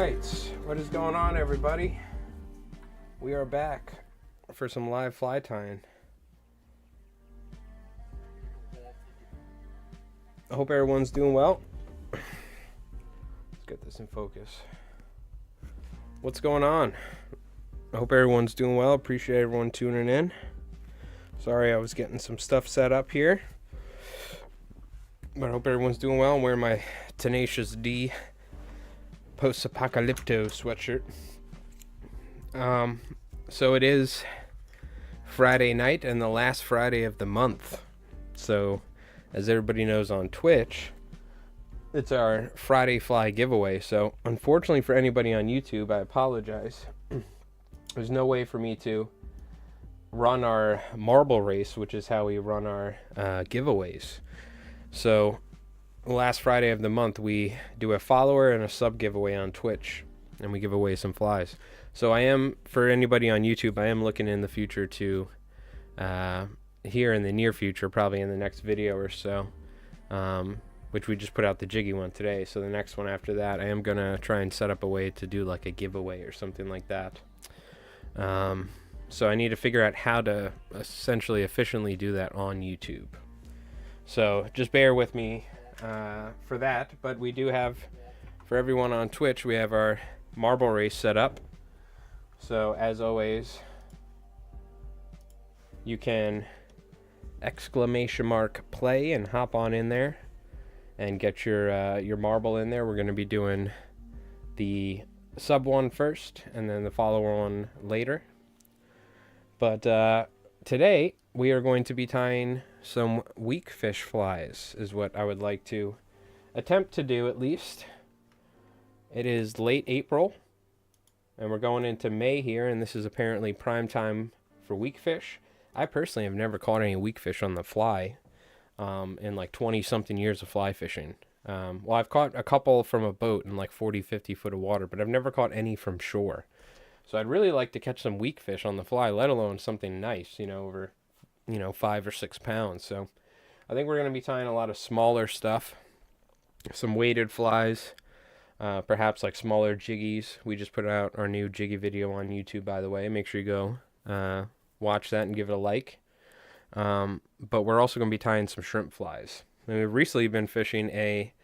Alright, what is going on, everybody? We are back for some live fly tying. I hope everyone's doing well. Let's get this in focus. What's going on? I hope everyone's doing well. Appreciate everyone tuning in. Sorry I was getting some stuff set up here. But I hope everyone's doing well. I'm wearing my Tenacious D Post-Apocalypto sweatshirt. So it is Friday night and the last Friday of the month. So, as everybody knows on Twitch, it's our Friday Fly giveaway. So, unfortunately for anybody on YouTube, I apologize. There's no way for me to run our marble race, which is how we run our giveaways. So, last Friday of the month, we do a follower and a sub giveaway on Twitch, and we give away some flies. So I am, for anybody on YouTube, I am looking in the future to, here in the near future, probably in the next video or so, which we just put out the jiggy one today. So the next one after that, I am going to try and set up a way to do like a giveaway or something like that. So I need to figure out how to essentially efficiently do that on YouTube. So just bear with me for that, but we do have, for everyone on Twitch, we have our marble race set up. So as always, you can !play and hop on in there and get your marble in there. We're going to be doing the sub one first and then the follower one later. But today we are going to be tying some Weakfish flies, is what I would like to attempt to do at least. It is late April, and we're going into May here, and this is apparently prime time for Weakfish. I personally have never caught any Weakfish on the fly in like 20-something years of fly fishing. Well, I've caught a couple from a boat in like 40, 50 foot of water, but I've never caught any from shore. So I'd really like to catch some Weakfish on the fly, let alone something nice, over 5 or 6 pounds. So I think we're going to be tying a lot of smaller stuff, some weighted flies, perhaps like smaller jiggies. We just put out our new jiggy video on YouTube, by the way. Make sure you go watch that and give it a like. But we're also going to be tying some shrimp flies. And we've recently been fishing a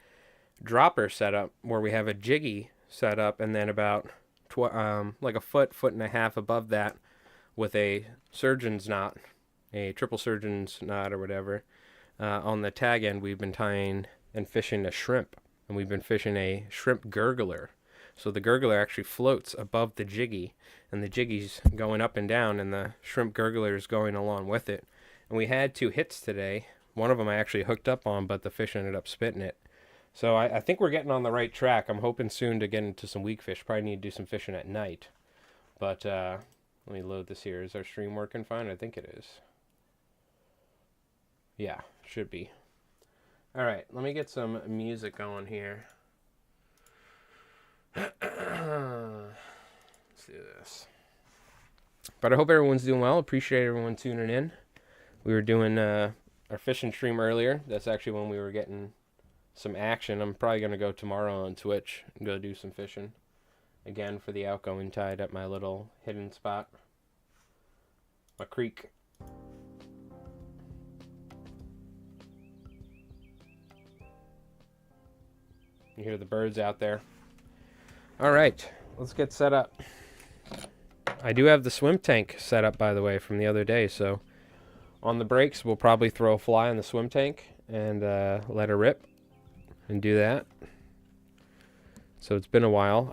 dropper setup where we have a jiggy set up and then about like a foot and a half above that with a surgeon's knot, a triple surgeon's knot or whatever. On the tag end, we've been tying and fishing a shrimp, and we've been fishing a shrimp gurgler. So the gurgler actually floats above the jiggy, and the jiggy's going up and down, and the shrimp gurgler is going along with it. And we had 2 hits today. One of them I actually hooked up on, but the fish ended up spitting it. So I think we're getting on the right track. I'm hoping soon to get into some Weakfish. Probably need to do some fishing at night. But let me load this here. Is our stream working fine? I think it is. Yeah, should be. All right, let me get some music going here. Let's do this. But I hope everyone's doing well. Appreciate everyone tuning in. We were doing our fishing stream earlier. That's actually when we were getting some action. I'm probably going to go tomorrow on Twitch and go do some fishing again for the outgoing tide at my little hidden spot, my creek. You hear the birds out there. All right, let's get set up. I do have the swim tank set up, by the way, from the other day. So on the breaks, we'll probably throw a fly in the swim tank and let her rip and do that. So it's been a while.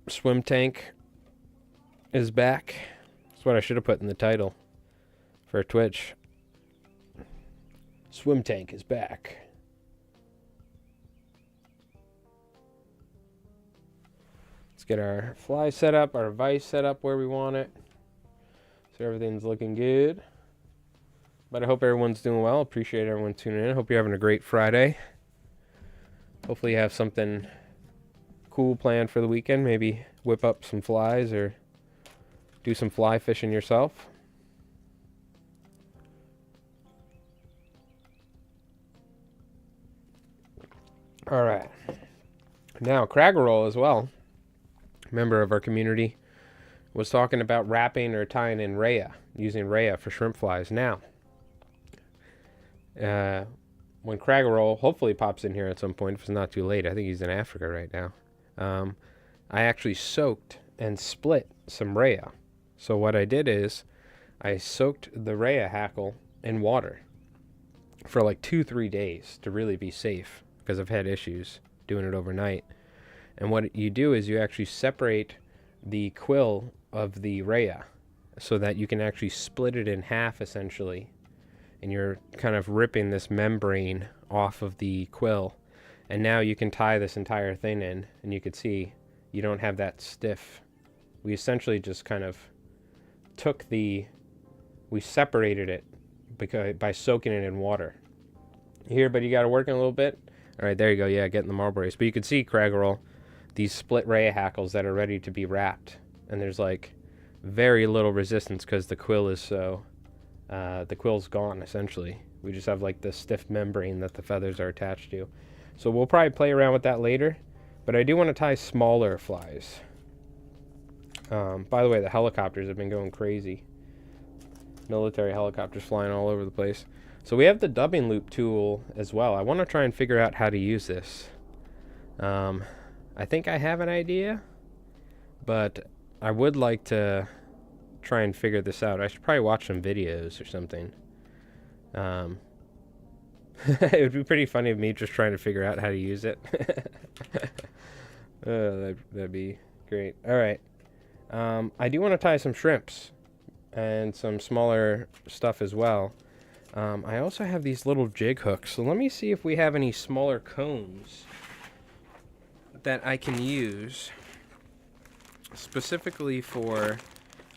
Swim tank is back. That's what I should have put in the title for Twitch. Swim tank is back. Let's get our fly set up, our vise set up where we want it. So everything's looking good. But I hope everyone's doing well. Appreciate everyone tuning in. Hope you're having a great Friday. Hopefully you have something cool planned for the weekend. Maybe whip up some flies or do some fly fishing yourself. All right. Now, Craggerroll as well, member of our community, was talking about wrapping or tying in raya, using raya for shrimp flies. Now, when Craggerroll hopefully pops in here at some point, if it's not too late, I think he's in Africa right now, I actually soaked and split some raya. So what I did is I soaked the raya hackle in water for like 2-3 days to really be safe, because I've had issues doing it overnight. And what you do is you actually separate the quill of the raya so that you can actually split it in half essentially, and you're kind of ripping this membrane off of the quill, and now you can tie this entire thing in, and you can see you don't have that stiff. We essentially just kind of we separated it by soaking it in water. Here, but you got to work in a little bit. All right, there you go. Yeah, getting the marble race. But you can see, Craggerroll, these split raya hackles that are ready to be wrapped. And there's like very little resistance because the quill is so, the quill's gone essentially. We just have like this stiff membrane that the feathers are attached to. So we'll probably play around with that later. But I do want to tie smaller flies. By the way, the helicopters have been going crazy. Military helicopters flying all over the place. So we have the dubbing loop tool as well. I want to try and figure out how to use this. I think I have an idea, but I would like to try and figure this out. I should probably watch some videos or something. It would be pretty funny of me just trying to figure out how to use it. That'd be great. All right. I do want to tie some shrimps and some smaller stuff as well. I also have these little jig hooks. So let me see if we have any smaller cones that I can use specifically for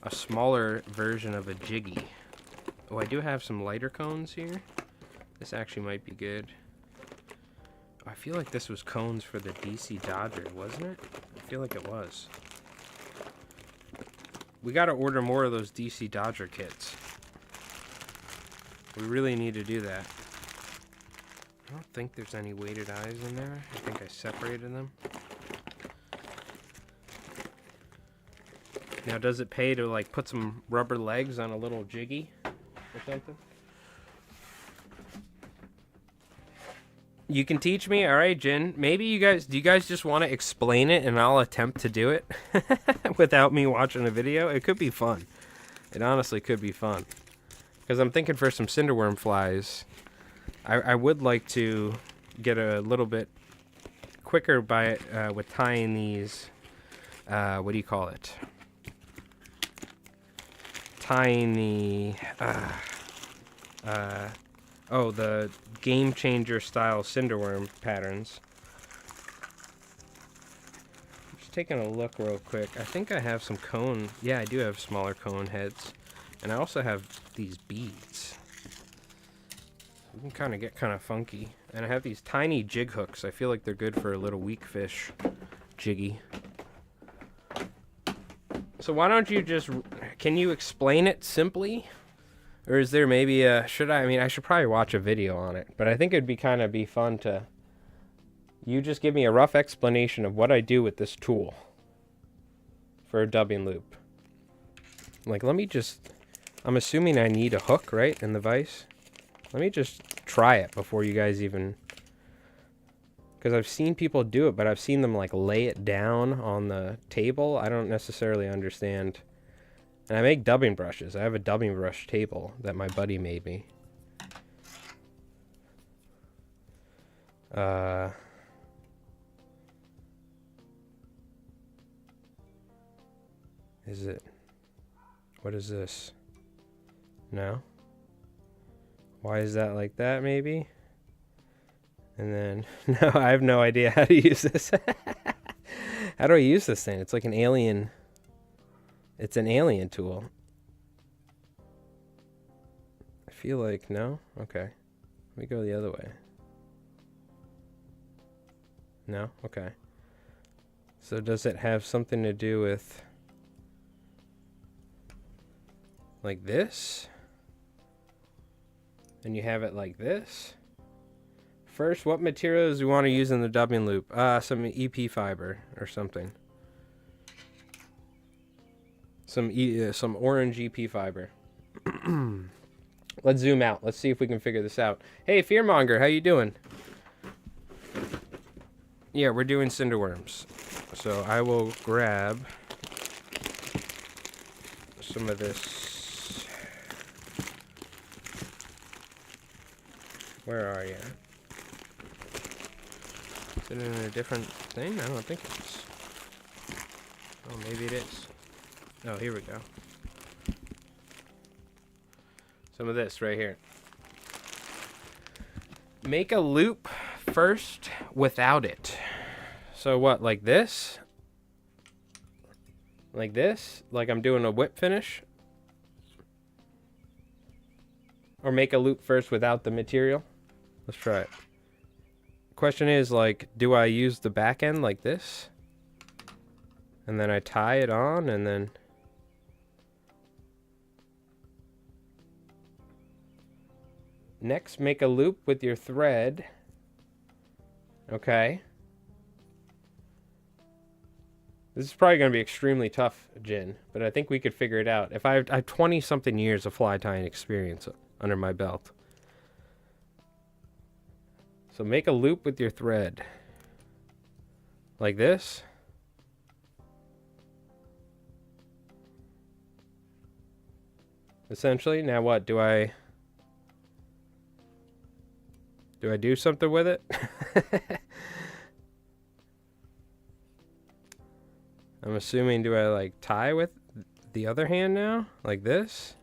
a smaller version of a jiggy. Oh, I do have some lighter cones here. This actually might be good. I feel like this was cones for the DC Dodger, wasn't it? I feel like it was. We got to order more of those DC Dodger kits. We really need to do that. I don't think there's any weighted eyes in there. I think I separated them. Now, does it pay to like put some rubber legs on a little jiggy or something? You can teach me? All right, Jin. Maybe do you guys just want to explain it and I'll attempt to do it without me watching a video? It could be fun. It honestly could be fun. Because I'm thinking for some cinderworm flies, I would like to get a little bit quicker with tying these, what do you call it? Tying the, the Game Changer style cinderworm patterns. Just taking a look real quick. I think I have some cone. Yeah, I do have smaller cone heads. And I also have these beads. You can kind of get kind of funky. And I have these tiny jig hooks. I feel like they're good for a little Weakfish jiggy. So why don't you just... Can you explain it simply? Or is there maybe a... I should probably watch a video on it. But I think it'd be fun to... You just give me a rough explanation of what I do with this tool. For a dubbing loop. Like, let me just... I'm assuming I need a hook, right, in the vise? Let me just try it before you guys even... Because I've seen people do it, but I've seen them, like, lay it down on the table. I don't necessarily understand. And I make dubbing brushes. I have a dubbing brush table that my buddy made me. Is it... What is this? No? Why is that like that, maybe? And then... No, I have no idea how to use this. How do I use this thing? It's like an alien... It's an alien tool. I feel like... No? Okay. Let me go the other way. No? Okay. So does it have something to do with... Like this? And you have it like this? First, what materials do we want to use in the dubbing loop? Some EP fiber or something. Some orange EP fiber. Let's zoom out. Let's see if we can figure this out. Hey, Fearmonger, how you doing? Yeah, we're doing cinderworms. So I will grab some of this. Where are you? Is it in a different thing? I don't think it is. Oh, maybe it is. Oh, here we go. Some of this right here. Make a loop first without it. So what, like this? Like this? Like I'm doing a whip finish? Or make a loop first without the material? Let's try it. Question is, like, do I use the back end like this? And then I tie it on and then... Next, make a loop with your thread. Okay. This is probably going to be extremely tough, Jin, but I think we could figure it out. If I have 20-something years of fly tying experience under my belt. So make a loop with your thread. Like this. Essentially, now what? Do I do something with it? I'm assuming, do I like tie with the other hand now? Like this?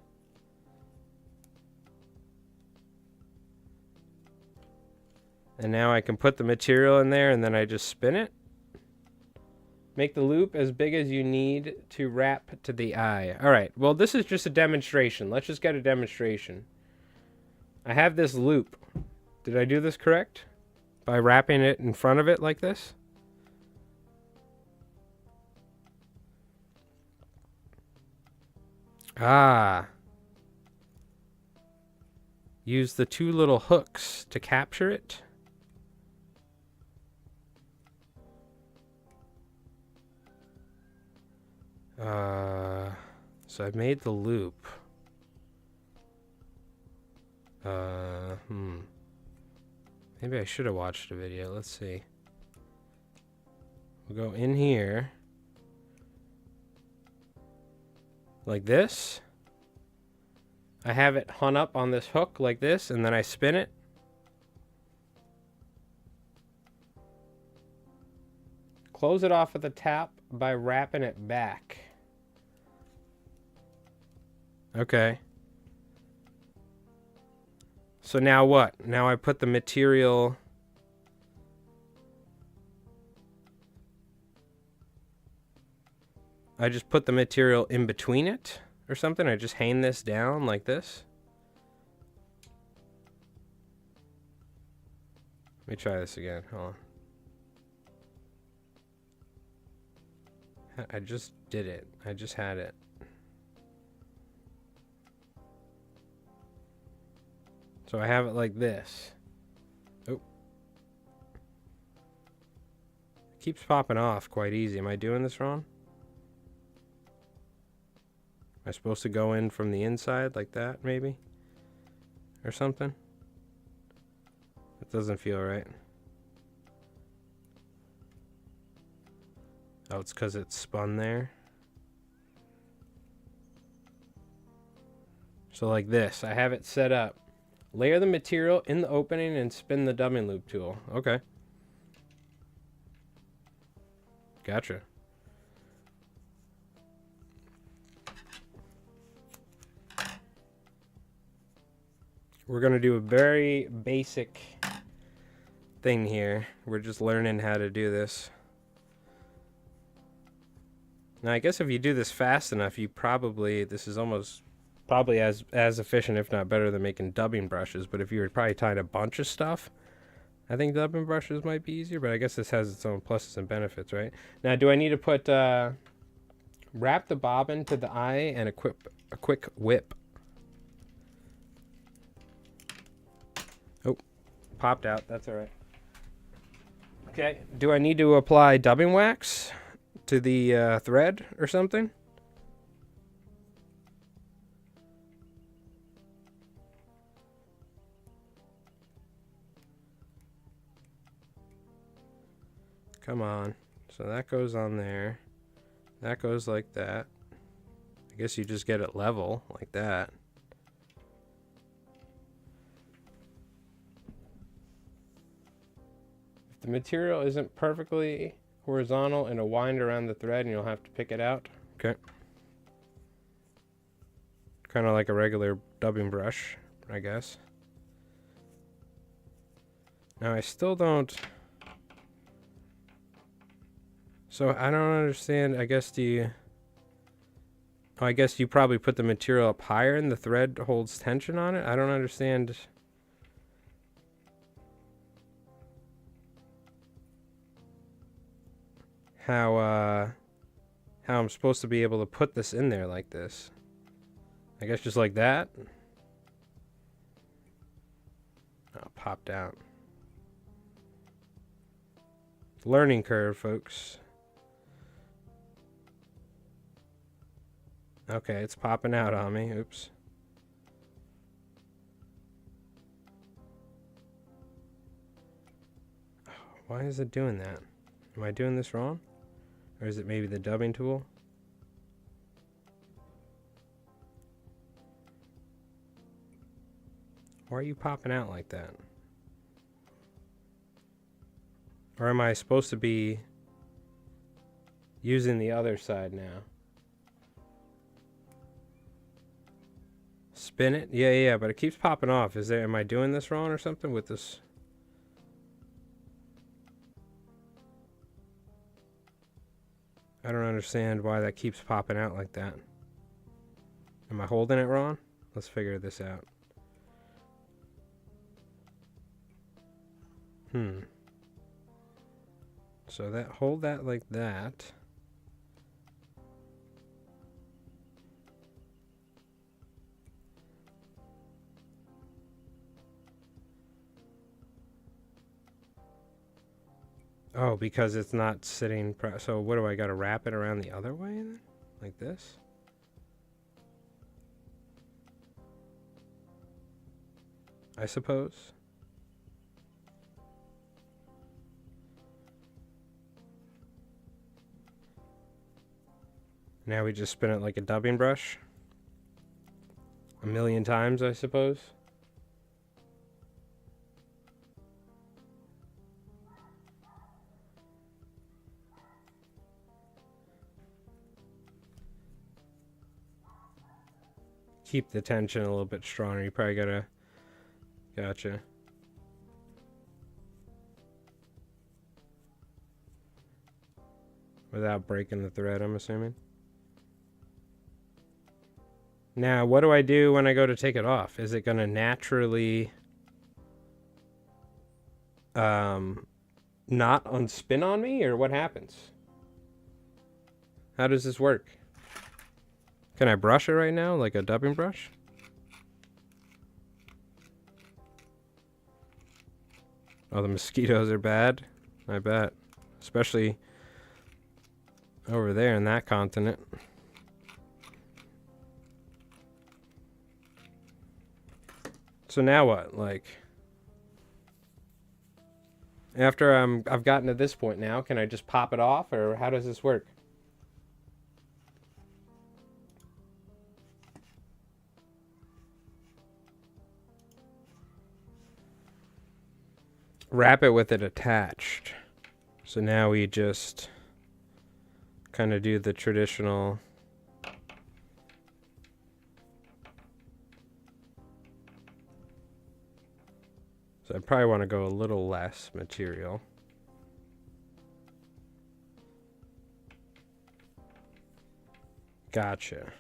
And now I can put the material in there and then I just spin it. Make the loop as big as you need to wrap to the eye. All right, well, this is just a demonstration. Let's just get a demonstration. I have this loop. Did I do this correct? By wrapping it in front of it like this? Ah. Use the two little hooks to capture it. So I've made the loop. Maybe I should have watched a video. Let's see. We'll go in here. Like this. I have it hung up on this hook like this, and then I spin it. Close it off at the top by wrapping it back. Okay. So now what? Now I put the material... I just put the material in between it or something? I just hang this down like this? Let me try this again. Hold on. I just did it. I just had it. So I have it like this. Oh. It keeps popping off quite easy. Am I doing this wrong? Am I supposed to go in from the inside like that, maybe? Or something? It doesn't feel right. Oh, it's because it's spun there. So like this. I have it set up. Layer the material in the opening and spin the dubbing loop tool. Okay. Gotcha. We're going to do a very basic thing here. We're just learning how to do this. Now, I guess if you do this fast enough, you probably, this is almost probably as efficient, if not better, than making dubbing brushes. But if you were probably tying a bunch of stuff, I think dubbing brushes might be easier. But I guess this has its own pluses and benefits, right? Now, do I need to put, wrap the bobbin to the eye and a quick whip? Oh, popped out. That's all right. Okay. Do I need to apply dubbing wax to the thread or something? Come on. So that goes on there. That goes like that. I guess you just get it level like that. If the material isn't perfectly horizontal, it'll wind around the thread and you'll have to pick it out. Okay. Kind of like a regular dubbing brush, I guess. Now I still don't... So I don't understand. I guess I guess you probably put the material up higher and the thread holds tension on it. I don't understand. How I'm supposed to be able to put this in there like this. I guess just like that. Oh, popped out. Learning curve, folks. Okay, it's popping out on me. Oops. Why is it doing that? Am I doing this wrong? Or is it maybe the dubbing tool? Why are you popping out like that? Or am I supposed to be using the other side now? Spin it? Yeah, but it keeps popping off. Am I doing this wrong or something with this? I don't understand why that keeps popping out like that. Am I holding it wrong? Let's figure this out. So hold that like that. Oh, because it's not sitting. So what do I got to wrap it around the other way then? Like this? I suppose. Now we just spin it like a dubbing brush. A million times, I suppose. Keep the tension a little bit stronger. You probably gotta... Gotcha. Without breaking the thread, I'm assuming. Now, what do I do when I go to take it off? Is it gonna naturally... not unspin on me, or what happens? How does this work? Can I brush it right now, like a dubbing brush? Oh, the mosquitoes are bad? I bet. Especially over there in that continent. So now what? Like, after I've gotten to this point now, can I just pop it off, or how does this work? Wrap it with it attached. So now we just kind of do the traditional... So I probably want to go a little less material. Gotcha.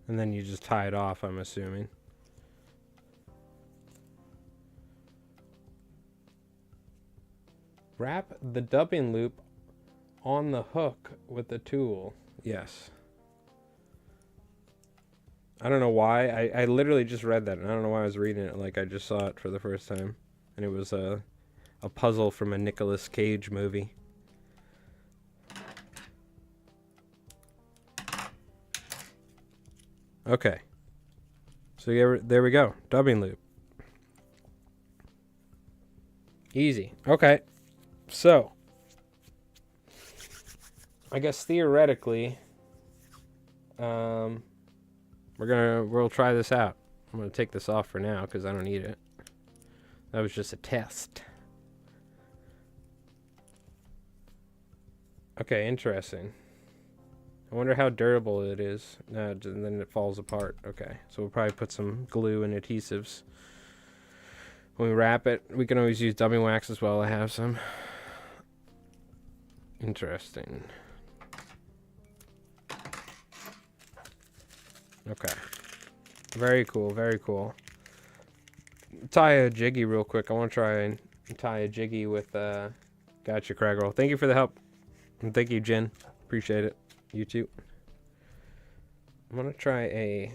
And then you just tie it off, I'm assuming. Wrap the dubbing loop on the hook with the tool. Yes. I don't know why. I literally just read that, and I don't know why I was reading it like I just saw it for the first time. And it was a puzzle from a Nicolas Cage movie. Okay. So there we go. Dubbing loop. Easy. Okay. So, I guess theoretically, we'll try this out. I'm gonna take this off for now because I don't need it. That was just a test. Okay, interesting. I wonder how durable it is. And then it falls apart. Okay, so we'll probably put some glue and adhesives when we wrap it. We can always use dubbing wax as well. I have some. Interesting. Okay. Very cool, very cool. Tie a jiggy real quick. I want to try and tie a jiggy with Gotcha Craggle. Thank you for the help. And thank you, Jen. Appreciate it. You too. I'm going to try a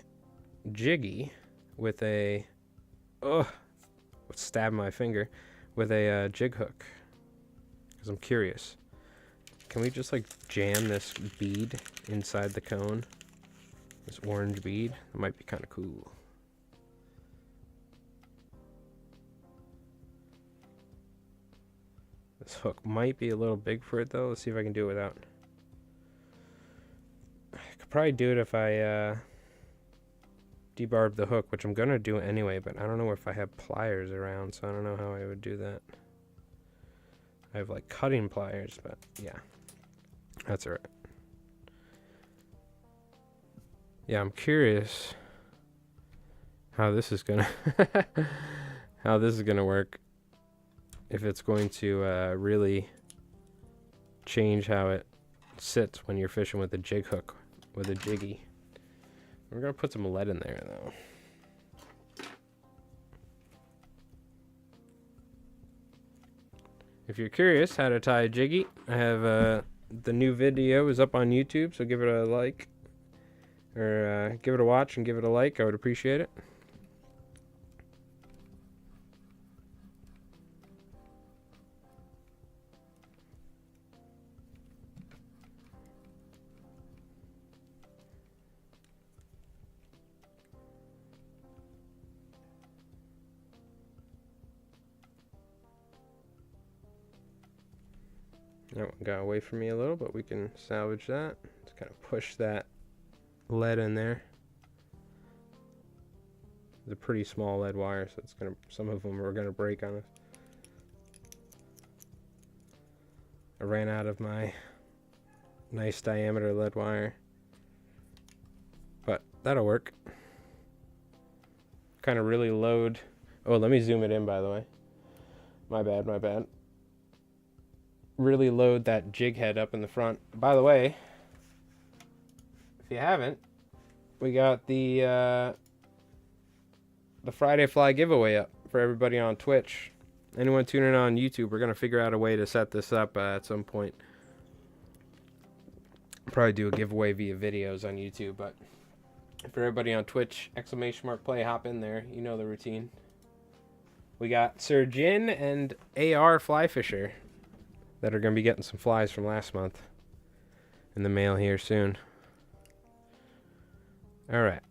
jiggy with a... Ugh. Stab my finger. With a jig hook. Because I'm curious. Can we just like jam this bead inside the cone? This orange bead? That might be kind of cool. This hook might be a little big for it though. Let's see if I can do it without. I could probably do it if I debarb the hook, which I'm going to do anyway, but I don't know if I have pliers around, so I don't know how I would do that. I have like cutting pliers, but yeah. That's alright. Yeah, I'm curious how this is gonna work. If it's going to really change how it sits when you're fishing with a jig hook, with a jiggy. We're gonna put some lead in there though. If you're curious how to tie a jiggy, I have the new video is up on YouTube, so give it a like. Or give it a watch and give it a like. I would appreciate it. That one got away from me a little, but we can salvage that. Just kind of push that lead in there. It's a pretty small lead wire, so it's gonna, some of them are gonna break on us. I ran out of my nice diameter lead wire, but that'll work. Kind of really load. Oh, let me zoom it in, by the way. My bad, my bad. Really load that jig head up in the front. By the way, if you haven't, we got the Friday Fly giveaway up for everybody on Twitch. Anyone tuning in on YouTube, we're going to figure out a way to set this up at some point. Probably do a giveaway via videos on YouTube, but for everybody on Twitch, !play, hop in there. You know the routine. We got Sir Jin and AR Fly Fisher that are going to be getting some flies from last month in the mail here soon. Alright.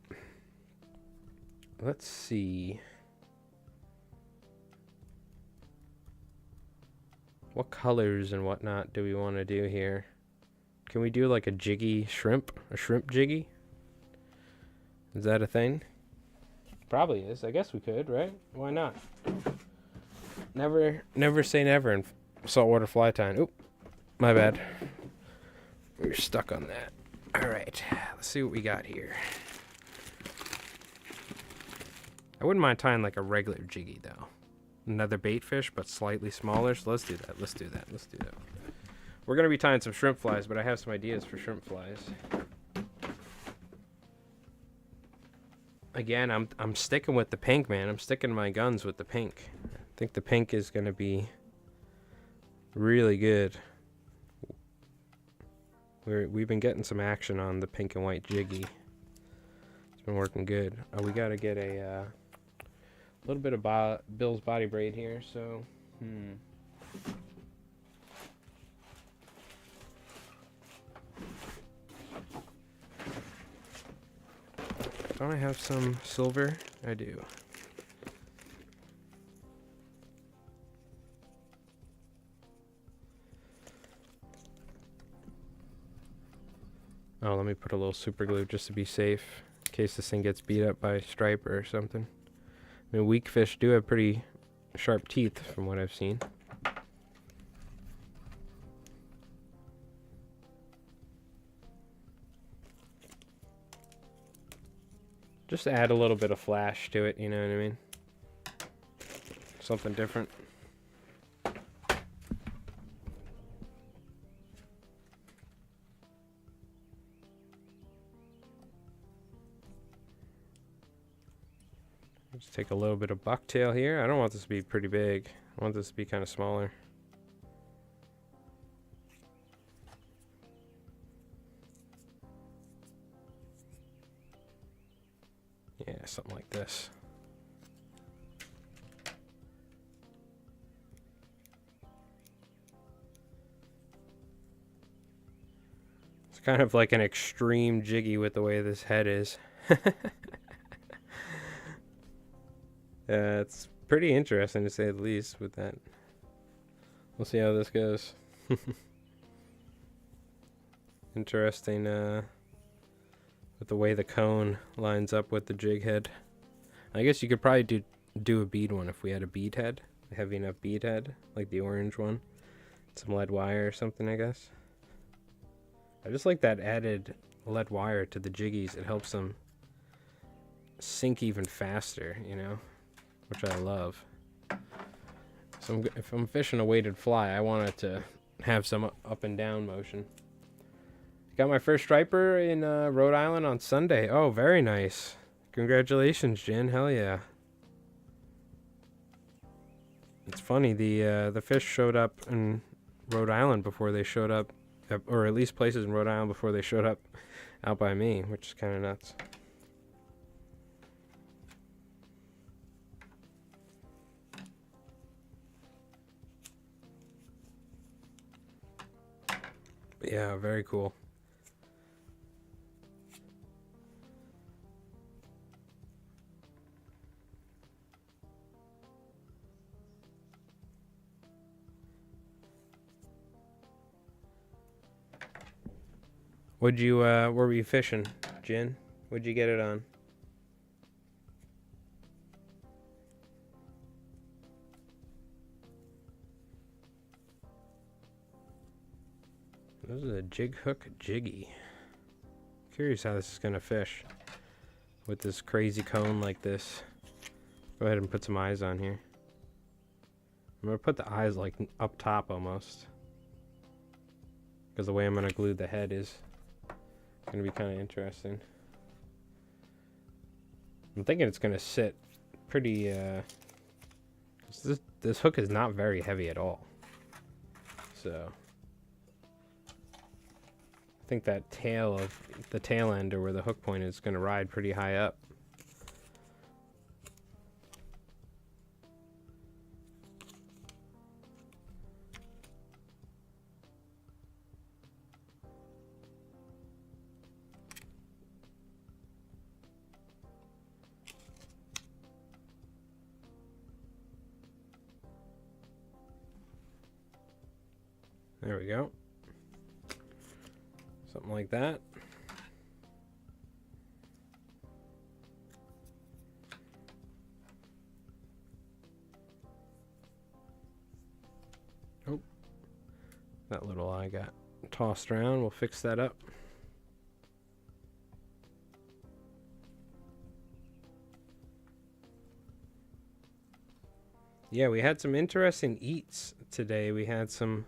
Let's see. What colors and whatnot do we want to do here? Can we do like a jiggy shrimp? A shrimp jiggy? Is that a thing? Probably is. I guess we could, right? Why not? Never say never in saltwater fly tying. Oop, my bad. We're stuck on that. Alright, let's see what we got here. I wouldn't mind tying like a regular jiggy though. Another bait fish, but slightly smaller. So let's do that. Let's do that. Let's do that. We're going to be tying some shrimp flies, but I have some ideas for shrimp flies. Again, I'm sticking with the pink, man. I'm sticking to my guns with the pink. I think the pink is going to be really good. We've been getting some action on the pink and white jiggy. been working good. Oh, we gotta get a little bit of Bill's body braid here, so don't I have some silver? I do. Oh, let me put a little super glue just to be safe, in case this thing gets beat up by a striper or something. I mean, Weakfish do have pretty sharp teeth from what I've seen. Just add a little bit of flash to it, you know what I mean? Something different. Just take a little bit of bucktail here. I don't want this to be pretty big. I want this to be kind of smaller. Yeah, something like this. It's kind of like an extreme jiggy with the way this head is. It's pretty interesting to say the least with that. We'll see how this goes. Interesting with the way the cone lines up with the jig head. I guess you could probably do a bead one if we had a bead head, a heavy enough bead head, like the orange one. Some lead wire or something, I guess. I just like that added lead wire to the jiggies. It helps them sink even faster, you know, which I love. So if I'm fishing a weighted fly, I want it to have some up and down motion. Got my first striper in Rhode Island on Sunday. Oh, very nice. Congratulations, Jen. Hell yeah. It's funny, the fish showed up in Rhode Island before they showed up, or at least places in Rhode Island before they showed up out by me, which is kind of nuts. But yeah, very cool. What'd you, where were you fishing, Jen? What'd you get it on? This is a jig hook jiggy. Curious how this is gonna fish with this crazy cone like this. Go ahead and put some eyes on here. I'm gonna put the eyes like up top almost, because the way I'm gonna glue the head is gonna be kind of interesting. I'm thinking it's gonna sit pretty. This hook is not very heavy at all, so I think that tail of the tail end, or where the hook point is, gonna ride pretty high up. There we go. Something like that. Oh, that little eye got tossed around. We'll fix that up. Yeah, we had some interesting eats today. We had some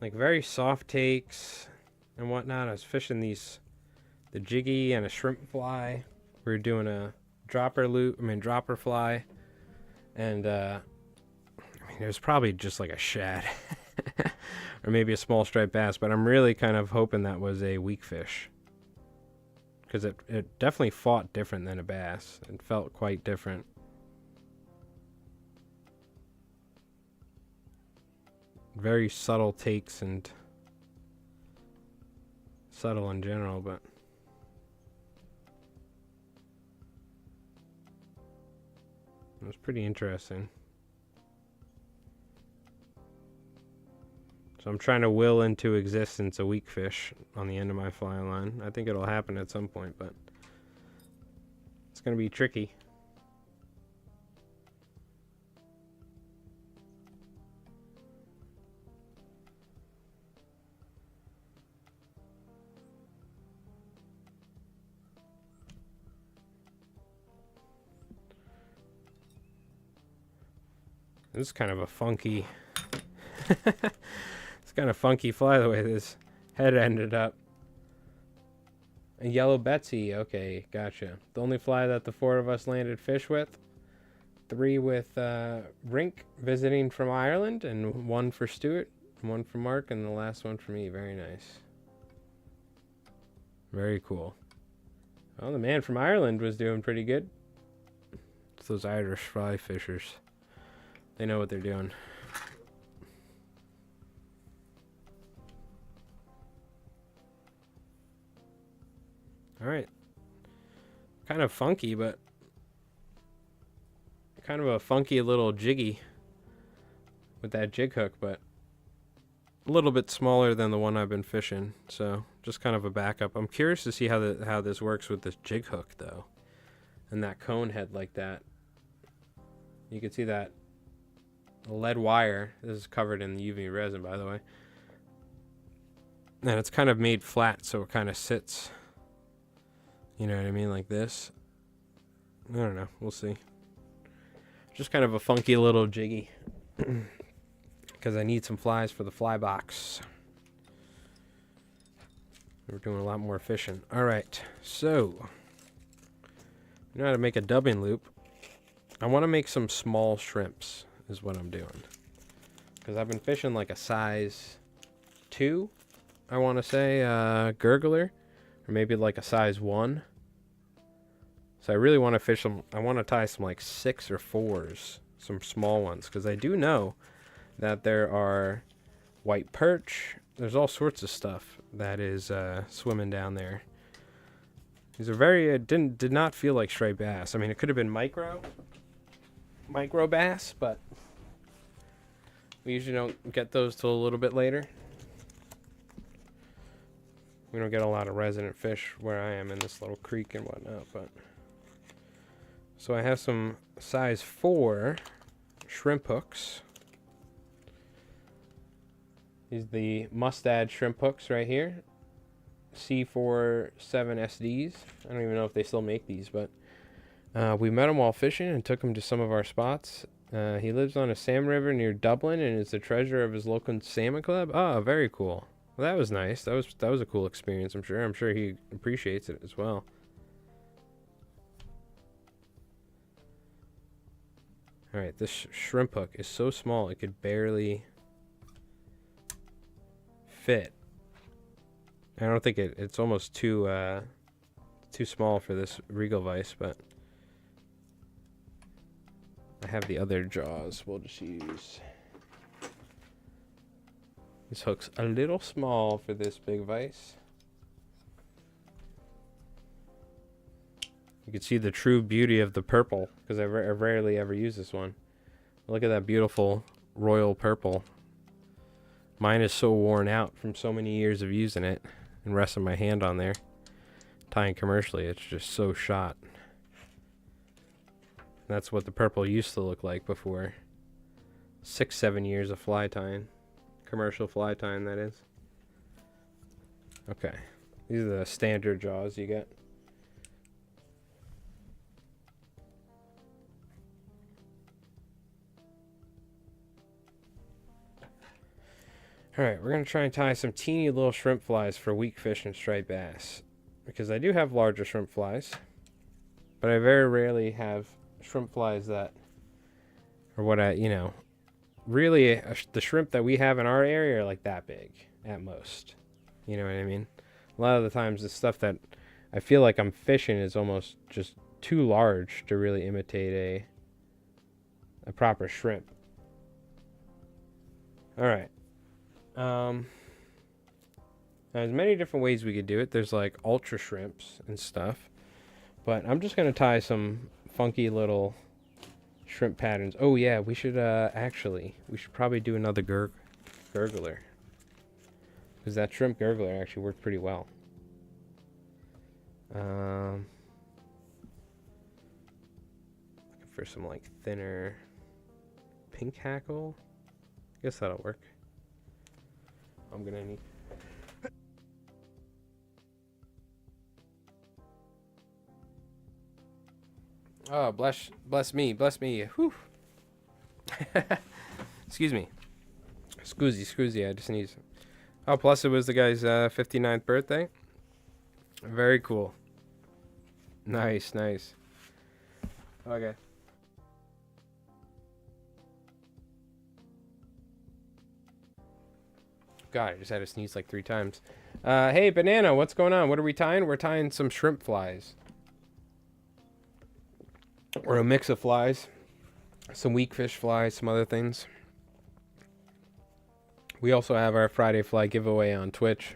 like very soft takes and whatnot. I was fishing the jiggy and a shrimp fly. We were doing a dropper fly, and it was probably just like a shad or maybe a small striped bass, but I'm really kind of hoping that was a weakfish. because it definitely fought different than a bass. It felt quite different. Very subtle takes and subtle in general, but it was pretty interesting. So I'm trying to will into existence a weakfish on the end of my fly line. I think it'll happen at some point, but it's going to be tricky. This is kind of a funky it's kind of funky fly the way this head ended up. A yellow Betsy, okay, gotcha. The only fly that the 4 of us landed fish with. 3 with Rink visiting from Ireland, and 1 for Stuart, 1 for Mark, and the last one for me. Very nice. Very cool. Well, the man from Ireland was doing pretty good. It's those Irish fly fishers. They know what they're doing. Alright. Kind of funky, but kind of a funky little jiggy with that jig hook, but a little bit smaller than the one I've been fishing. So just kind of a backup. I'm curious to see how this works with this jig hook, though. And that cone head like that. You can see that lead wire. This is covered in UV resin, by the way. And it's kind of made flat, so it kind of sits. You know what I mean? Like this. I don't know. We'll see. Just kind of a funky little jiggy. Because I need some flies for the fly box. We're doing a lot more fishing. Alright. So. You know how to make a dubbing loop. I want to make some small shrimps. Is what I'm doing. Because I've been fishing like a size 2. I want to say. Gurgler. Or maybe like a size 1. So I really want to fish them. I want to tie some like 6 or 4s, some small ones, because I do know that there are white perch. There's all sorts of stuff that is swimming down there. These are very did not feel like striped bass. I mean, it could have been micro bass, but we usually don't get those till a little bit later. We don't get a lot of resident fish where I am in this little creek and whatnot, but. So I have some size 4 shrimp hooks. These are the Mustad shrimp hooks right here. C47 SDs. I don't even know if they still make these, but we met him while fishing and took him to some of our spots. He lives on a salmon river near Dublin and is the treasurer of his local salmon club. Oh, very cool. Well, that was nice. That was a cool experience, I'm sure. I'm sure he appreciates it as well. Alright, this shrimp hook is so small it could barely fit. I don't think it's almost too small for this Regal vise, but I have the other jaws we'll just use. This hook's a little small for this big vise. You can see the true beauty of the purple, because I rarely ever use this one. Look at that beautiful royal purple. Mine is so worn out from so many years of using it and resting my hand on there. Tying commercially, it's just so shot. That's what the purple used to look like before. 6-7 years of fly tying. Commercial fly tying, that is. Okay. These are the standard jaws you get. Alright, we're going to try and tie some teeny little shrimp flies for weakfish and striped bass. Because I do have larger shrimp flies. But I very rarely have shrimp flies that are what really the shrimp that we have in our area are like that big at most. You know what I mean? A lot of the times the stuff that I feel like I'm fishing is almost just too large to really imitate a proper shrimp. All right. There's many different ways we could do it. There's like ultra shrimps and stuff, but I'm just gonna tie some funky little shrimp patterns. Oh yeah, we should probably do another gurgler, because that shrimp gurgler actually worked pretty well. Looking for some like thinner pink hackle. I guess that'll work. I'm gonna need. Oh, bless me. Whew. Excuse me. Scoozy. I just need some. Oh, plus it was the guy's 59th birthday. Very cool. Nice. Okay. God, I just had to sneeze like 3 times. Hey, Banana, what's going on? What are we tying? We're tying some shrimp flies. Or a mix of flies. Some weakfish flies, some other things. We also have our Friday fly giveaway on Twitch.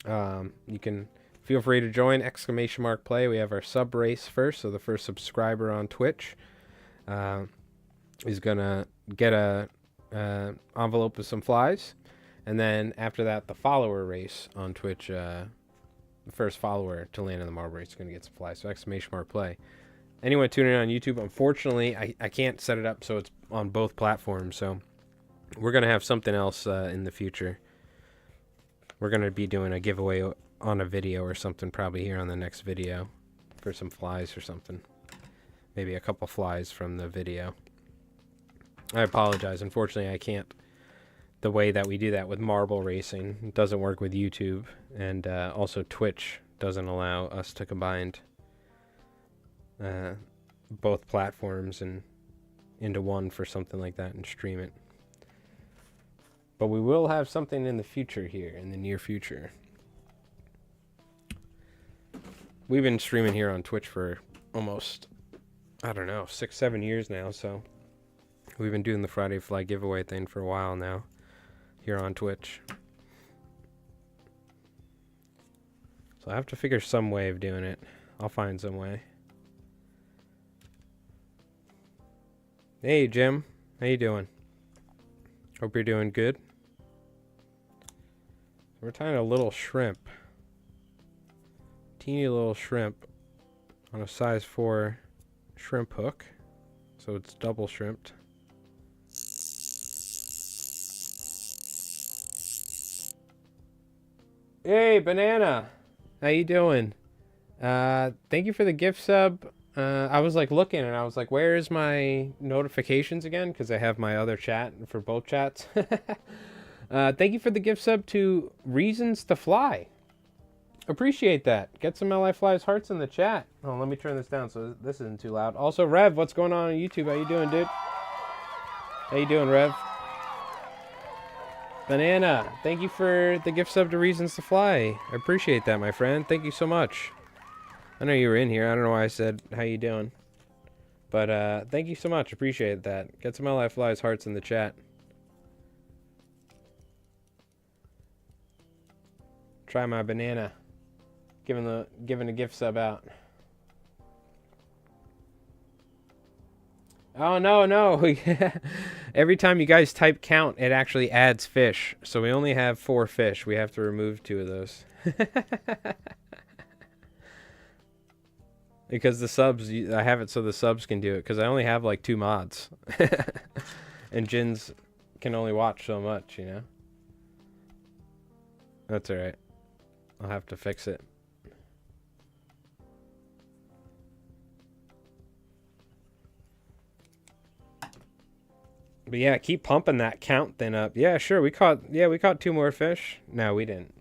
You can feel free to join, !play. We have our sub race first, so the first subscriber on Twitch is gonna get a envelope with some flies, and then after that, the follower race on Twitch. The first follower to land in the marble race is gonna get some flies. So !play. Anyone tuning in on YouTube, unfortunately, I can't set it up so it's on both platforms. So we're gonna have something else in the future. We're going to be doing a giveaway on a video or something probably here on the next video for some flies or something. Maybe a couple flies from the video. I apologize. Unfortunately, I can't. The way that we do that with marble racing doesn't work with YouTube. And also Twitch doesn't allow us to combine both platforms and into one for something like that and stream it. But we will have something in the future here, in the near future. We've been streaming here on Twitch for almost, I don't know, 6-7 years now. So we've been doing the Friday Fly giveaway thing for a while now here on Twitch. So I have to figure some way of doing it. I'll find some way. Hey, Jim. How you doing? Hope you're doing good. We're tying a little shrimp. Teeny little shrimp on a size 4 shrimp hook. So it's double shrimped. Hey, Banana. How you doing? Thank you for the gift sub. I was like looking and I was like, where is my notifications again? Because I have my other chat for both chats. Thank you for the gift sub to Reasons to Fly. Appreciate that. Get some LI Flies hearts in the chat. Oh, let me turn this down so this isn't too loud. Also, Rev, what's going on YouTube? How you doing, dude? How you doing, Rev? Banana, thank you for the gift sub to Reasons to Fly. I appreciate that, my friend. Thank you so much. I know you were in here. I don't know why I said, how you doing? But thank you so much. Appreciate that. Get some LI Flies hearts in the chat. Try my banana. Giving a gift sub out. Oh, no. Every time you guys type count, it actually adds fish. So we only have 4 fish. We have to remove 2 of those. Because the subs, I have it so the subs can do it. Because I only have like 2 mods. And Jins can only watch so much, you know? That's alright. I'll have to fix it. But yeah, keep pumping that count thing up. Yeah, sure. We caught 2 more fish. No, we didn't.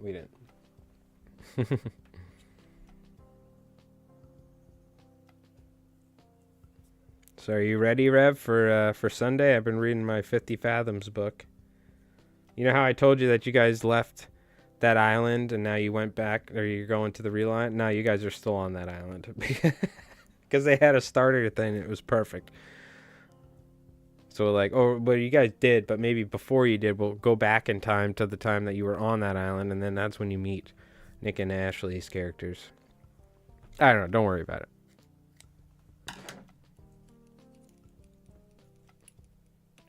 So are you ready, Rev, for Sunday? I've been reading my 50 Fathoms book. You know how I told you that you guys left that island and now you went back, or you're going to the real island? No, you guys are still on that island. Because they had a starter thing. It was perfect. So like, oh, well, you guys did, but maybe before you did, we'll go back in time to the time that you were on that island, and then that's when you meet Nick and Ashley's characters. I don't know. Don't worry about it.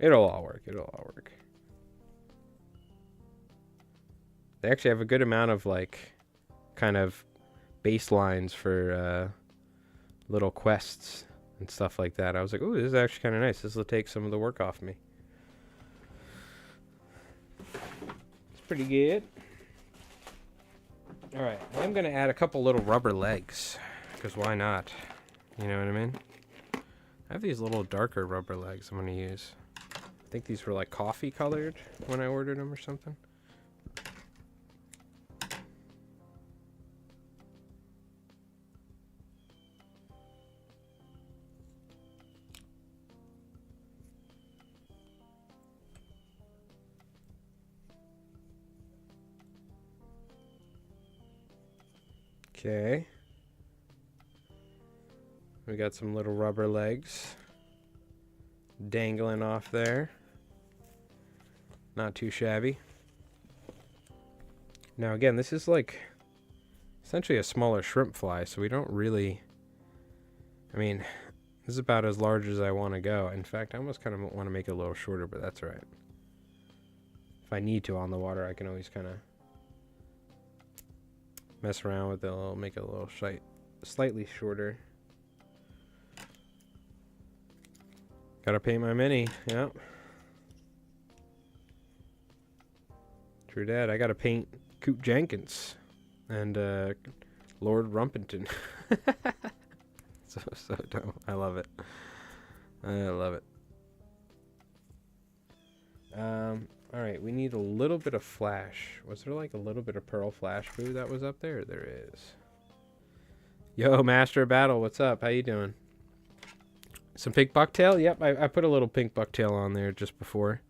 It'll all work. It'll all work. They actually have a good amount of, like, kind of baselines for little quests and stuff like that. I was like, ooh, this is actually kind of nice. This will take some of the work off me. It's pretty good. All right, I'm going to add a couple little rubber legs, because why not? You know what I mean? I have these little darker rubber legs I'm going to use. I think these were like coffee colored when I ordered them or something. Okay. We got some little rubber legs dangling off there. Not too shabby. Now again, this is like essentially a smaller shrimp fly, so we don't really, I mean, this is about as large as I want to go. In fact, I almost kind of want to make it a little shorter, but that's all right. If I need to on the water, I can always kind of mess around with it, make it a little slightly shorter. Gotta paint my mini, yep. True that. I gotta paint Coop Jenkins and Lord Rumpington. so dumb. I love it. I love it. All right, we need a little bit of flash. Was there like a little bit of pearl flash food that was up there? There is. Yo, Master of Battle, what's up? How you doing? Some pink bucktail? Yep, I put a little pink bucktail on there just before.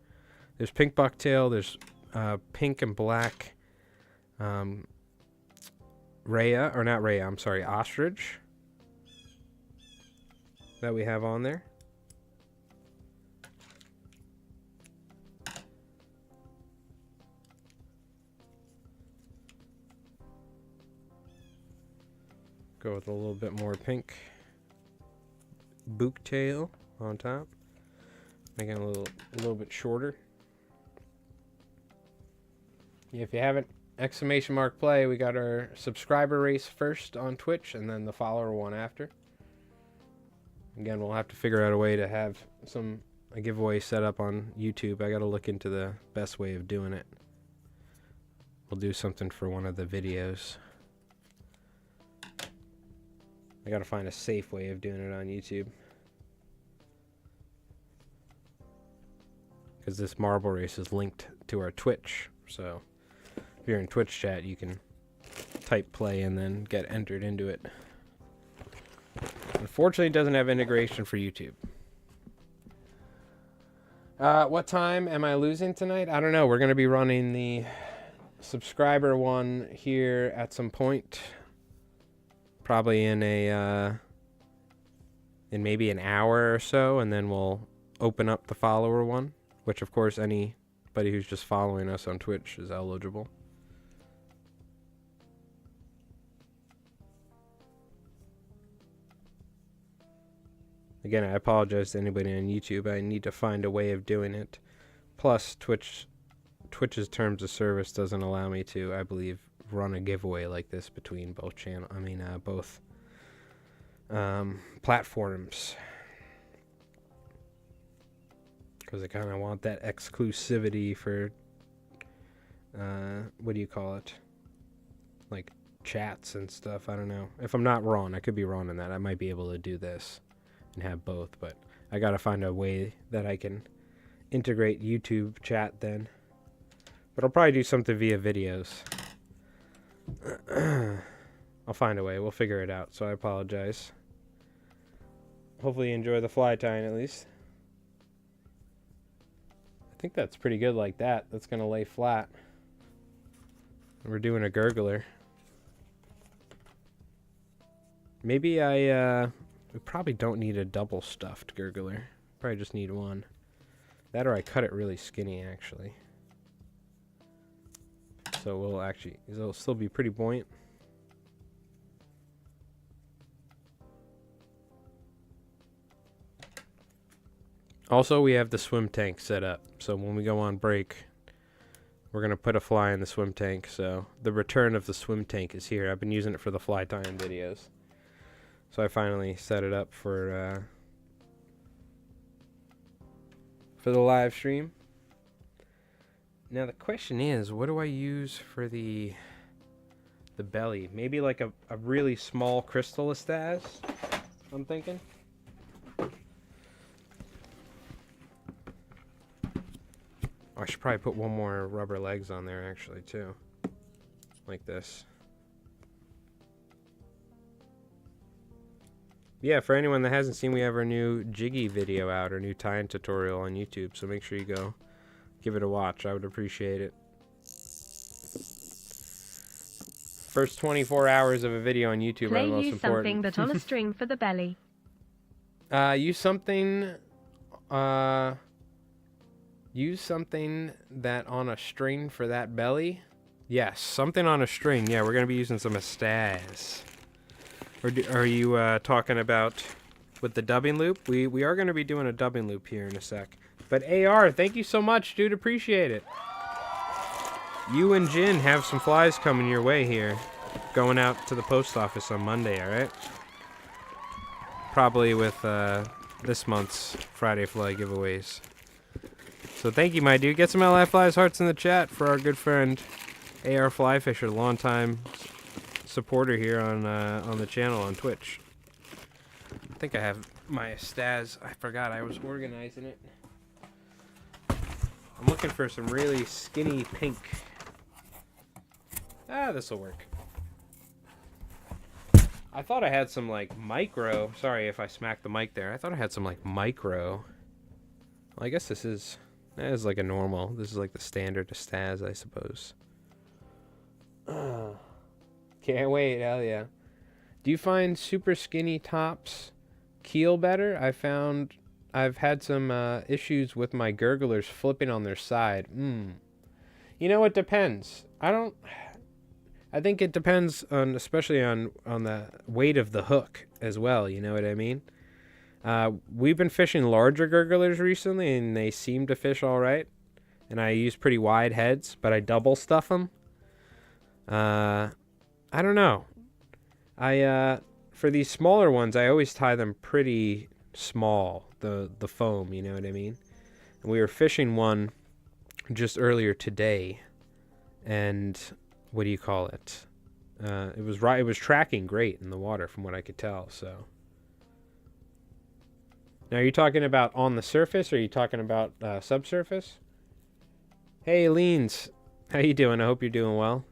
There's pink bucktail. There's pink and black Rhea, or not Rhea, I'm sorry, ostrich that we have on there. Go with a little bit more pink booktail on top, making it a little bit shorter. Yeah, if you haven't, exclamation mark play, we got our subscriber race first on Twitch and then the follower one after. Again, we'll have to figure out a way to have a giveaway set up on YouTube. I got to look into the best way of doing it. We'll do something for one of the videos. I gotta find a safe way of doing it on YouTube. Because this marble race is linked to our Twitch. So if you're in Twitch chat, you can type play and then get entered into it. Unfortunately, it doesn't have integration for YouTube. What time am I losing tonight? I don't know. We're going to be running the subscriber one here at some point. Probably in maybe an hour or so, and then we'll open up the follower one, which of course anybody who's just following us on Twitch is eligible. Again, I apologize to anybody on YouTube. I need to find a way of doing it. Plus, Twitch's terms of service doesn't allow me to, I believe, run a giveaway like this between both both platforms, because I kind of want that exclusivity for what do you call it, like chats and stuff. I don't know. If I'm not wrong, I could be wrong in that. I might be able to do this and have both, but I gotta find a way that I can integrate YouTube chat then. But I'll probably do something via videos. I'll find a way. We'll figure it out. So I apologize. Hopefully you enjoy the fly tying at least. I think that's pretty good like that. That's going to lay flat. We're doing a gurgler. Maybe we probably don't need a double stuffed gurgler. Probably just need one. That or I cut it really skinny, actually. So we'll actually, it'll still be pretty buoyant. Also, we have the swim tank set up. So when we go on break, we're going to put a fly in the swim tank. So the return of the swim tank is here. I've been using it for the fly tying videos. So I finally set it up for the live stream. Now the question is, what do I use for the belly? Maybe like a really small crystal estaz, I'm thinking. I should probably put one more rubber legs on there actually too. Like this. Yeah, for anyone that hasn't seen, we have our new jiggy video out, our new tying tutorial on YouTube, so make sure you go give it a watch. I would appreciate it. First 24 hours of a video on YouTube are the most important. Something but on a string for the belly. Use something that on a string for that belly. Yes, something on a string. Yeah, we're going to be using some estaz. Or are you talking about with the dubbing loop? We are going to be doing a dubbing loop here in a sec. But AR, thank you so much, dude. Appreciate it. You and Jin have some flies coming your way here. Going out to the post office on Monday, alright? Probably with this month's Friday Fly giveaways. So thank you, my dude. Get some LI Flies hearts in the chat for our good friend AR Flyfisher, longtime supporter here on the channel on Twitch. I think I have my estaz. I forgot I was organizing it. I'm looking for some really skinny pink. Ah, this'll work. I thought I had some like micro. Sorry if I smacked the mic there. I thought I had some like micro. Well, I guess this is like a normal. This is like the standard estaz, I suppose. Can't wait, hell yeah. Do you find super skinny tops keel better? I've had some issues with my gurglers flipping on their side. You know, it depends. I think it depends on, especially on the weight of the hook as well, you know what I mean? We've been fishing larger gurglers recently, and they seem to fish all right. And I use pretty wide heads, but I double stuff them. I don't know. For these smaller ones, I always tie them pretty small, the foam, you know what I mean? And we were fishing one just earlier today, and what do you call it? It was tracking great in the water from what I could tell, so. Now, are you talking about on the surface, or are you talking about subsurface? Hey, Leans. How you doing? I hope you're doing well.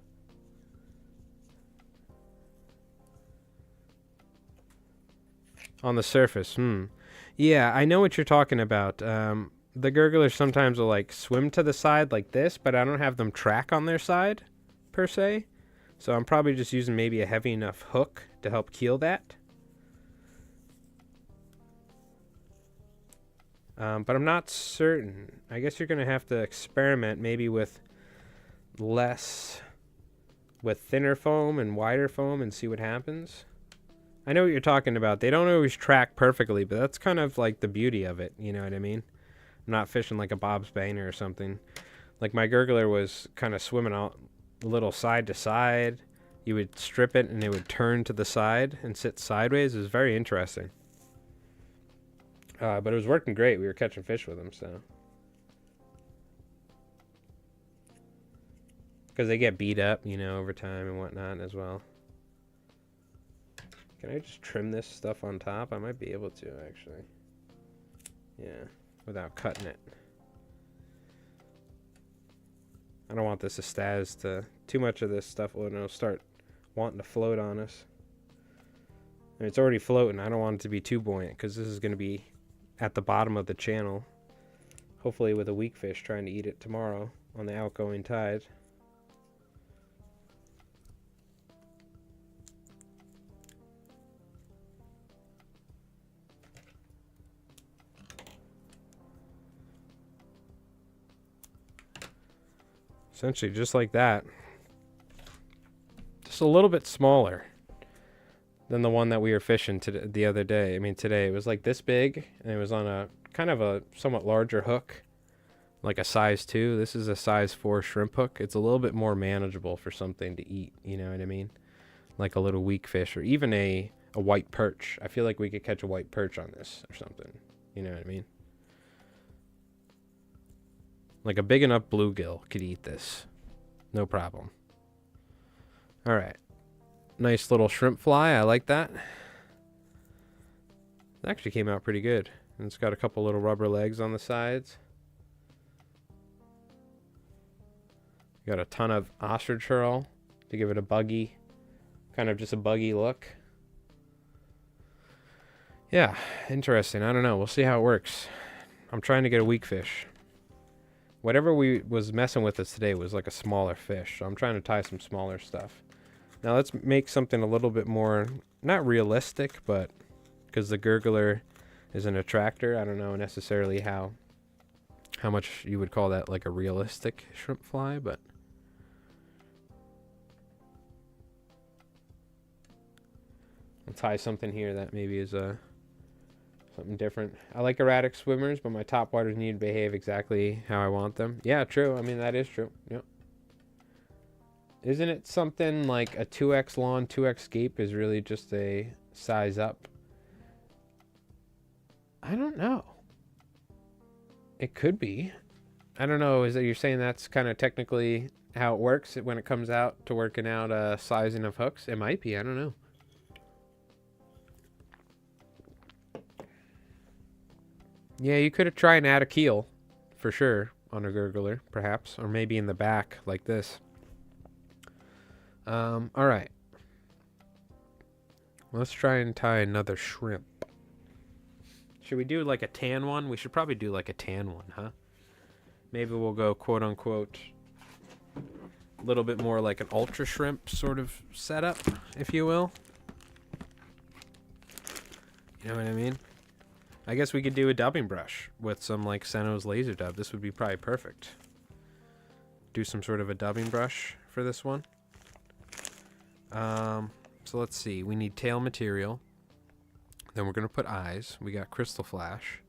On the surface, Yeah, I know what you're talking about. The gurglers sometimes will, like, swim to the side like this, but I don't have them track on their side, per se. So I'm probably just using maybe a heavy enough hook to help keel that. But I'm not certain. I guess you're going to have to experiment maybe with thinner foam and wider foam and see what happens. I know what you're talking about. They don't always track perfectly, but that's kind of like the beauty of it. You know what I mean? I'm not fishing like a Bob's Bainer or something. Like my gurgler was kind of swimming out a little side to side. You would strip it and it would turn to the side and sit sideways. It was very interesting. But it was working great. We were catching fish with them, so. Because they get beat up, you know, over time and whatnot as well. Can I just trim this stuff on top? I might be able to, actually. Yeah, without cutting it. I don't want this estaz to... Too much of this stuff will start wanting to float on us. And it's already floating. I don't want it to be too buoyant, because this is going to be at the bottom of the channel. Hopefully with a weakfish trying to eat it tomorrow on the outgoing tide. Essentially just like that. Just a little bit smaller than the one that we were fishing the other day. I mean, today it was like this big, and it was on a kind of a somewhat larger hook, like a size 2. This is a size 4 shrimp hook. It's a little bit more manageable for something to eat, you know what I mean? Like a little weakfish, or even a white perch. I feel like we could catch a white perch on this or something, you know what I mean? Like a big enough bluegill could eat this, no problem. All right. Nice little shrimp fly. I like that. It actually came out pretty good. And it's got a couple little rubber legs on the sides. Got a ton of ostrich herl to give it a buggy, kind of just a buggy look. Yeah, interesting. I don't know. We'll see how it works. I'm trying to get a weakfish. Whatever we was messing with us today was like a smaller fish. So I'm trying to tie some smaller stuff. Now let's make something a little bit more, not realistic, but because the gurgler is an attractor, I don't know necessarily how much you would call that like a realistic shrimp fly, but I'll tie something here that maybe is something different. I like erratic swimmers, but my topwaters need to behave exactly how I want them. Yeah, true. I mean, that is true. Yep. Isn't it something like a 2x lawn, 2x gape is really just a size up? I don't know. It could be. I don't know. Is that you're saying that's kind of technically how it works when it comes out to working out sizing of hooks? It might be. I don't know. Yeah, you could have tried and add a keel for sure on a gurgler, perhaps, or maybe in the back like this. All right. Let's try and tie another shrimp. Should we do like a tan one? We should probably do like a tan one, huh? Maybe we'll go quote unquote a little bit more like an ultra shrimp sort of setup, if you will. You know what I mean? I guess we could do a dubbing brush with some like Seno's laser dub. This would be probably perfect. Do some sort of a dubbing brush for this one. So let's see. We need tail material. Then we're gonna put eyes. We got crystal flash.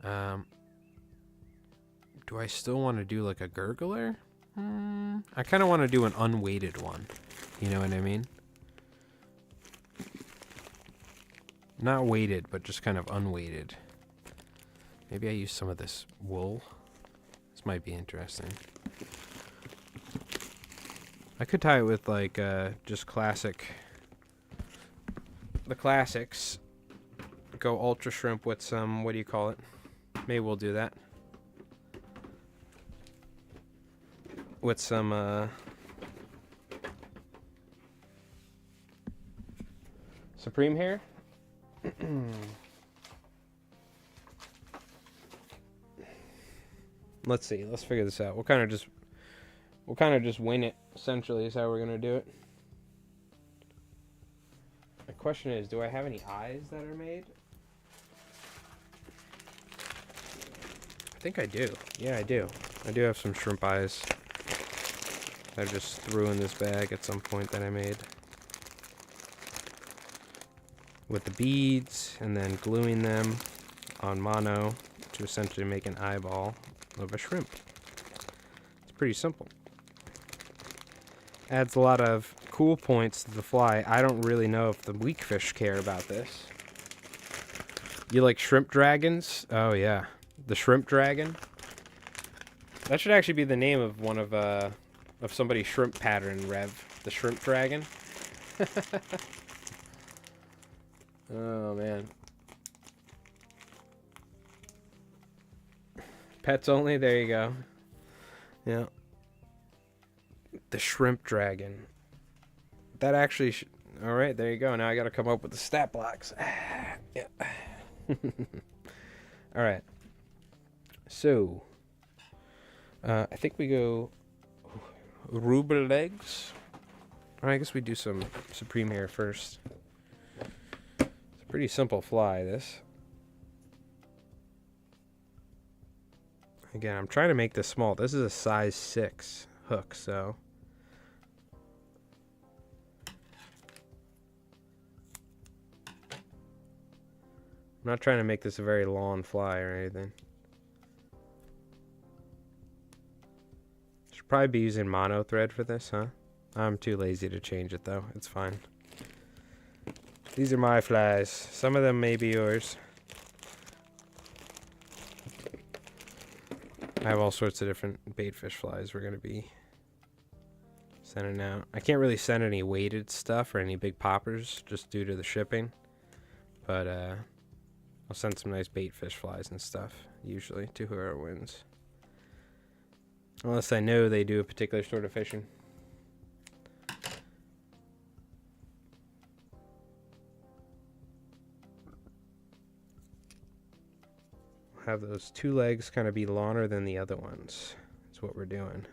Do I still want to do like a gurgler? I kind of want to do an unweighted one. You know what I mean? Not weighted, but just kind of unweighted. Maybe I use some of this wool. This might be interesting. I could tie it with like just classic. The classics. Go ultra shrimp with some, what do you call it? Maybe we'll do that. With some Supreme hair. Let's see. Let's figure this out. We'll kind of just wing it. Essentially, is how we're gonna do it. The question is, do I have any eyes that are made? I think I do. Yeah, I do. I do have some shrimp eyes that I just threw in this bag at some point that I made. With the beads, and then gluing them on mono to essentially make an eyeball of a shrimp. It's pretty simple. Adds a lot of cool points to the fly. I don't really know if the weakfish care about this. You like shrimp dragons? Oh yeah, the shrimp dragon. That should actually be the name of one of somebody's shrimp pattern, Rev. The shrimp dragon. Oh man. Pets only, there you go. Yeah. The shrimp dragon. That actually alright, there you go. Now I gotta come up with the stat blocks. Yeah. Alright. So I think we go rubber legs. Or I guess we do some Supreme hair first. Pretty simple fly, this. Again, I'm trying to make this small. This is a size 6 hook, so I'm not trying to make this a very long fly or anything. Should probably be using mono thread for this, huh? I'm too lazy to change it though. It's fine. These are my flies. Some of them may be yours. I have all sorts of different baitfish flies we're going to be sending out. I can't really send any weighted stuff or any big poppers just due to the shipping. But I'll send some nice baitfish flies and stuff, usually, to whoever wins. Unless I know they do a particular sort of fishing. Have those two legs kind of be longer than the other ones. That's what we're doing.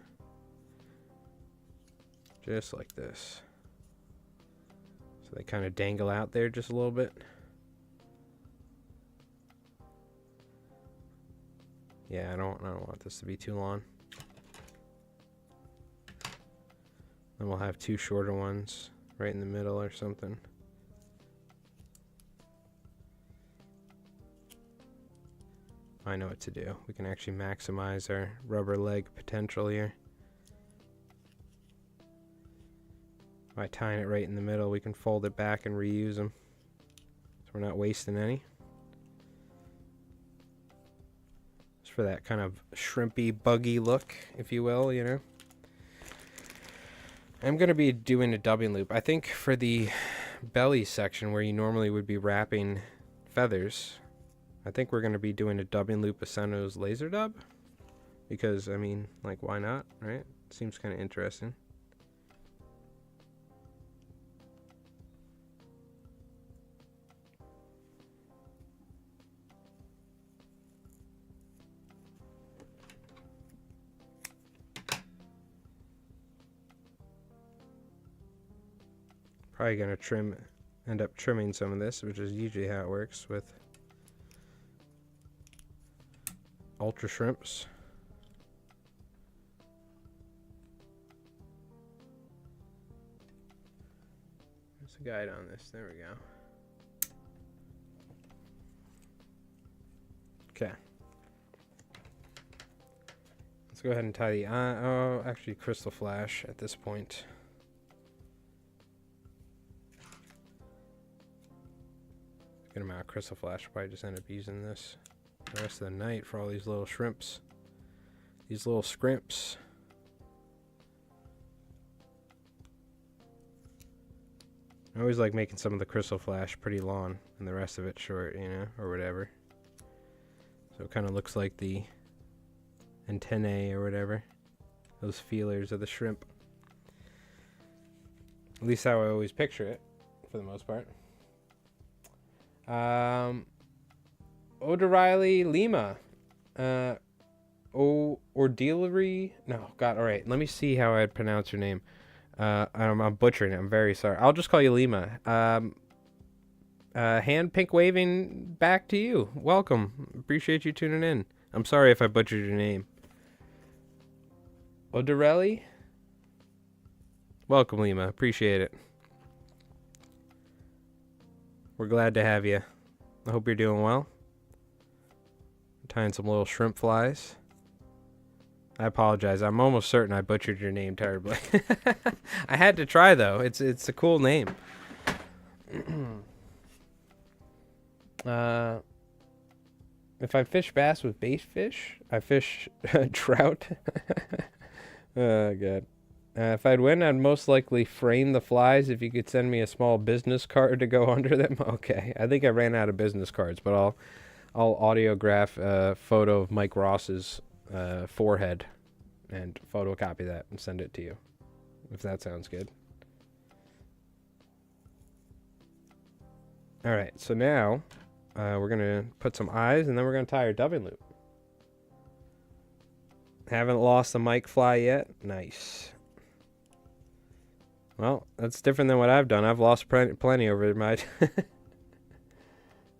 Just like this. So they kind of dangle out there just a little bit. Yeah, I don't want this to be too long. Then we'll have two shorter ones right in the middle or something. I know what to do. We can actually maximize our rubber leg potential here. By tying it right in the middle, we can fold it back and reuse them. So we're not wasting any. Just for that kind of shrimpy, buggy look, if you will, you know. I'm going to be doing a dubbing loop. I think for the belly section where you normally would be wrapping feathers, I think we're going to be doing a dubbing loop of Senno's laser dub. Because, I mean, like, why not, right? Seems kind of interesting. Probably going to end up trimming some of this, which is usually how it works with ultra shrimps. There's a guide on this. There we go. Okay. Let's go ahead and tie the oh, actually crystal flash at this point. Good amount of crystal flash. I'll probably just end up using this the rest of the night for all these little shrimps. These little scrimps. I always like making some of the crystal flash pretty long and the rest of it short, you know, or whatever. So it kind of looks like the antennae or whatever. Those feelers of the shrimp. At least how I always picture it, for the most part. O'Reilly Lima. Ordillery. No, God, alright. Let me see how I'd pronounce your name. I'm butchering it. I'm very sorry. I'll just call you Lima. Hand pink waving back to you. Welcome. Appreciate you tuning in. I'm sorry if I butchered your name. Odarelli? Welcome, Lima. Appreciate it. We're glad to have you. I hope you're doing well. Tying some little shrimp flies. I apologize. I'm almost certain I butchered your name terribly. I had to try though. It's a cool name. If I fish bass with bait fish, I fish trout. Oh god. If I'd win, I'd most likely frame the flies if you could send me a small business card to go under them. Okay. I think I ran out of business cards, but I'll audiograph a photo of Mike Ross's forehead and photocopy that and send it to you, if that sounds good. All right, so now we're going to put some eyes and then we're going to tie our dubbing loop. Haven't lost a Mike fly yet. Nice. Well, that's different than what I've done. I've lost plenty over my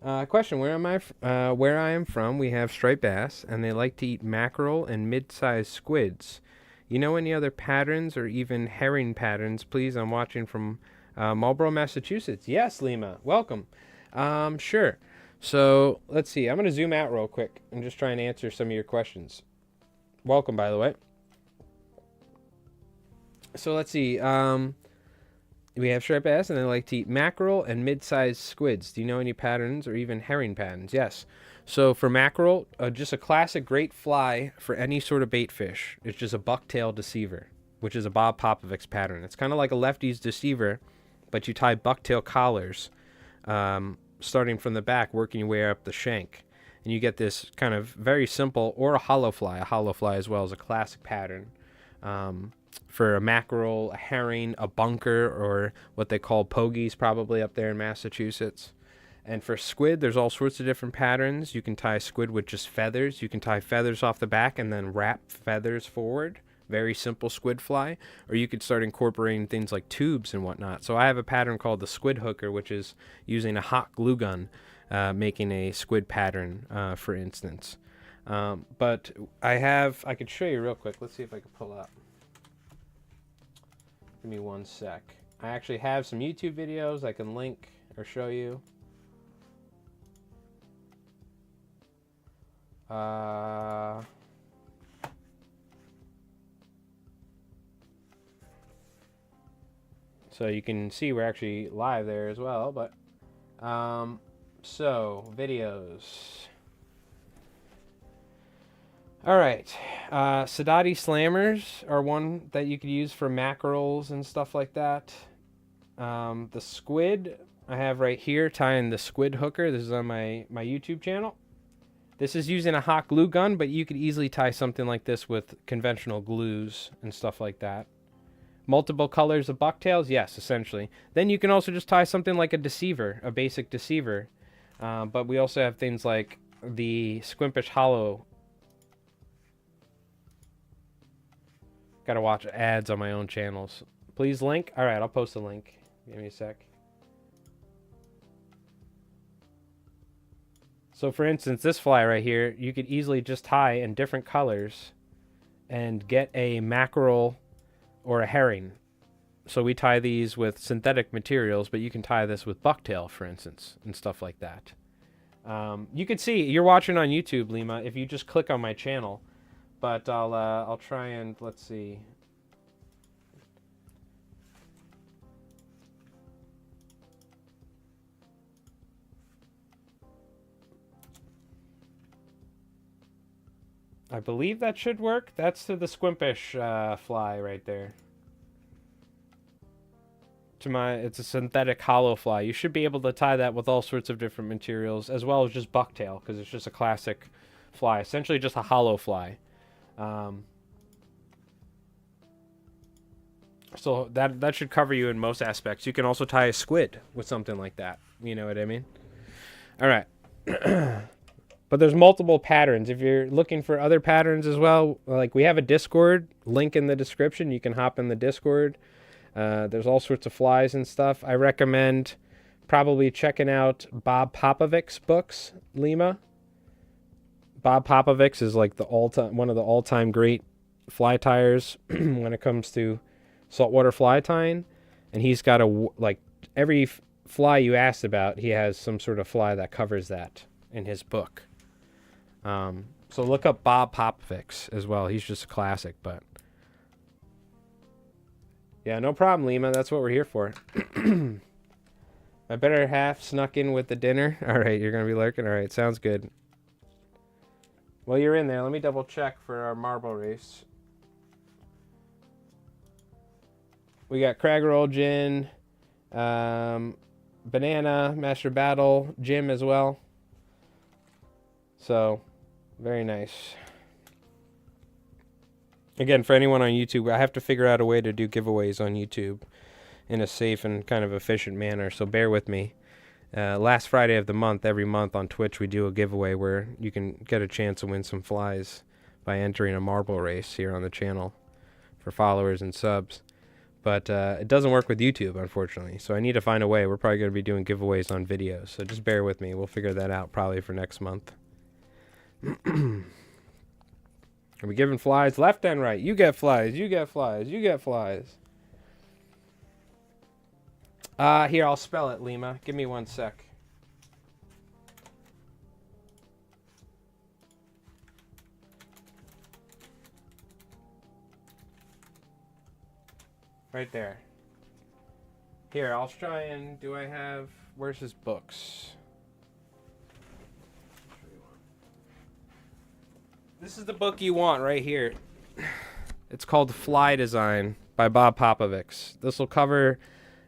Question: where I am from, we have striped bass, and they like to eat mackerel and mid-sized squids. You know any other patterns or even herring patterns? Please, I'm watching from Marlborough, Massachusetts. Yes, Lima, welcome. Sure. So let's see. I'm gonna zoom out real quick and just try and answer some of your questions. Welcome, by the way. So let's see. We have striped bass, and they like to eat mackerel and mid-sized squids. Do you know any patterns or even herring patterns? Yes. So for mackerel, just a classic great fly for any sort of bait fish. It's just a bucktail deceiver, which is a Bob Popovic's pattern. It's kind of like a lefty's deceiver, but you tie bucktail collars, starting from the back, working your way up the shank. And you get this kind of very simple, or a hollow fly. A hollow fly as well is a classic pattern. For a mackerel, a herring, a bunker, or what they call pogies probably up there in Massachusetts. And for squid, there's all sorts of different patterns. You can tie squid with just feathers. You can tie feathers off the back and then wrap feathers forward. Very simple squid fly. Or you could start incorporating things like tubes and whatnot. So I have a pattern called the squid hooker, which is using a hot glue gun, making a squid pattern, for instance. But I could show you real quick. Let's see if I can pull up. Give me one sec. I actually have some YouTube videos I can link or show you. So you can see we're actually live there as well, but so videos. All right, Sadati slammers are one that you could use for mackerels and stuff like that. The squid I have right here, tying the squid hooker. This is on my YouTube channel. This is using a hot glue gun, but you could easily tie something like this with conventional glues and stuff like that. Multiple colors of bucktails, yes, essentially. Then you can also just tie something like a deceiver, a basic deceiver. But we also have things like the Squimpish Hollow. Gotta watch ads on my own channels. Please link. All right, I'll post a link. Give me a sec. So for instance, this fly right here, you could easily just tie in different colors and get a mackerel or a herring. So we tie these with synthetic materials, but you can tie this with bucktail, for instance, and stuff like that. You can see, you're watching on YouTube, Lima, if you just click on my channel. But I'll try and, let's see. I believe that should work. That's to the Squimpish fly right there. It's a synthetic hollow fly. You should be able to tie that with all sorts of different materials, as well as just bucktail, because it's just a classic fly. Essentially just a hollow fly. So that should cover you in most aspects. You can also tie a squid with something like that. You know what I mean? All right. But there's multiple patterns. If you're looking for other patterns as well, like we have a Discord link in the description. You can hop in the Discord. There's all sorts of flies and stuff. I recommend probably checking out Bob Popovic's books, Lima. Bob Popovic's is like one of the all-time great fly tyers when it comes to saltwater fly tying, and he's got every fly you asked about, he has some sort of fly that covers that in his book. So look up Bob Popovic's as well. He's just a classic, but yeah, no problem, Lima. That's what we're here for. My better half snuck in with the dinner. All right, you're gonna be lurking. All right, sounds good. Well, you're in there. Let me double check for our marble race. We got Cragger Old Gin, Banana, Master Battle, Jim as well. So, very nice. Again, for anyone on YouTube, I have to figure out a way to do giveaways on YouTube in a safe and kind of efficient manner, so bear with me. Last Friday of the month, every month on Twitch, we do a giveaway where you can get a chance to win some flies by entering a marble race here on the channel for followers and subs. But it doesn't work with YouTube, unfortunately. So I need to find a way. We're probably going to be doing giveaways on videos. So just bear with me. We'll figure that out probably for next month. Are we giving flies left and right? You get flies. You get flies. You get flies. Here, I'll spell it, Lima. Give me 1 sec. Right there. Here, I'll try and... Do I have... Where's his books? This is the book you want right here. It's called Fly Design by Bob Popovics. This will cover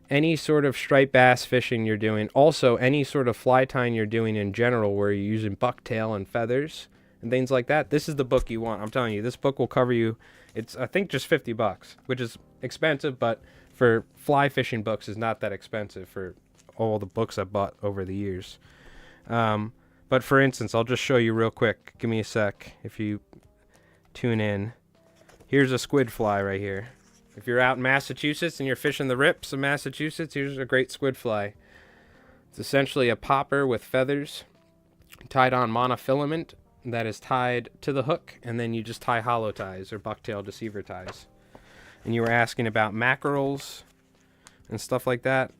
any sort of striped bass fishing you're doing. Also, any sort of fly tying you're doing in general where you're using bucktail and feathers and things like that. This is the book you want. I'm telling you, this book will cover you. It's, I think, just $50, which is expensive, but for fly fishing books is not that expensive for all the books I bought over the years. But for instance, I'll just show you real quick. Give me a sec if you tune in. Here's a squid fly right here. If you're out in Massachusetts and you're fishing the rips of Massachusetts, here's a great squid fly. It's essentially a popper with feathers tied on monofilament that is tied to the hook, and then you just tie hollow ties or bucktail deceiver ties. And you were asking about mackerels and stuff like that.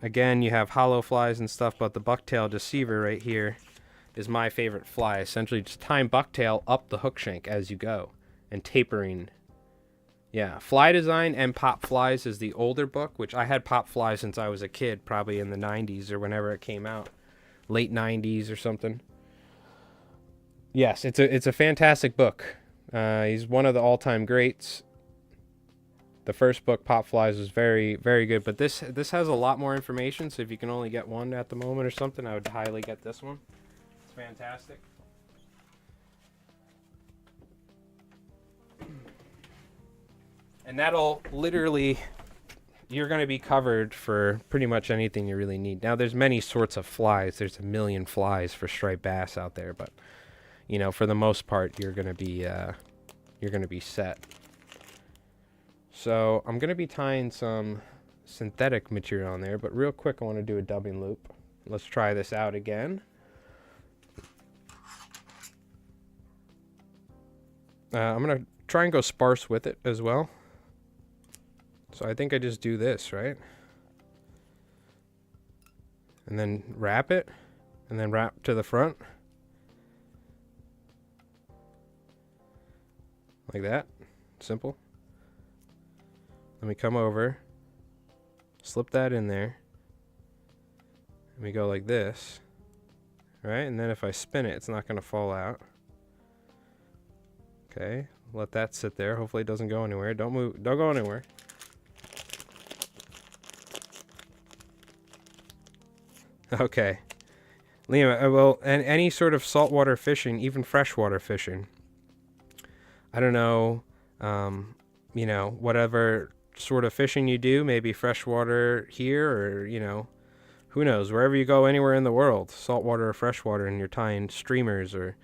Again, you have hollow flies and stuff, but the bucktail deceiver right here is my favorite fly. Essentially just tying bucktail up the hook shank as you go and tapering. Yeah, Fly Design and Pop Flies is the older book, which I had Pop Flies since I was a kid, probably in the 90s or whenever it came out. Late 90s or something. Yes, it's a fantastic book. He's one of the all-time greats. The first book, Pop Flies, was very, very good. But this has a lot more information, so if you can only get one at the moment or something, I would highly get this one. It's fantastic. And that'll literally... You're going to be covered for pretty much anything you really need. Now, there's many sorts of flies. There's a million flies for striped bass out there, but... You know, for the most part, you're gonna be set. So I'm gonna be tying some synthetic material on there, but real quick, I want to do a dubbing loop. Let's try this out again. I'm gonna try and go sparse with it as well. So I think I just do this, right? And then wrap it, and then wrap to the front. Like that. Simple. Let me come over. Slip that in there. Let me go like this. Right? And then if I spin it, it's not going to fall out. Okay. Let that sit there. Hopefully it doesn't go anywhere. Don't move. Don't go anywhere. Okay. Liam, well, and any sort of saltwater fishing, even freshwater fishing, I don't know, you know, whatever sort of fishing you do, maybe freshwater here or, you know, who knows, wherever you go anywhere in the world, saltwater or freshwater, and you're tying streamers or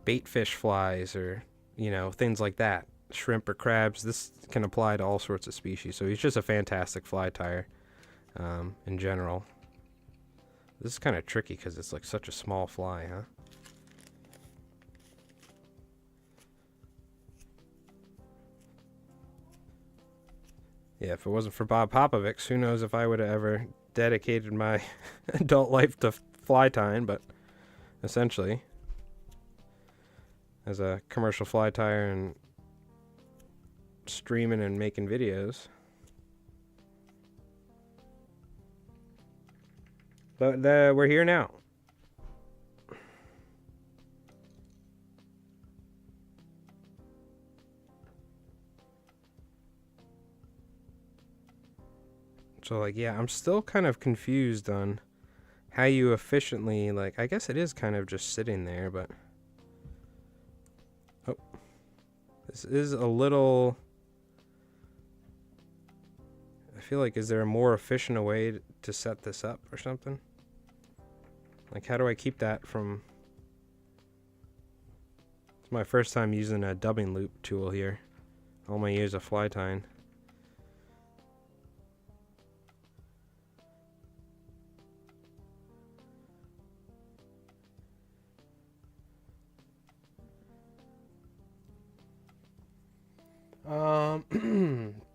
bait fish flies or, you know, things like that, shrimp or crabs. This can apply to all sorts of species. So he's just a fantastic fly tyer in general. This is kind of tricky because it's like such a small fly, huh? Yeah, if it wasn't for Bob Popovics, who knows if I would have ever dedicated my adult life to fly tying, but essentially, as a commercial fly tyer and streaming and making videos. But we're here now. So, like, yeah, I'm still kind of confused on how you efficiently, like, I guess it is kind of just sitting there, but... Oh. This is a little... I feel like, is there a more efficient way to set this up or something? Like, how do I keep that from... It's my first time using a dubbing loop tool here. All my years of fly tying.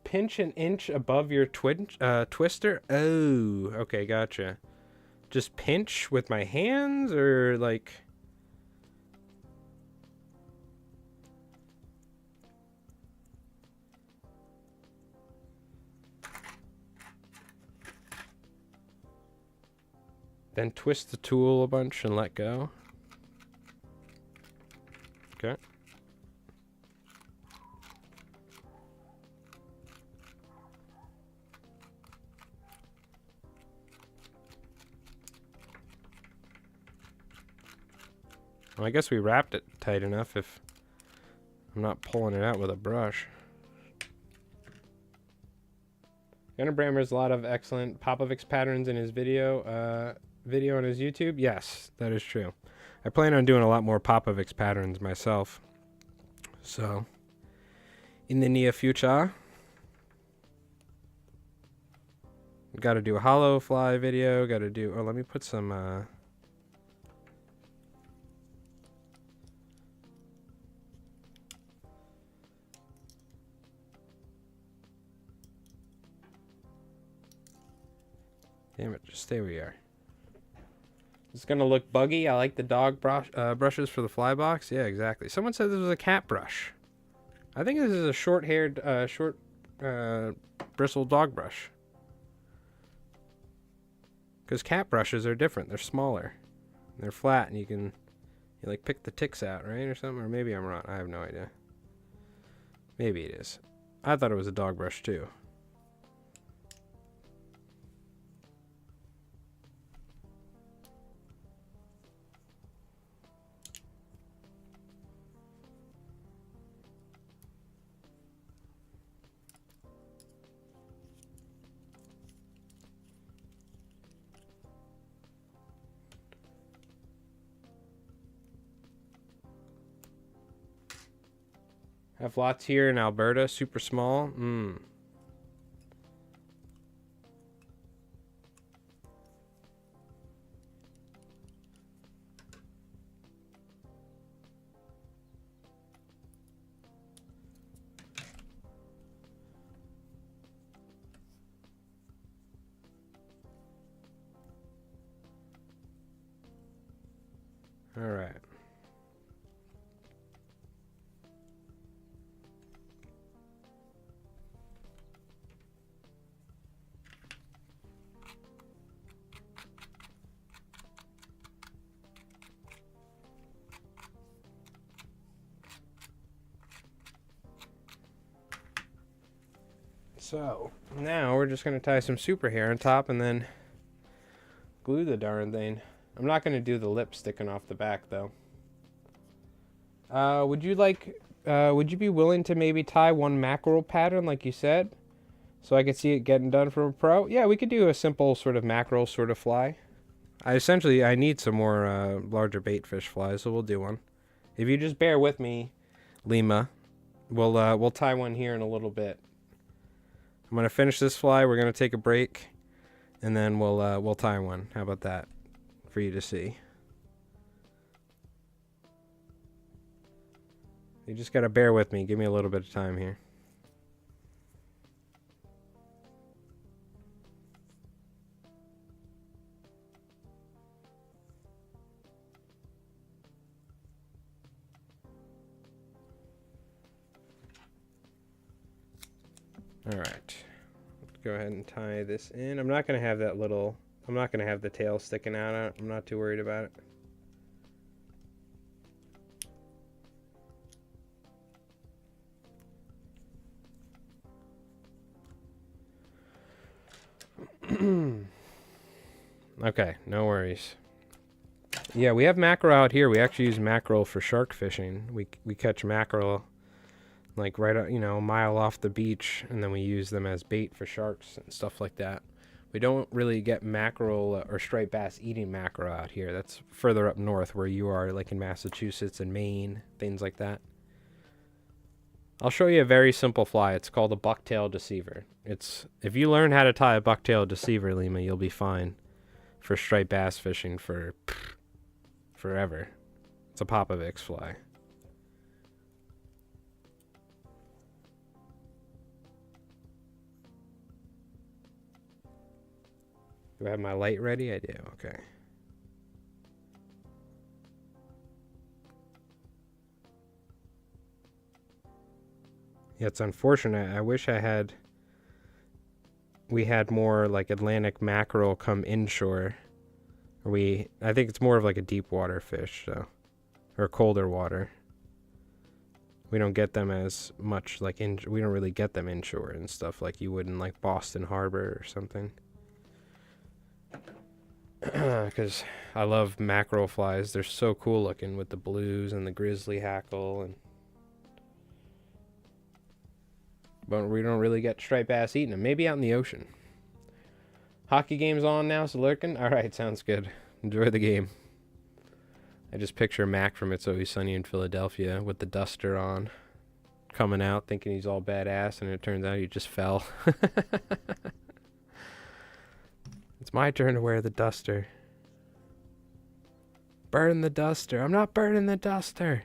Pinch an inch above your twister. Oh, okay, gotcha. Just pinch with my hands, or like... Then twist the tool a bunch and let go. Okay. Well, I guess we wrapped it tight enough if I'm not pulling it out with a brush. Gunnar Brammer has a lot of excellent Popovix patterns in his video on his YouTube. Yes, that is true. I plan on doing a lot more Popovix patterns myself. So, in the near future, got to do a hollow fly video. Got to do... Oh, let me put some... Damn it, just stay where you are. It's going to look buggy. I like the dog brushes for the fly box. Yeah, exactly. Someone said this was a cat brush. I think this is a short-haired, bristled dog brush. Because cat brushes are different. They're smaller. They're flat, and you like pick the ticks out, right? Or something? Or maybe I'm wrong. I have no idea. Maybe it is. I thought it was a dog brush, too. Have lots here in Alberta, super small. All right. So, now we're just going to tie some super hair on top and then glue the darn thing. I'm not going to do the lip sticking off the back, though. Would you be willing to maybe tie one mackerel pattern like you said? So I could see it getting done from a pro? Yeah, we could do a simple sort of mackerel sort of fly. I need some more larger bait fish flies, so we'll do one. If you just bear with me, Lima, we'll tie one here in a little bit. I'm gonna finish this fly. We're gonna take a break, and then we'll tie one. How about that, for you to see? You just gotta bear with me. Give me a little bit of time here. All right. Go ahead and tie this in. I'm not going to have the tail sticking out. I'm not too worried about it. Okay, no worries. Yeah, we have mackerel out here. We actually use mackerel for shark fishing. We catch mackerel like right, a mile off the beach, and then we use them as bait for sharks and stuff like that. We don't really get mackerel or striped bass eating mackerel out here. That's further up north where you are, like in Massachusetts and Maine, things like that. I'll show you a very simple fly. It's called a bucktail deceiver. If you learn how to tie a bucktail deceiver, Lima, you'll be fine for striped bass fishing for forever. It's a Popovix fly. Do I have my light ready? I do. Okay. Yeah, it's unfortunate. I wish we had more like Atlantic mackerel come inshore. I think it's more of like a deep water fish, so, or colder water. We don't get them as much like we don't really get them inshore and stuff like you would in like Boston Harbor or something. Because I love mackerel flies. They're so cool looking with the blues and the grizzly hackle, but we don't really get striped bass eating them. Maybe out in the ocean. Hockey game's on now, so lurking? Alright, sounds good. Enjoy the game. I just picture Mac from It's Always Sunny in Philadelphia with the duster on, coming out thinking he's all badass, and it turns out he just fell. It's my turn to wear the duster. Burn the duster. I'm not burning the duster.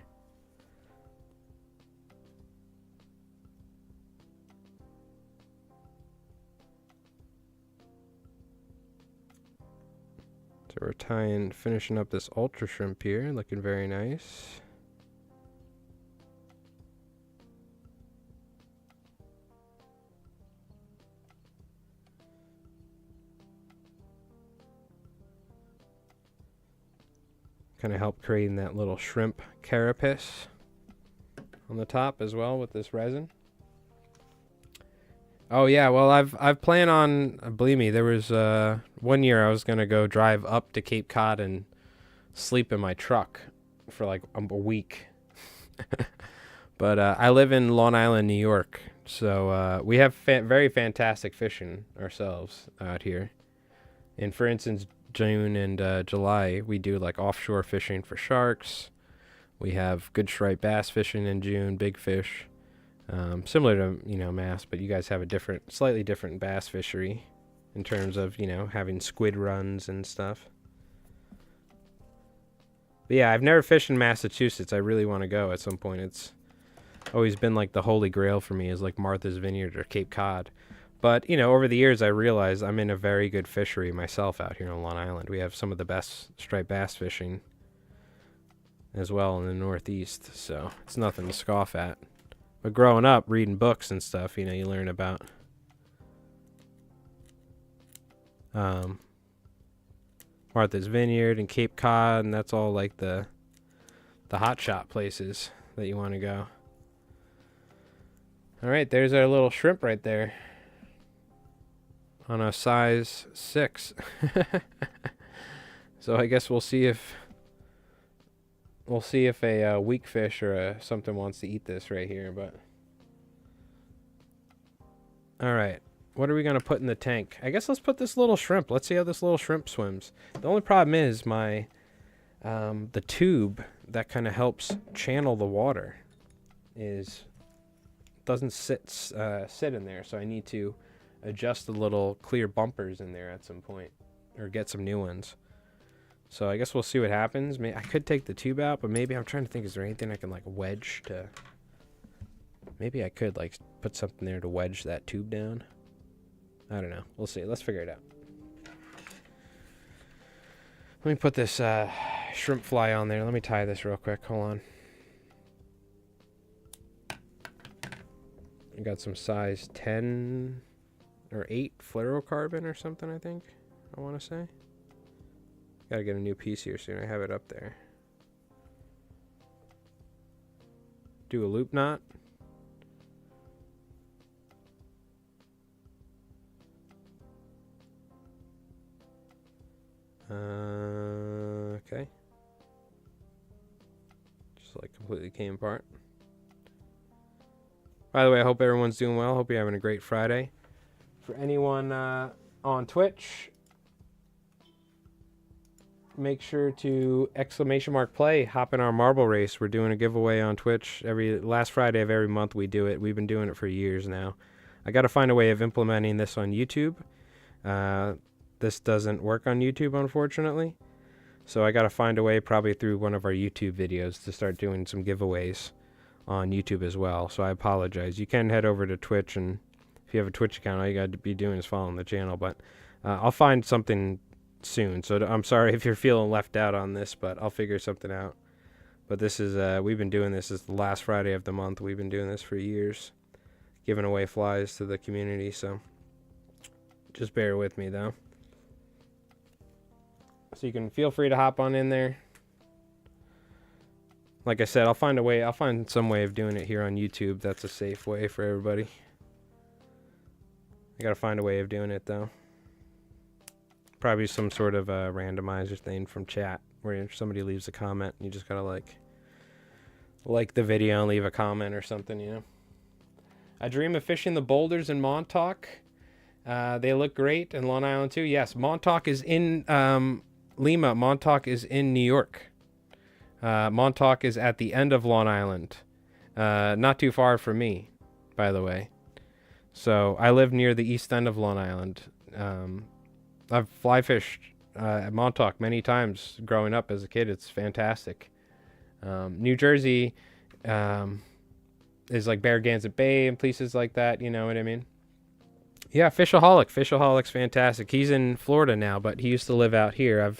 So we're finishing up this ultra shrimp here, looking very nice. Kind of help creating that little shrimp carapace on the top as well with this resin. Oh yeah, well I've planned on, believe me, there was 1 year I was gonna go drive up to Cape Cod and sleep in my truck for like a week. But I live in Long Island, New York, so we have very fantastic fishing ourselves out here. And for instance, June and July, we do like offshore fishing for sharks. We have good striped bass fishing in June, big fish. Similar to, Mass, but you guys have a slightly different bass fishery in terms of, having squid runs and stuff. But yeah, I've never fished in Massachusetts. I really want to go at some point. It's always been like the holy grail for me is like Martha's Vineyard or Cape Cod. But, over the years, I realized I'm in a very good fishery myself out here on Long Island. We have some of the best striped bass fishing as well in the Northeast, so it's nothing to scoff at. But growing up, reading books and stuff, you learn about Martha's Vineyard and Cape Cod, and that's all like the hot shot places that you want to go. All right, there's our little shrimp right there on a size 6. So I guess we'll see if a weakfish or something wants to eat this right here, but all right, what are we gonna put in the tank? I guess let's put this little shrimp. Let's see how this little shrimp swims. The only problem is my the tube that kind of helps channel the water doesn't sit in there, so I need to adjust the little clear bumpers in there at some point, or get some new ones. So I guess we'll see what happens. I could take the tube out, but maybe I'm trying to think, is there anything I can like wedge to... Maybe I could like put something there to wedge that tube down. I don't know. We'll see. Let's figure it out. Let me put this shrimp fly on there. Let me tie this real quick. Hold on. I got some size 10 or 8 fluorocarbon or something, I think. I want to say. Gotta get a new piece here soon. I have it up there. Do a loop knot. Okay. Just like completely came apart. By the way, I hope everyone's doing well. Hope you're having a great Friday. For anyone on Twitch, make sure to !play, hop in our marble race. We're doing a giveaway on Twitch last Friday of every month. We do it. We've been doing it for years now. I got to find a way of implementing this on YouTube. This doesn't work on YouTube, unfortunately. So I got to find a way, probably through one of our YouTube videos, to start doing some giveaways on YouTube as well. So I apologize. You can head over to Twitch, and if you have a Twitch account, all you got to be doing is following the channel. But I'll find something soon. So I'm sorry if you're feeling left out on this, but I'll figure something out. But this is, we've been doing this. This is the last Friday of the month. We've been doing this for years, giving away flies to the community. So just bear with me, though. So you can feel free to hop on in there. Like I said, I'll find a way. I'll find some way of doing it here on YouTube. That's a safe way for everybody. I gotta find a way of doing it, though. Probably some sort of a randomizer thing from chat where somebody leaves a comment and you just gotta like the video and leave a comment or something, you know. I dream of fishing the boulders in Montauk. They look great, in Long Island too. Yes, Montauk is in Lima. Montauk is in New York. Montauk is at the end of Long Island. Not too far from me, by the way. So I live near the east end of Long Island. I've fly fished at Montauk many times growing up as a kid. It's fantastic. New Jersey is like Narragansett Bay and places like that. You know what I mean? Yeah, Fishaholic. Fishaholic's fantastic. He's in Florida now, but he used to live out here.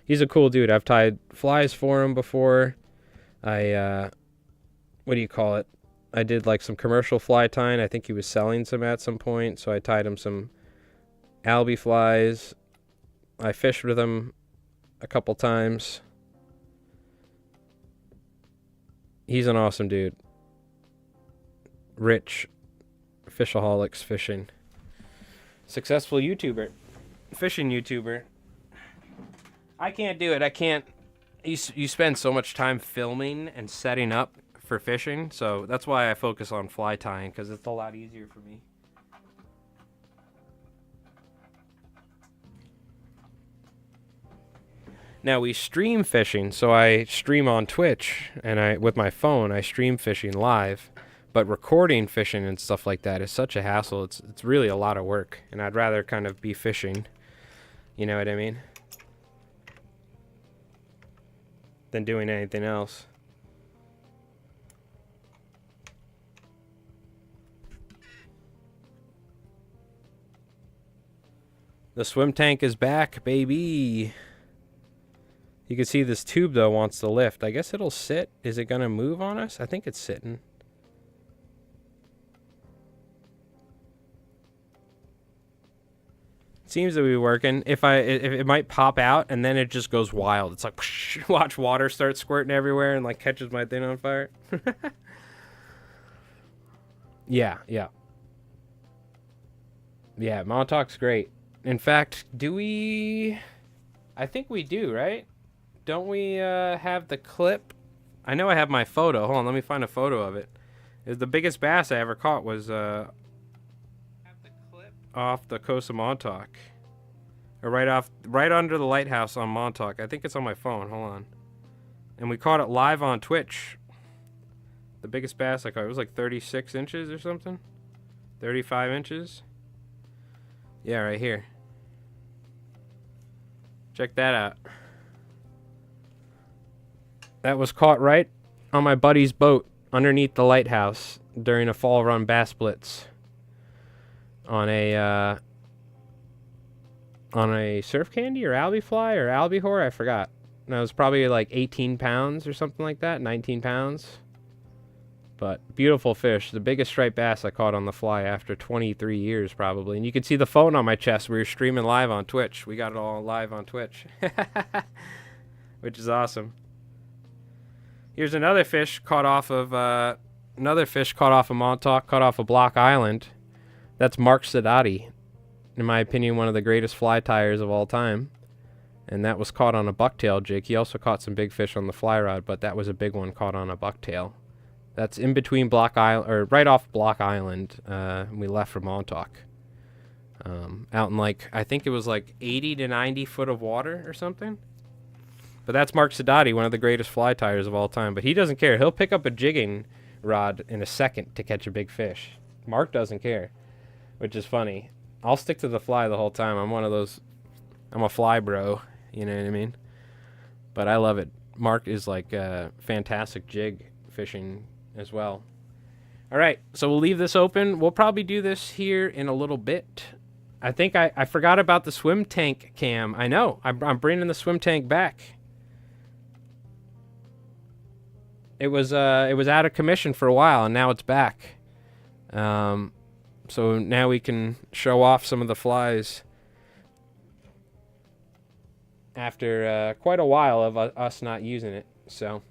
He's a cool dude. I've tied flies for him before. What do you call it? I did like some commercial fly tying. I think he was selling some at some point, so I tied him some albie flies. I fished with him a couple times. He's an awesome dude. Rich. Fishaholics fishing. Successful YouTuber. Fishing YouTuber. I can't do it. I can't. You spend so much time filming and setting up for fishing, so that's why I focus on fly tying, because it's a lot easier for me. Now we stream fishing, so I stream on Twitch, and with my phone I stream fishing live. But recording fishing and stuff like that is such a hassle. It's really a lot of work, and I'd rather kind of be fishing. You know what I mean? Than doing anything else. The swim tank is back, baby. You can see this tube, though, wants to lift. I guess it'll sit. Is it going to move on us? I think it's sitting. Seems to be working. If it might pop out, and then it just goes wild. It's like, whoosh, watch water start squirting everywhere and, like, catches my thing on fire. Yeah. Yeah, Montauk's great. In fact, do we... I think we do, right? Don't we have the clip? I know I have my photo. Hold on, let me find a photo of it. The biggest bass I ever caught was off the coast of Montauk. Or right under the lighthouse on Montauk. I think it's on my phone. Hold on. And we caught it live on Twitch. The biggest bass I caught, it was like 36 inches or something. 35 inches. Yeah, right here. Check that out. That was caught right on my buddy's boat underneath the lighthouse during a fall run bass blitz on a surf candy or albie fly or albihor, I forgot. And that was probably like 18 pounds or something like that, 19 pounds. But beautiful fish, the biggest striped bass I caught on the fly after 23 years probably. And you can see the phone on my chest. We were streaming live on Twitch. We got it all live on Twitch, which is awesome. Here's another fish caught off of Montauk, caught off of Block Island. That's Mark Sadati, in my opinion, one of the greatest fly tyers of all time. And that was caught on a bucktail jig. He also caught some big fish on the fly rod, but that was a big one caught on a bucktail. That's in between Block Island, or right off Block Island. We left from Montauk. Out in like, I think it was like 80 to 90 foot of water or something. But that's Mark Sadati, one of the greatest fly tyers of all time. But he doesn't care. He'll pick up a jigging rod in a second to catch a big fish. Mark doesn't care, which is funny. I'll stick to the fly the whole time. I'm a fly bro, you know what I mean? But I love it. Mark is like a fantastic jig fishing as well. All right, so we'll leave this open. We'll probably do this here in a little bit. I think I forgot about the swim tank cam. I know. I'm bringing the swim tank back. It was out of commission for a while, and now it's back. So now we can show off some of the flies after quite a while of us not using it. So,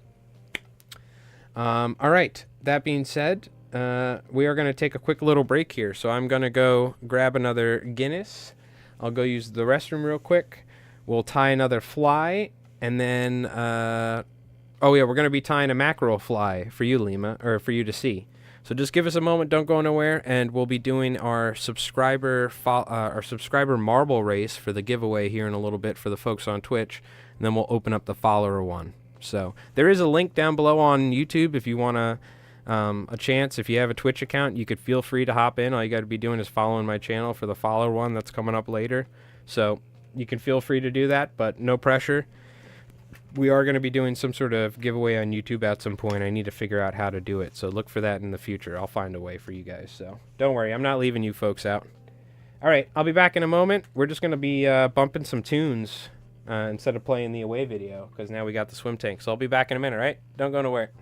all right. That being said, we are going to take a quick little break here. So I'm going to go grab another Guinness. I'll go use the restroom real quick. We'll tie another fly, and then oh yeah, we're going to be tying a mackerel fly for you, Lima, or for you to see. So just give us a moment, don't go nowhere, and we'll be doing our subscriber marble race for the giveaway here in a little bit for the folks on Twitch, and then we'll open up the follower one. So there is a link down below on YouTube if you want a chance. If you have a Twitch account, you could feel free to hop in. All you got to be doing is following my channel for the follower one that's coming up later. So you can feel free to do that, but no pressure. We are going to be doing some sort of giveaway on YouTube at some point. I need to figure out how to do it, so look for that in the future. I'll find a way for you guys, so don't worry. I'm not leaving you folks out. All right, I'll be back in a moment. We're just going to be bumping some tunes instead of playing the away video, because now we got the swim tank. So I'll be back in a minute, all right? Don't go nowhere.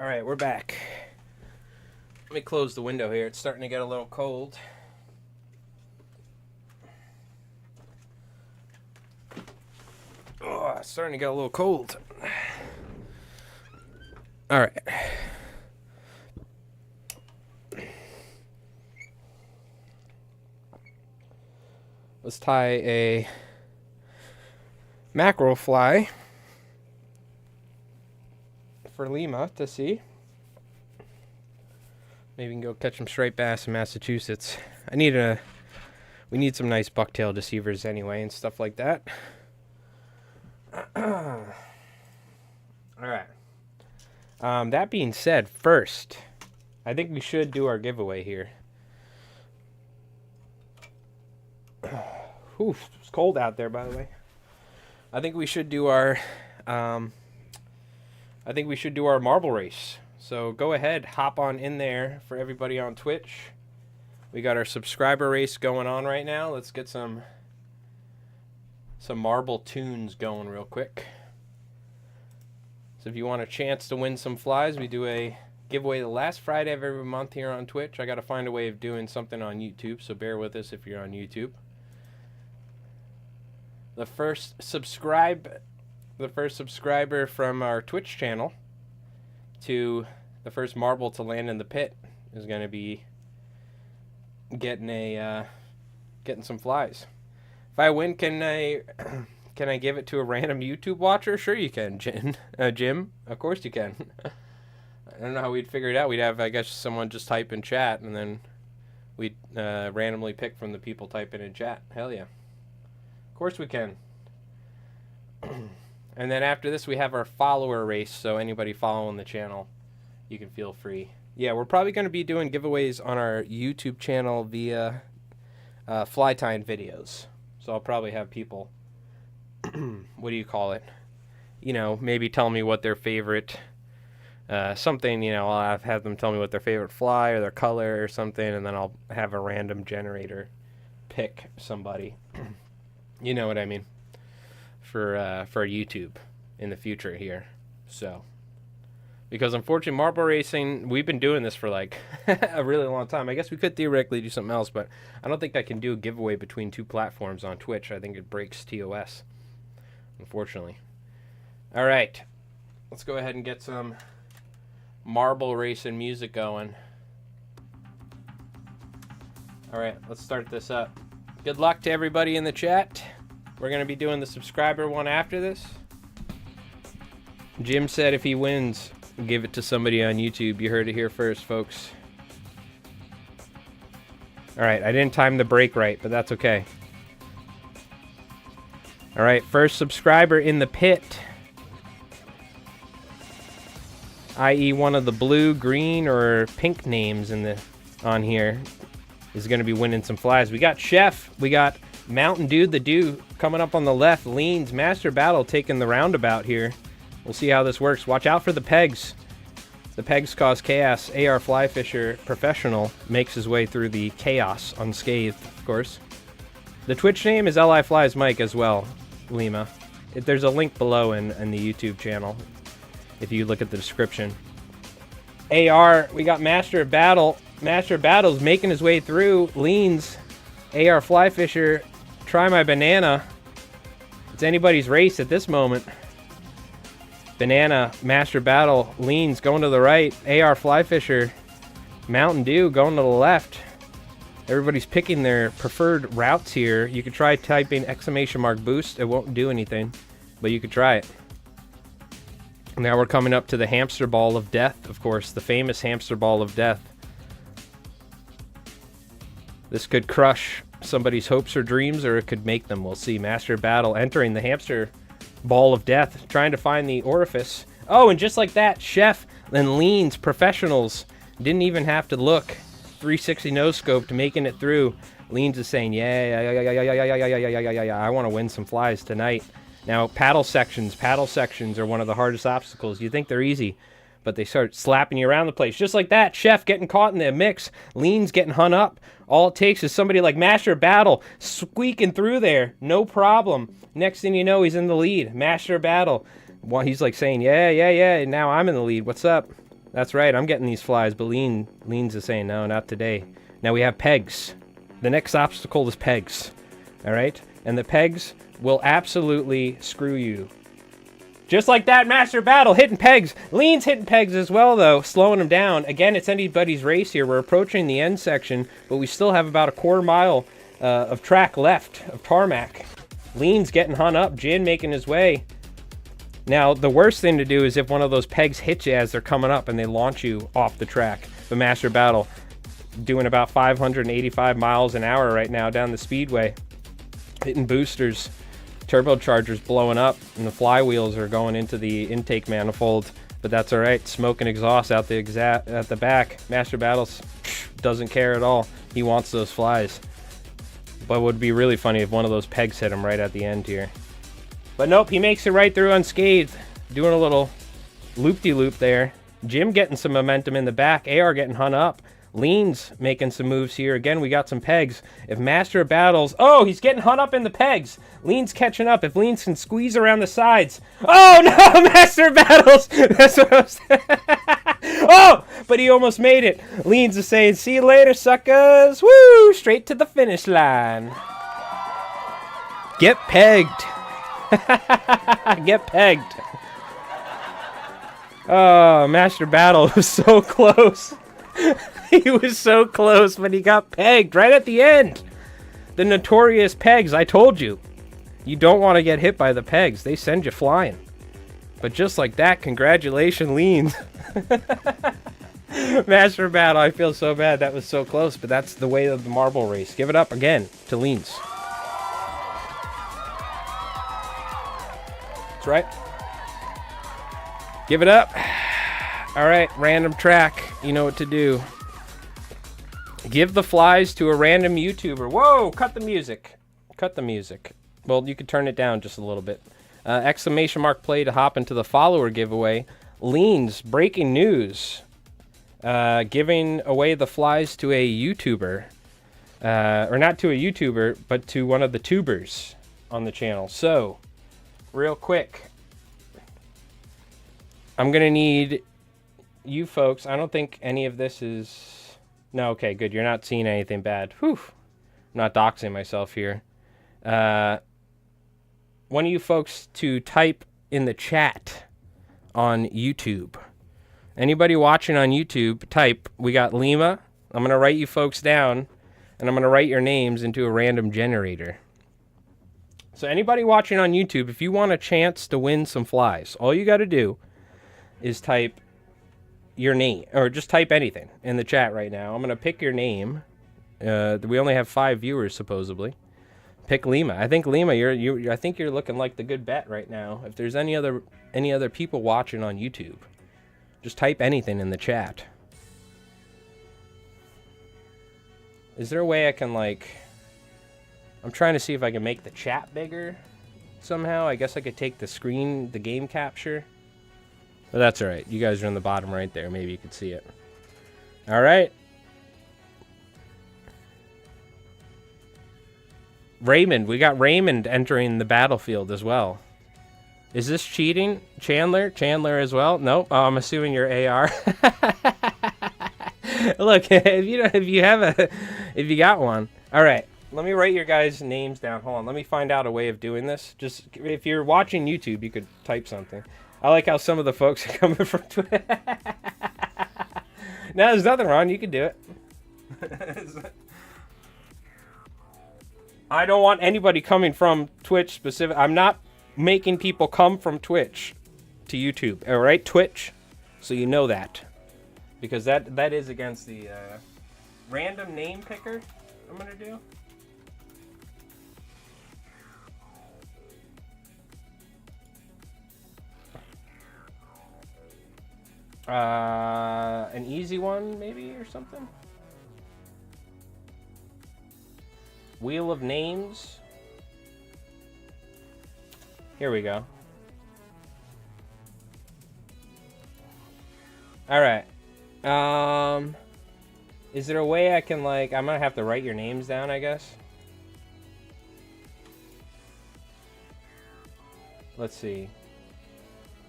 All right, we're back. Let me close the window here. It's starting to get a little cold. Oh, it's starting to get a little cold. All right. Let's tie a mackerel fly for Lima to see. Maybe we can go catch some striped bass in Massachusetts. We need some nice bucktail deceivers anyway and stuff like that. All right. That being said, first, I think we should do our giveaway here. Oof, it's cold out there, by the way. I think we should do our marble race. So go ahead, hop on in there for everybody on Twitch. We got our subscriber race going on right now. Let's get some marble tunes going real quick. So if you want a chance to win some flies, we do a giveaway the last Friday of every month here on Twitch. I got to find a way of doing something on YouTube, so bear with us if you're on YouTube. The first subscriber from our Twitch channel to the first marble to land in the pit is going to be getting some flies. If I win, can I give it to a random YouTube watcher? Sure you can, Jim. Of course you can. I don't know how we'd figure it out. We'd have, I guess, someone just type in chat, and then we'd randomly pick from the people typing in chat. Hell yeah. Of course we can. And then after this, we have our follower race, so anybody following the channel, you can feel free. Yeah, we're probably going to be doing giveaways on our YouTube channel via fly tying videos. So I'll probably have people, what do you call it? You know, maybe tell me what their favorite, something, you know, I'll have them tell me what their favorite fly or their color or something, and then I'll have a random generator pick somebody. You know what I mean? For YouTube in the future here. So, because unfortunately marble racing, we've been doing this for like a really long time. I guess we could theoretically do something else, but I don't think I can do a giveaway between two platforms on Twitch. I think it breaks TOS, unfortunately. All right, let's go ahead and get some marble racing music going. All right, let's start this up. Good luck to everybody in the chat. We're going to be doing the subscriber one after this. Jim said if he wins, give it to somebody on YouTube. You heard it here first, folks. All right, I didn't time the break right, but that's okay. All right, first subscriber in the pit, i.e. one of the blue, green, or pink names on here, is going to be winning some flies. We got Chef. We got Mountain Dew, the Dew coming up on the left. Leans, Master Battle taking the roundabout here. We'll see how this works. Watch out for the pegs. The pegs cause chaos. AR Fly Fisher Professional makes his way through the chaos unscathed, of course. The Twitch name is LI Flies Mike as well, Lima. There's a link below in the YouTube channel if you look at the description. AR, we got Master Battle. Master Battle's making his way through. Leans, AR Fly Fisher, try my banana. It's anybody's race at this moment. Banana, Master Battle, Leans going to the right. AR Fly Fisher, Mountain Dew going to the left. Everybody's picking their preferred routes here. You could try typing !boost. It won't do anything, but you could try it. Now we're coming up to the hamster ball of death, of course, the famous hamster ball of death. This could crush somebody's hopes or dreams, or it could make them. We'll see. Master Battle entering the hamster ball of death, trying to find the orifice. Oh, and just like that, Chef and Leans, professionals, didn't even have to look. 360 no-scoped, making it through. Leans is saying, yeah, I want to win some flies tonight. Now, paddle sections are one of the hardest obstacles. You think they're easy, but they start slapping you around the place. Just like that, Chef getting caught in the mix. Leans getting hung up. All it takes is somebody like Master Battle squeaking through there. No problem. Next thing you know, he's in the lead. Master Battle. Well, he's like saying, yeah, and now I'm in the lead. What's up? That's right, I'm getting these flies, but Leans is saying, no, not today. Now we have pegs. The next obstacle is pegs. Alright? And the pegs will absolutely screw you. Just like that, Master Battle, hitting pegs. Lean's hitting pegs as well, though, slowing him down. Again, it's anybody's race here. We're approaching the end section, but we still have about a quarter mile of track left, of tarmac. Lean's getting hung up, Jin making his way. Now, the worst thing to do is if one of those pegs hits you as they're coming up and they launch you off the track. The Master Battle doing about 585 miles an hour right now down the speedway. Hitting boosters, turbochargers blowing up, and the flywheels are going into the intake manifold. But that's all right. Smoke and exhaust out at the back. Master Battles doesn't care at all. He wants those flies. But it would be really funny if one of those pegs hit him right at the end here. But nope, he makes it right through unscathed. Doing a little loop-de-loop there. Jim getting some momentum in the back. AR getting hung up. Lean's making some moves here. Again, we got some pegs. If Master of Battles... Oh, he's getting hung up in the pegs. Lean's catching up. If Lean's can squeeze around the sides... Oh, no! Master of Battles! That's what I was saying. Oh! But he almost made it. Lean's is saying, see you later, suckers! Woo! Straight to the finish line. Get pegged. Get pegged. Oh, Master Battle was so close. He was so close, but he got pegged right at the end. The notorious pegs, I told you. You don't want to get hit by the pegs. They send you flying. But just like that, congratulations, Leans. Master Battle, I feel so bad. That was so close, but that's the way of the marble race. Give it up again to Leans. That's right. Give it up. All right, random track. You know what to do. Give the flies to a random YouTuber. Whoa, cut the music. Cut the music. Well, you could turn it down just a little bit. Exclamation mark play to hop into the follower giveaway. Leans, breaking news. Giving away the flies to a YouTuber. Or not to a YouTuber, but to one of the tubers on the channel. So, real quick. I'm going to need you folks. I don't think any of this is... No, okay, good. You're not seeing anything bad. Whew. I'm not doxing myself here. One of you folks to type in the chat on YouTube. Anybody watching on YouTube, type. We got Lima. I'm going to write you folks down, and I'm going to write your names into a random generator. So anybody watching on YouTube, if you want a chance to win some flies, all you got to do is type your name, or just type anything in the chat right now. I'm going to pick your name. We only have 5 viewers, supposedly. Pick Lima. I think Lima, I think you're looking like the good bet right now. If there's any other people watching on YouTube, just type anything in the chat. Is there a way I can, like... I'm trying to see if I can make the chat bigger somehow. I guess I could take the screen, the game capture. But that's alright. You guys are in the bottom right there. Maybe you could see it. Alright. Raymond. We got Raymond entering the battlefield as well. Is this cheating? Chandler? Chandler as well? Nope. Oh, I'm assuming you're AR. Look, if you got one. Alright. Let me write your guys' names down. Hold on. Let me find out a way of doing this. Just, if you're watching YouTube, you could type something. I like how some of the folks are coming from Twitter. No, there's nothing wrong. You can do it. I don't want anybody coming from Twitch specific. I'm not making people come from Twitch to YouTube. All right, Twitch. So you know that. Because that is against the random name picker I'm going to do. An easy one, maybe, or something? Wheel of Names. Here we go. Alright. Is there a way I can, like... I'm gonna have to write your names down, I guess. Let's see.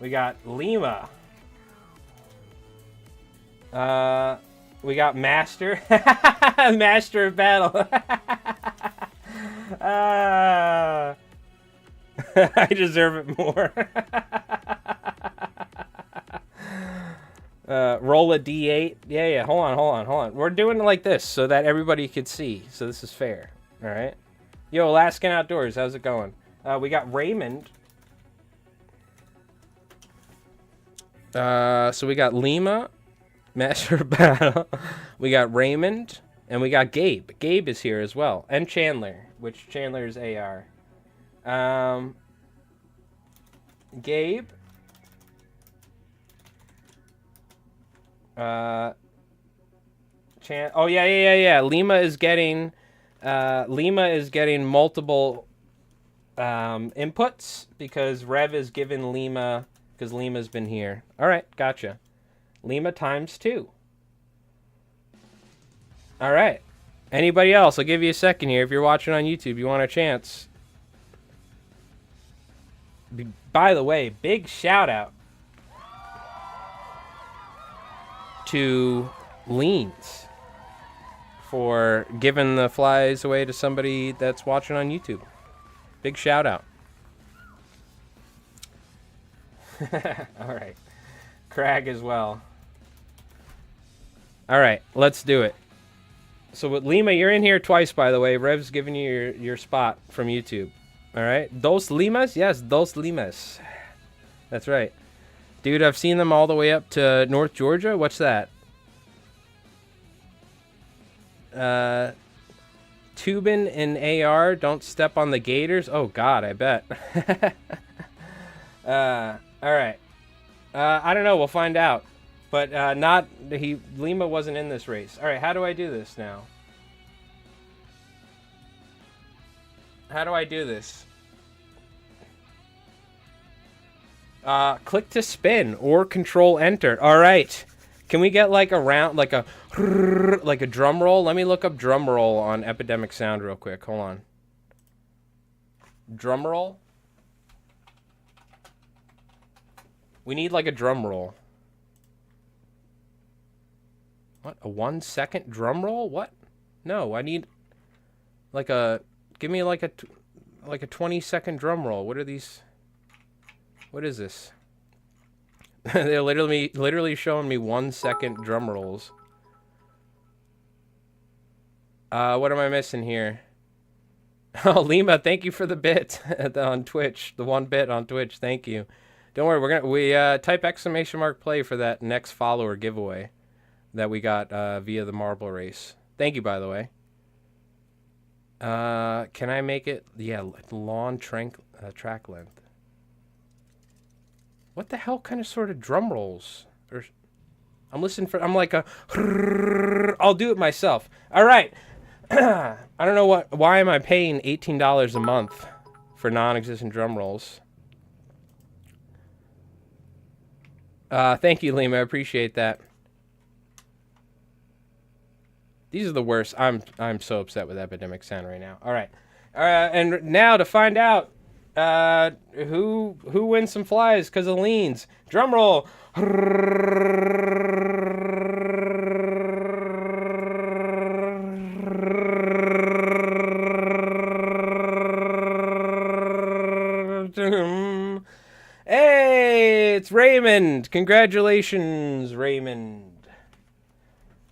We got Lima. We got Master. Master of Battle. I deserve it more. Roll a d8. Yeah. Hold on. We're doing it like this so that everybody could see. So this is fair. All right. Yo, Alaskan Outdoors. How's it going? We got Raymond. So we got Lima, Master of Battle. We got Raymond, and we got Gabe. Gabe is here as well, and Chandler, which Chandler is AR. Gabe. Oh yeah. Lima is getting multiple inputs because Rev is giving Lima. Because Lima's been here. All right, gotcha. Lima times 2. All right. Anybody else? I'll give you a second here. If you're watching on YouTube, you want a chance. By the way, big shout out to Leans for giving the flies away to somebody that's watching on YouTube. Big shout out. All right. Crag as well. All right, let's do it. So with Lima, you're in here twice, by the way. Rev's giving you your spot from YouTube. All right. Dos Limas? Yes, Dos Limas. That's right. Dude, I've seen them all the way up to North Georgia. What's that? Tubin and AR, don't step on the gators. Oh, God, I bet. All right. I don't know. We'll find out. But Lima wasn't in this race. All right, how do I do this now? How do I do this? Click to spin or control enter. All right. Can we get like a round, like a drum roll? Let me look up drum roll on Epidemic Sound real quick. Hold on. Drum roll? We need like a drum roll. What? A 1 second drum roll? What? No, I need like give me like a 20-second drum roll. What are these? What is this? They're literally showing me 1 second drum rolls. What am I missing here? Oh, Lima, thank you for the bit on Twitch. The 1 bit on Twitch. Thank you. Don't worry, we type ! play for that next follower giveaway that we got via the marble race. Thank you, by the way. Can I make it? Yeah, lawn track length. What the hell kind of sort of drum rolls? I'm listening for. I'm like a. I'll do it myself. All right. I don't know why am I paying $18 a month for non-existent drum rolls? Thank you, Lima. I appreciate that. These are the worst. I'm so upset with Epidemic Sound right now. All right. And now to find out who wins some flies because of leans. Drum roll. Hey, it's Raymond. Congratulations, Raymond.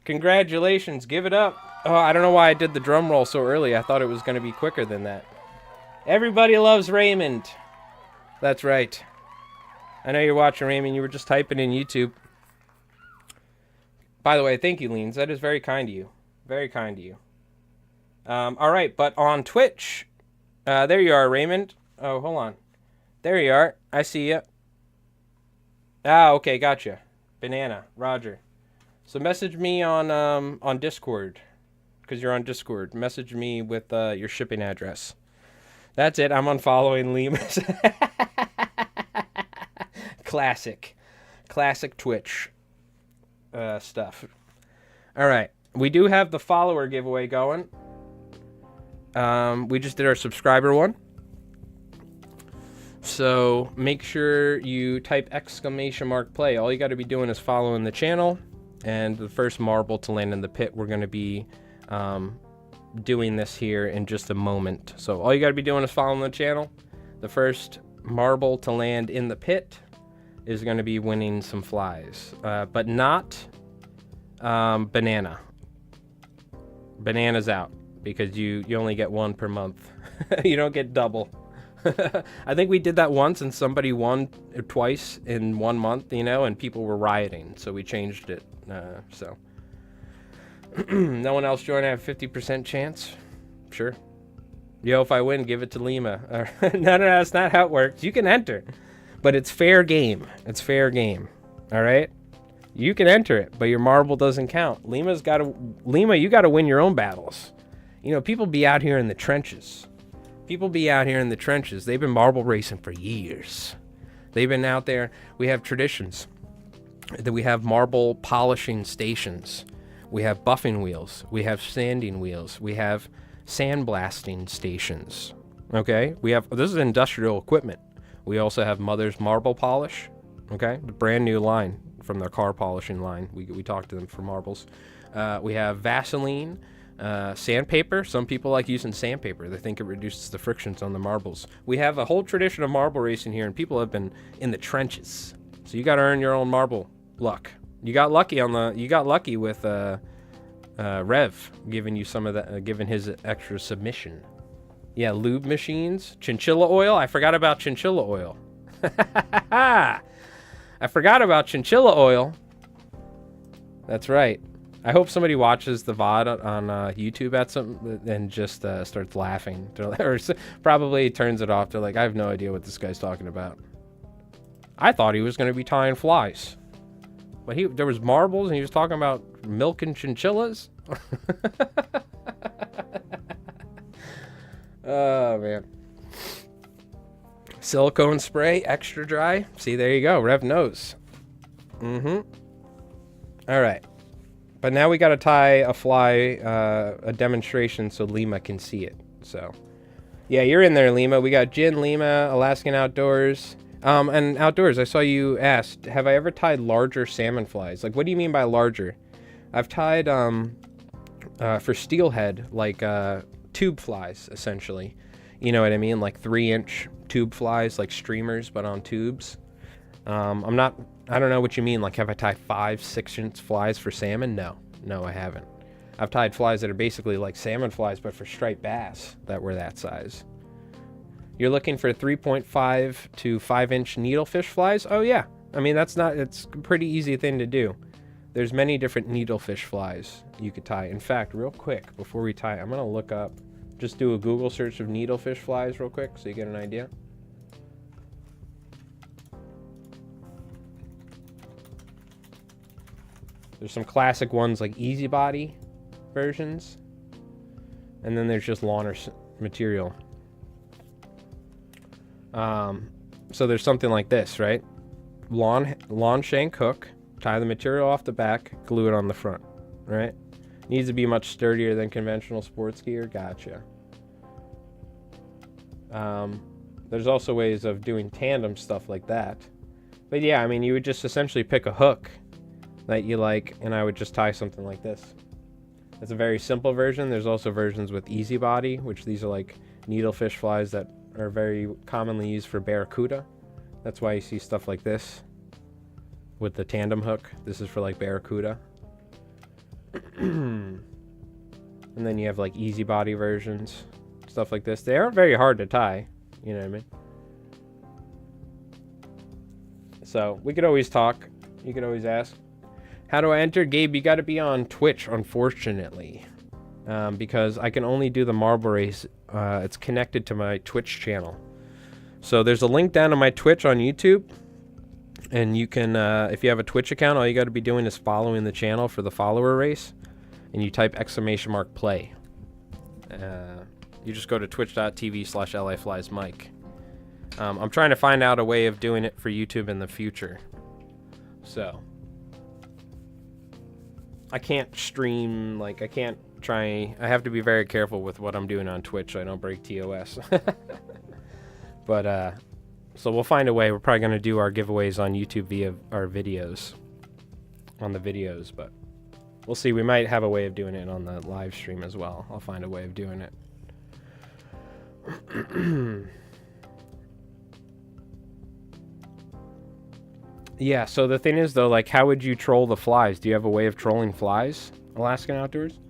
Congratulations. Give it up. Oh, I don't know why I did the drum roll so early. I thought it was going to be quicker than that. Everybody loves Raymond. That's right. I know you're watching, Raymond. You were just typing in YouTube. By the way, thank you, Leans. That is very kind of you. Very kind of you. All right, but on Twitch, there you are, Raymond. Oh, hold on. There you are. I see you. Ah, okay, gotcha. Banana, Roger. So message me on Discord, because you're on Discord. Message me with your shipping address. That's it. I'm unfollowing Lemus. Classic Twitch stuff. All right, we do have the follower giveaway going. We just did our subscriber one. So make sure you type ! play. All you got to be doing is following the channel. and the first marble to land in the pit. We're going to be doing this here in just a moment. So all you got to be doing is following the channel. The first marble to land in the pit is going to be winning some flies, but not banana. Banana's out because you only get one per month. You don't get double. I think we did that once and somebody won twice in 1 month, you know, and people were rioting, so we changed it. So no one else join. I have 50% chance. Sure. Yo, if I win, give it to Lima. No, that's not how it works. You can enter, but it's fair game. It's fair game. All right. You can enter it, but your marble doesn't count. Lima, you got to win your own battles. You know, people be out here in the trenches. They've been marble racing for years. They've been out there. We have traditions. That we have marble polishing stations. We have buffing wheels. We have sanding wheels. We have sandblasting stations. Okay? This is industrial equipment. We also have Mother's Marble Polish. Okay? The brand new line from their car polishing line. We talked to them for marbles. We have Vaseline, sandpaper. Some people like using sandpaper. They think it reduces the frictions on the marbles. We have a whole tradition of marble racing here, and people have been in the trenches. So you got to earn your own marble luck. You got lucky with Rev giving you some of that, giving his extra submission. Yeah, lube machines, chinchilla oil. I forgot about chinchilla oil. That's right. I hope somebody watches the VOD on YouTube at some and just starts laughing, or probably turns it off. They're like, I have no idea what this guy's talking about. I thought he was going to be tying flies, but there was marbles and he was talking about milking chinchillas. Oh man. Silicone spray, extra dry. See, there you go. Rev knows. All right. But now we got to tie a fly, a demonstration so Lima can see it. So, yeah, you're in there, Lima. We got Jin, Lima, Alaskan Outdoors. And Outdoors, I saw you asked, have I ever tied larger salmon flies? Like, what do you mean by larger? I've tied, for steelhead, like, tube flies, essentially. You know what I mean? Like 3-inch tube flies, like streamers, but on tubes. I don't know what you mean. Like, have I tied 5-6-inch flies for salmon? No, I haven't. I've tied flies that are basically like salmon flies, but for striped bass that were that size. You're looking for 3.5 to 5-inch needlefish flies? Oh yeah. I mean, it's a pretty easy thing to do. There's many different needlefish flies you could tie. In fact, real quick, before we tie, I'm going to look up, just do a Google search of needlefish flies real quick so you get an idea. There's some classic ones like easy body versions. And then there's just lawner material. So there's something like this, right? Lawn shank hook, tie the material off the back, glue it on the front, right? Needs to be much sturdier than conventional sports gear. Gotcha. There's also ways of doing tandem stuff like that. But yeah, I mean, you would just essentially pick a hook that you like, and I would just tie something like this. That's a very simple version. There's also versions with easy body, which these are like needlefish flies that are very commonly used for barracuda. That's why you see stuff like this with the tandem hook. This is for like barracuda. And then you have like easy body versions, stuff like this. They aren't very hard to tie, you know what I mean? So we could always talk. You could always ask. How do I enter? Gabe, you got to be on Twitch, unfortunately, because I can only do the marble race. It's connected to my Twitch channel. So there's a link down to my Twitch on YouTube, and you can, if you have a Twitch account, all you got to be doing is following the channel for the follower race, and you type !play. You just go to twitch.tv/lifliesmike. I'm trying to find out a way of doing it for YouTube in the future. So I can't stream, like, I have to be very careful with what I'm doing on Twitch so I don't break TOS. But, so we'll find a way. We're probably going to do our giveaways on YouTube via our videos. on the videos, but we'll see. We might have a way of doing it on the live stream as well. I'll find a way of doing it. Yeah, so the thing is, though, like, how would you troll the flies? Do you have a way of trolling flies, Alaskan Outdoors?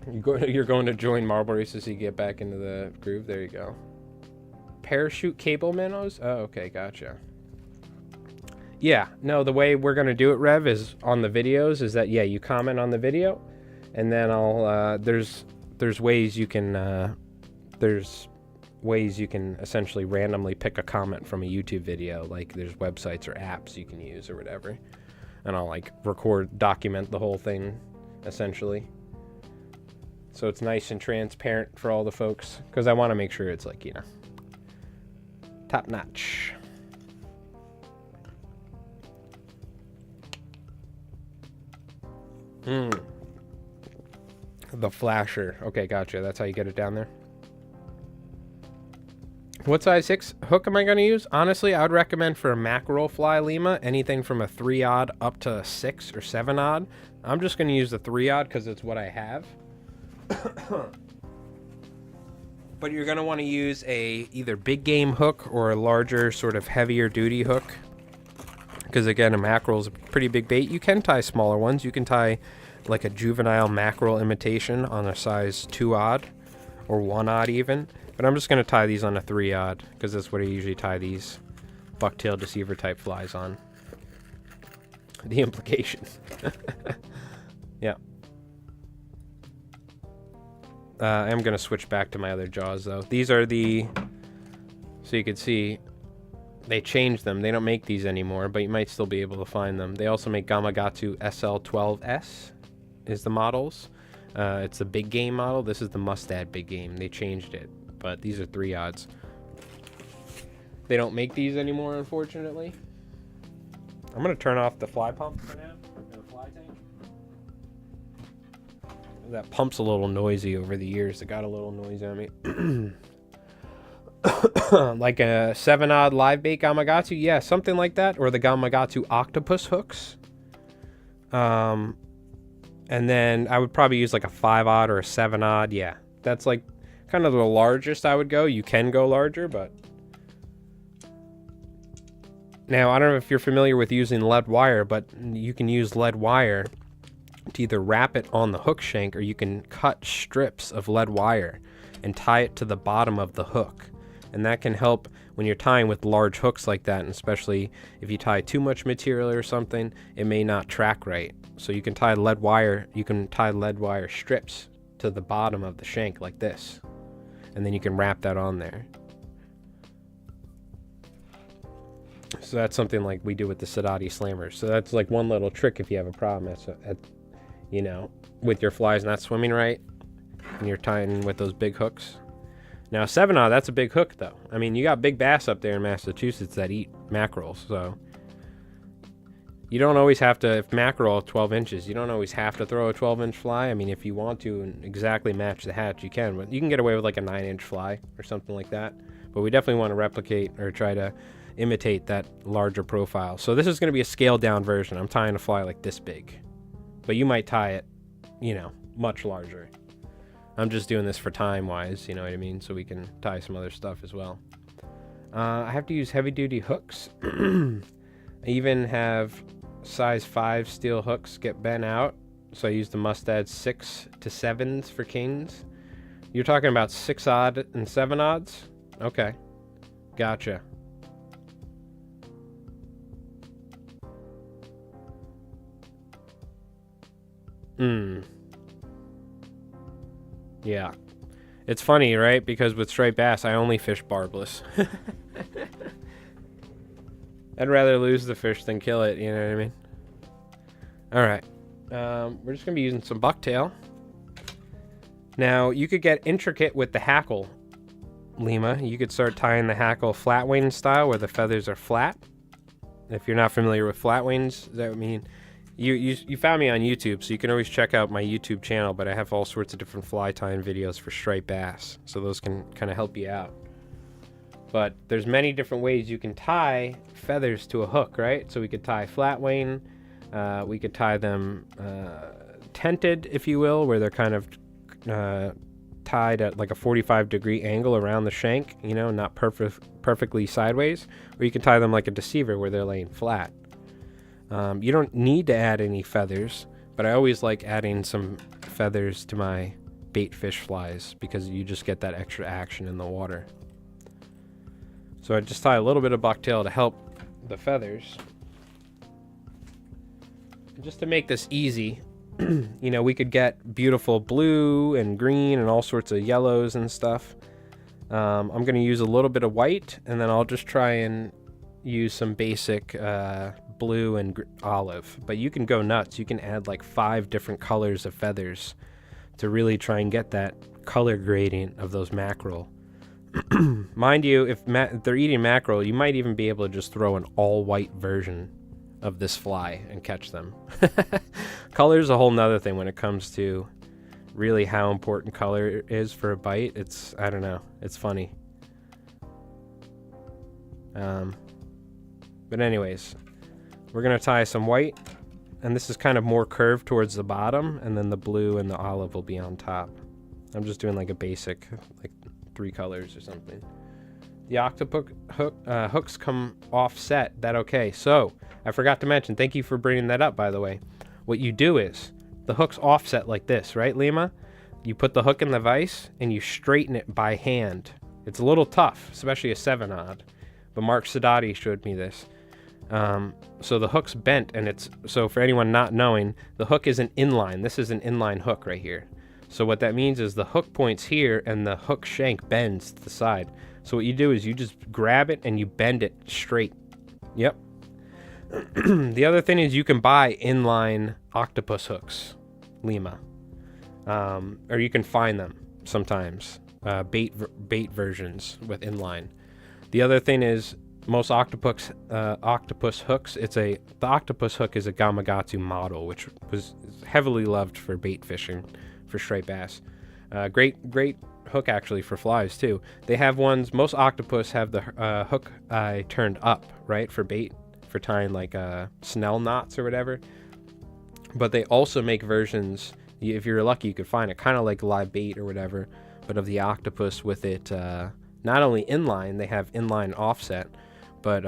You're going to join marble races so you get back into the groove? There you go. Parachute cable minnows? Oh, okay, gotcha. Yeah, no, the way we're going to do it, Rev, is on the videos, is that, yeah, you comment on the video, and then I'll, there's ways you can, essentially randomly pick a comment from a YouTube video. Like, there's websites or apps you can use or whatever. And I'll, like, document the whole thing, essentially. So it's nice and transparent for all the folks, because I want to make sure it's, like, you know, top notch. The flasher. Okay, gotcha. That's how you get it down there. What size 6 hook am I going to use? Honestly, I would recommend for a mackerel fly, Lima, anything from a 3-odd up to a 6 or 7-odd. I'm just going to use the 3-odd because it's what I have. But you're going to want to use a either big game hook or a larger, sort of heavier duty hook. Because again, a mackerel is a pretty big bait. You can tie smaller ones. You can tie like a juvenile mackerel imitation on a size 2-odd or 1-odd even. But I'm just going to tie these on a 3-odd because that's what I usually tie these bucktail deceiver type flies on. The implication. Yeah. I'm going to switch back to my other jaws though. These are the, so you can see, they changed them. They don't make these anymore, but you might still be able to find them. They also make Gamakatsu SL12S is the models. It's the big game model. This is the Mustad big game. They changed it, but these are 3-odds. They don't make these anymore, unfortunately. I'm going to turn off the fly pump for now. The fly tank. That pump's a little noisy over the years. It got a little noisy on me. Like a 7-odd live bait Gamakatsu, yeah, something like that, or the Gamakatsu octopus hooks. And then I would probably use like a 5-odd or a 7-odd. Yeah, that's like kind of the largest I would go. You can go larger, but now I don't know if you're familiar with using lead wire, but you can use lead wire to either wrap it on the hook shank, or you can cut strips of lead wire and tie it to the bottom of the hook. And that can help when you're tying with large hooks like that, and especially if you tie too much material or something, it may not track right. So you can tie lead wire strips to the bottom of the shank like this, and then you can wrap that on there. So that's something like we do with the Sadati slammers. So that's like one little trick if you have a problem you know, with your flies not swimming right and you're tying with those big hooks. Now 7-odd, that's a big hook though. I mean, you got big bass up there in Massachusetts that eat mackerels, so you don't always have to, if mackerel 12 inches, you don't always have to throw a 12-inch fly. I mean, if you want to and exactly match the hatch, you can, but you can get away with like a 9-inch fly or something like that. But we definitely want to replicate or try to imitate that larger profile. So this is going to be a scaled down version. I'm tying a fly like this big, but you might tie it, you know, much larger. I'm just doing this for time wise, you know what I mean? So we can tie some other stuff as well. I have to use heavy duty hooks. I even have size 5 steel hooks get bent out. So I use the Mustad 6 to 7s for kings. You're talking about 6-odd and 7-odds? Okay. Gotcha. Yeah. It's funny, right? Because with striped bass, I only fish barbless. I'd rather lose the fish than kill it, you know what I mean? Alright. We're just going to be using some bucktail. Now, you could get intricate with the hackle, Lima. You could start tying the hackle flat wing style, where the feathers are flat. If you're not familiar with flat wings, that would mean... You found me on YouTube, so you can always check out my YouTube channel, but I have all sorts of different fly tying videos for striped bass, so those can kind of help you out. But there's many different ways you can tie feathers to a hook, right? So we could tie flat wane, we could tie them tented, if you will, where they're kind of tied at like a 45-degree angle around the shank, you know, not perfectly sideways. Or you can tie them like a deceiver where they're laying flat. You don't need to add any feathers, but I always like adding some feathers to my bait fish flies because you just get that extra action in the water. So I just tie a little bit of bucktail to help the feathers. Just to make this easy, you know, we could get beautiful blue and green and all sorts of yellows and stuff. I'm going to use a little bit of white, and then I'll just try and use some basic blue and olive. But you can go nuts. You can add like 5 different colors of feathers to really try and get that color gradient of those mackerel. Mind you, if they're eating mackerel, you might even be able to just throw an all-white version of this fly and catch them. Color is a whole nother thing when it comes to really how important color is for a bite. It's, I don't know, it's funny. But anyways, we're going to tie some white, and this is kind of more curved towards the bottom, and then the blue and the olive will be on top. I'm just doing like a basic, like 3 colors or something. The octopus hooks come offset. That okay? So I forgot to mention. Thank you for bringing that up, by the way. What you do is the hook's offset like this, right, Lima? You put the hook in the vise and you straighten it by hand. It's a little tough, especially a 7-odd. But Mark Sadati showed me this. So the hook's bent, and it's so for anyone not knowing, the hook is an inline. This is an inline hook right here. So what that means is the hook points here and the hook shank bends to the side. So what you do is you just grab it and you bend it straight. Yep. The other thing is you can buy inline octopus hooks, Lima. Or you can find them sometimes, bait versions with inline. The other thing is most octopus hooks, the octopus hook is a Gamakatsu model, which was heavily loved for bait fishing. For striped bass. Great hook actually for flies too. They have ones, most octopus have the hook eye turned up, right, for bait, for tying like snell knots or whatever. But they also make versions, if you're lucky you could find it, kind of like live bait or whatever, but of the octopus with it not only inline, they have inline offset, but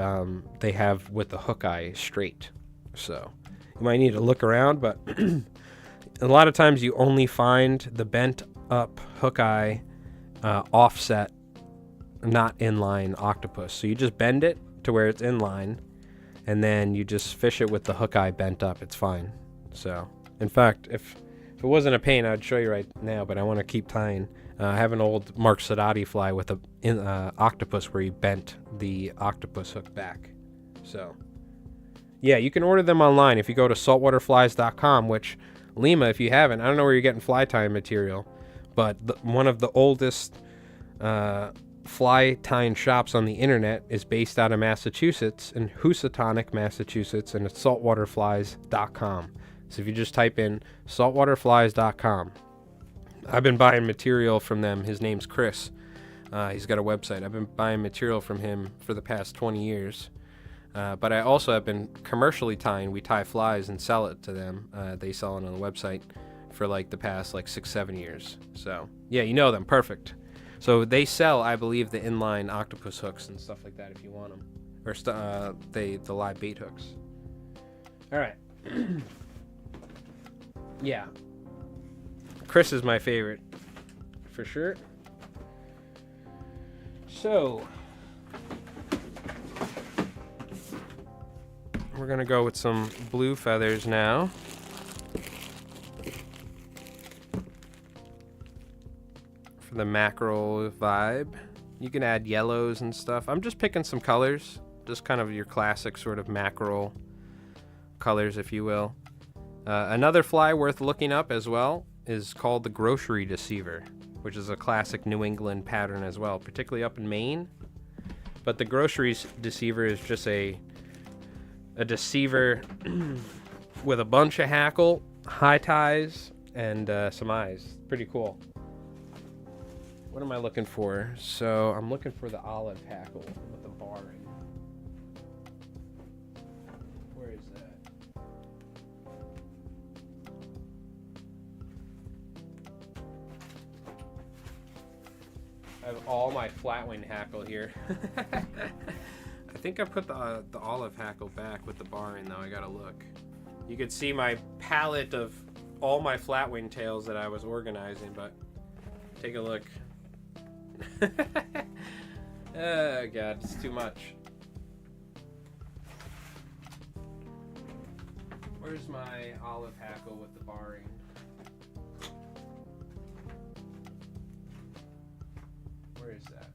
they have with the hook eye straight. So you might need to look around, but a lot of times you only find the bent up hook eye offset, not inline octopus. So you just bend it to where it's inline, and then you just fish it with the hook eye bent up. It's fine. So, in fact, if it wasn't a pain, I'd show you right now, but I want to keep tying. I have an old Mark Sadati fly with a octopus where he bent the octopus hook back. So, yeah, you can order them online if you go to saltwaterflies.com, which Lima, if you haven't, I don't know where you're getting fly tying material, but one of the oldest fly tying shops on the internet is based out of Massachusetts, in Housatonic, Massachusetts, and it's saltwaterflies.com. So if you just type in saltwaterflies.com, I've been buying material from them. His name's Chris. He's got a website. I've been buying material from him for the past 20 years. But I also have been commercially tying. We tie flies and sell it to them. They sell it on the website for like the past like 6-7 years. So yeah, you know them. Perfect. So they sell, I believe, the inline octopus hooks and stuff like that if you want them, or the live bait hooks. All right. Yeah. Chris is my favorite for sure. So we're gonna go with some blue feathers now. For the mackerel vibe. You can add yellows and stuff. I'm just picking some colors. Just kind of your classic sort of mackerel colors, if you will. Another fly worth looking up as well is called the grocery deceiver, which is a classic New England pattern as well, particularly up in Maine. But the grocery deceiver is just a deceiver with a bunch of hackle, high ties, and some eyes. Pretty cool. what am I looking for? So I'm looking for the olive hackle with the barring. Where is that? I have all my flatwing hackle here. I think I put the olive hackle back with the barring though. I gotta look. You could see my palette of all my flatwing tails that I was organizing, but take a look. Oh god, it's too much. Where's my olive hackle with the barring? Where is that?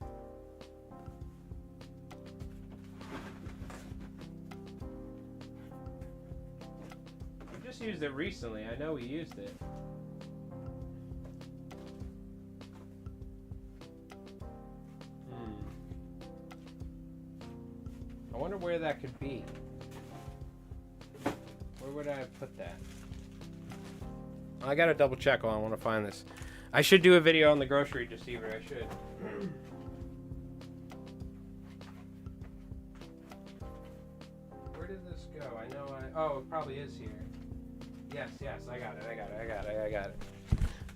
We just used it recently. I know we used it. I wonder where that could be. Where would I have put that? I gotta double check while I want to find this. I should do a video on the grocery deceiver. I should. Where did this go? I know oh, it probably is here. Yes, I got it.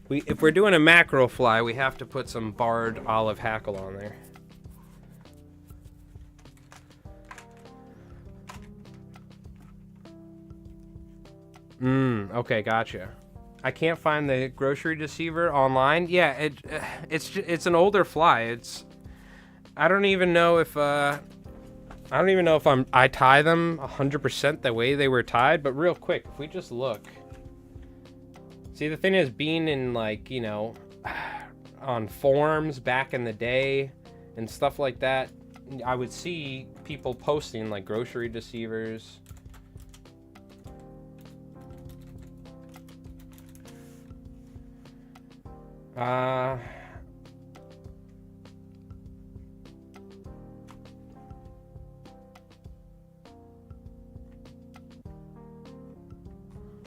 If we're doing a mackerel fly, we have to put some barred olive hackle on there. Okay, gotcha. I can't find the grocery deceiver online. Yeah, it's an older fly. I don't even know if I tie them 100% the way they were tied, but real quick, if we just look. See, the thing is, being in like, you know, on forums back in the day and stuff like that, I would see people posting like grocery deceivers.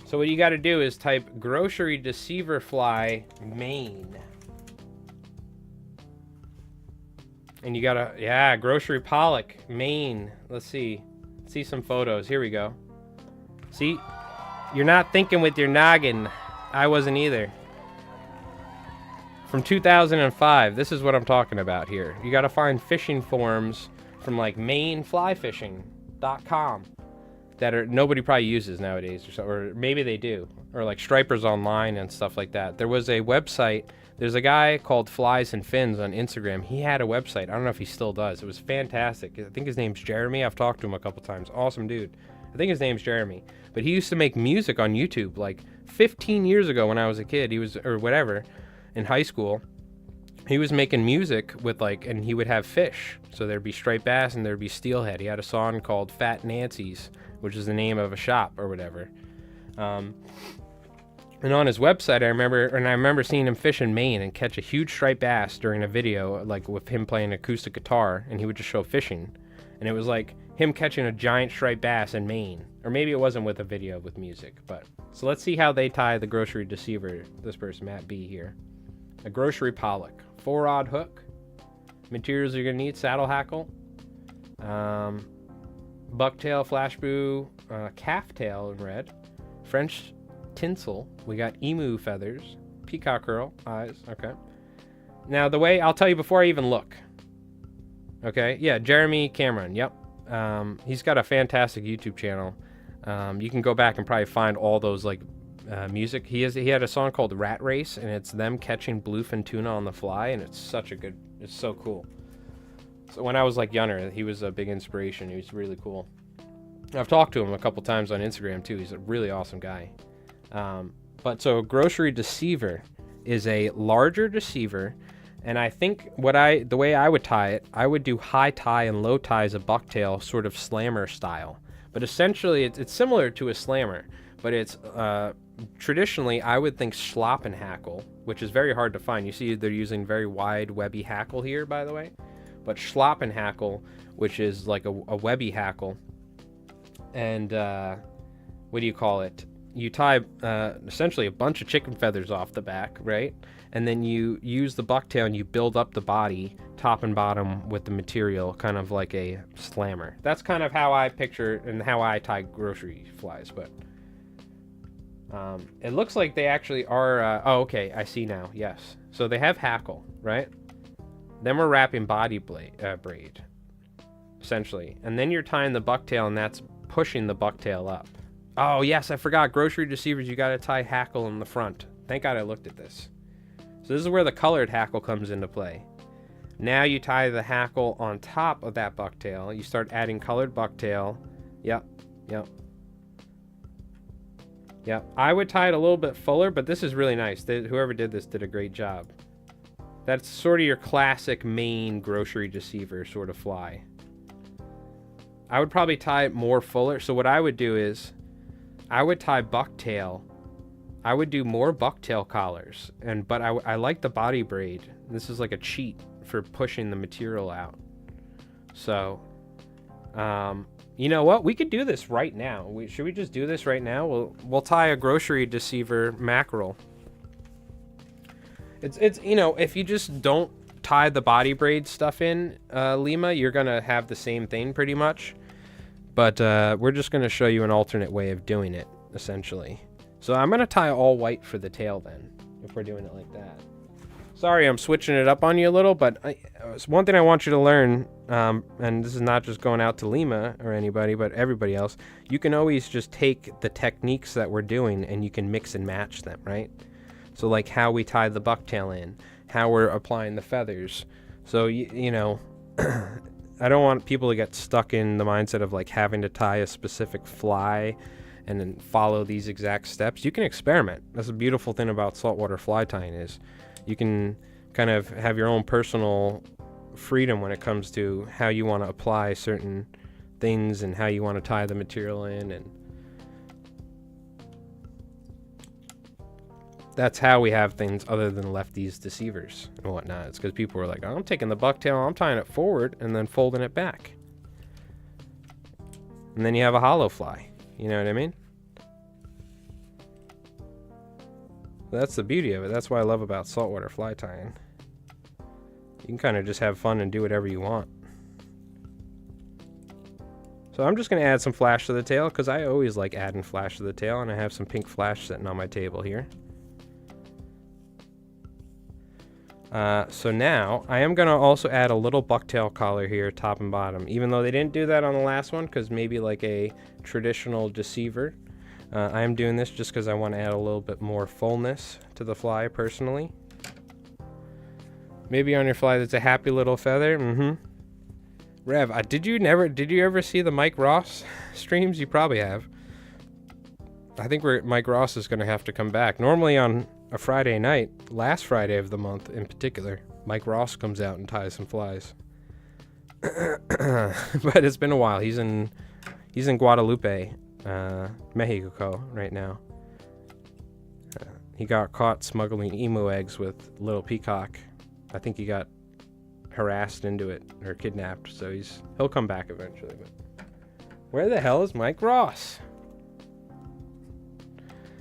So what you got to do is type grocery deceiver fly Maine. And you got to, yeah, grocery pollock Maine. Let's see some photos. Here we go. See, you're not thinking with your noggin. I wasn't either. From 2005, this is what I'm talking about here. You got to find fishing forums from like mainflyfishing.com that nobody probably uses nowadays, or maybe they do, or like Stripers Online and stuff like that. There was a website. There's a guy called Flies and Fins on Instagram. He had a website. I don't know if he still does. It was fantastic. I think his name's Jeremy. I've talked to him a couple times. Awesome dude. I think his name's Jeremy. But he used to make music on YouTube like 15 years ago when I was a kid. He was, or whatever, in high school. He was making music with like, and he would have fish. So there'd be striped bass and there'd be steelhead. He had a song called Fat Nancy's, which is the name of a shop or whatever. And on his website, I remember seeing him fish in Maine and catch a huge striped bass during a video, like with him playing acoustic guitar, and he would just show fishing. And it was like him catching a giant striped bass in Maine. Or maybe it wasn't with a video with music, but. So let's see how they tie the grocery deceiver, this person, Matt B here. A grocery pollock, 4-rod hook. Materials you're gonna need: saddle hackle, bucktail, flash boo, calf tail in red, French tinsel. We got emu feathers, peacock curl, eyes. Okay. Now the way, I'll tell you before I even look. Okay. Yeah, Jeremy Cameron. Yep. He's got a fantastic YouTube channel. You can go back and probably find all those like music. He had a song called Rat Race, and it's them catching bluefin tuna on the fly, and it's so cool. So when I was like younger, he was a big inspiration. He was really cool. I've talked to him a couple times on Instagram too. He's a really awesome guy. But so a grocery deceiver is a larger deceiver, and I think the way I would tie it, I would do high tie and low tie as a bucktail, sort of slammer style. But essentially, it's similar to a slammer, but it's traditionally I would think slop and hackle, which is very hard to find. You see, they're using very wide webby hackle here, by the way. But schlop and hackle, which is like a webby hackle, and what do you call it? you tie essentially a bunch of chicken feathers off the back, right? And then you use the bucktail and you build up the body, top and bottom, with the material, kind of like a slammer. That's kind of how I picture and how I tie grocery flies, but it looks like they actually are, oh, okay, I see now, yes. So they have hackle, right? Then we're wrapping body braid, essentially. And then you're tying the bucktail, and that's pushing the bucktail up. Oh, yes, I forgot. Grocery deceivers, you got to tie hackle in the front. Thank God I looked at this. So this is where the colored hackle comes into play. Now you tie the hackle on top of that bucktail. You start adding colored bucktail. Yep. I would tie it a little bit fuller, but this is really nice. Whoever did this did a great job. That's sort of your classic main grocery deceiver sort of fly. I would probably tie it more fuller. So what I would do is I would tie bucktail. I would do more bucktail collars, but I like the body braid. This is like a cheat for pushing the material out. So, you know what? We could do this right now. Should we just do this right now? We'll tie a grocery deceiver mackerel. It's you know, if you just don't tie the body braid stuff in, Lima, you're gonna have the same thing pretty much. But we're just gonna show you an alternate way of doing it, essentially. So I'm gonna tie all white for the tail then, if we're doing it like that. Sorry, I'm switching it up on you a little, but it's one thing I want you to learn, and this is not just going out to Lima or anybody, but everybody else. You can always just take the techniques that we're doing and you can mix and match them, right? So like how we tie the bucktail in, how we're applying the feathers. So, you know, I don't want people to get stuck in the mindset of like having to tie a specific fly and then follow these exact steps. You can experiment. That's the beautiful thing about saltwater fly tying is you can kind of have your own personal freedom when it comes to how you want to apply certain things and how you want to tie the material in, and that's how we have things other than lefties deceivers and whatnot. It's because people were like, oh, I'm taking the bucktail, I'm tying it forward and then folding it back. And then you have a hollow fly. You know what I mean? That's the beauty of it. That's what I love about saltwater fly tying. You can kind of just have fun and do whatever you want. So I'm just going to add some flash to the tail because I always like adding flash to the tail, and I have some pink flash sitting on my table here. So now I am going to also add a little bucktail collar here, top and bottom, even though they didn't do that on the last one because maybe like a traditional deceiver. I am doing this just because I want to add a little bit more fullness to the fly personally. Maybe on your fly that's a happy little feather. Rev, did you ever see the Mike Ross streams? You probably have. I think Mike Ross is going to have to come back. Normally on a Friday night, last Friday of the month in particular, Mike Ross comes out and ties some flies. But it's been a while. He's in Guadalupe, Mexico right now. He got caught smuggling emu eggs with Little Peacock. I think he got harassed into it or kidnapped, so he'll come back eventually. But where the hell is Mike Ross?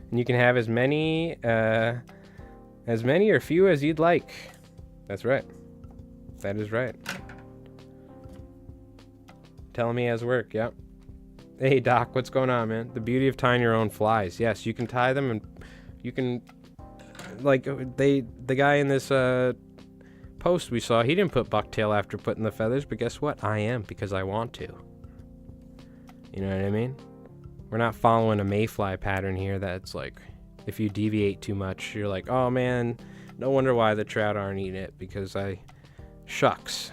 And you can have as many or few as you'd like. That's right. That is right. Telling me as work, yep. Hey Doc, what's going on, man? The beauty of tying your own flies. Yes, you can tie them, and you can, like the guy in this post we saw, he didn't put bucktail after putting the feathers, but guess what? I am, because I want to. You know what I mean? We're not following a mayfly pattern here that's like, if you deviate too much, you're like, oh man, no wonder why the trout aren't eating it, because shucks.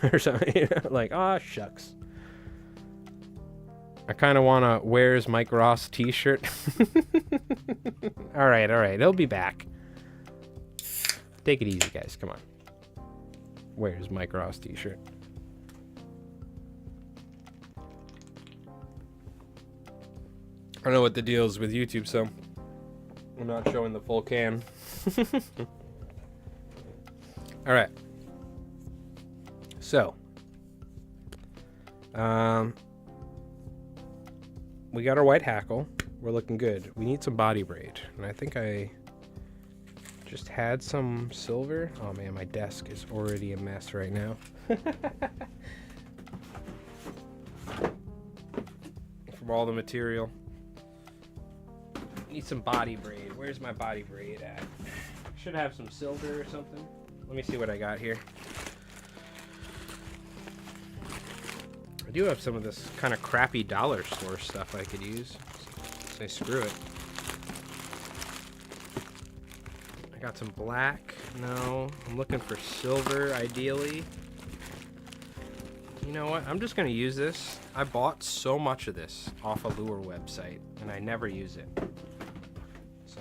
Or something, you know? Like, oh, shucks. I kind of want a Where's Mike Ross t-shirt. All right. He'll be back. Take it easy, guys. Come on. Where's Mike Ross t-shirt? I don't know what the deal is with YouTube, so I'm not showing the full can. All right. So, we got our white hackle. we're looking good. We need some body braid, and I think I just had some silver. Oh man, my desk is already a mess right now. From all the material. Need some body braid. Where's my body braid at? Should have some silver or something. Let me see what I got here. I do have some of this kind of crappy dollar store stuff I could use. Say screw it. I got some black. No, I'm looking for silver ideally. You know what? I'm just gonna use this. I bought so much of this off a lure website and I never use it. So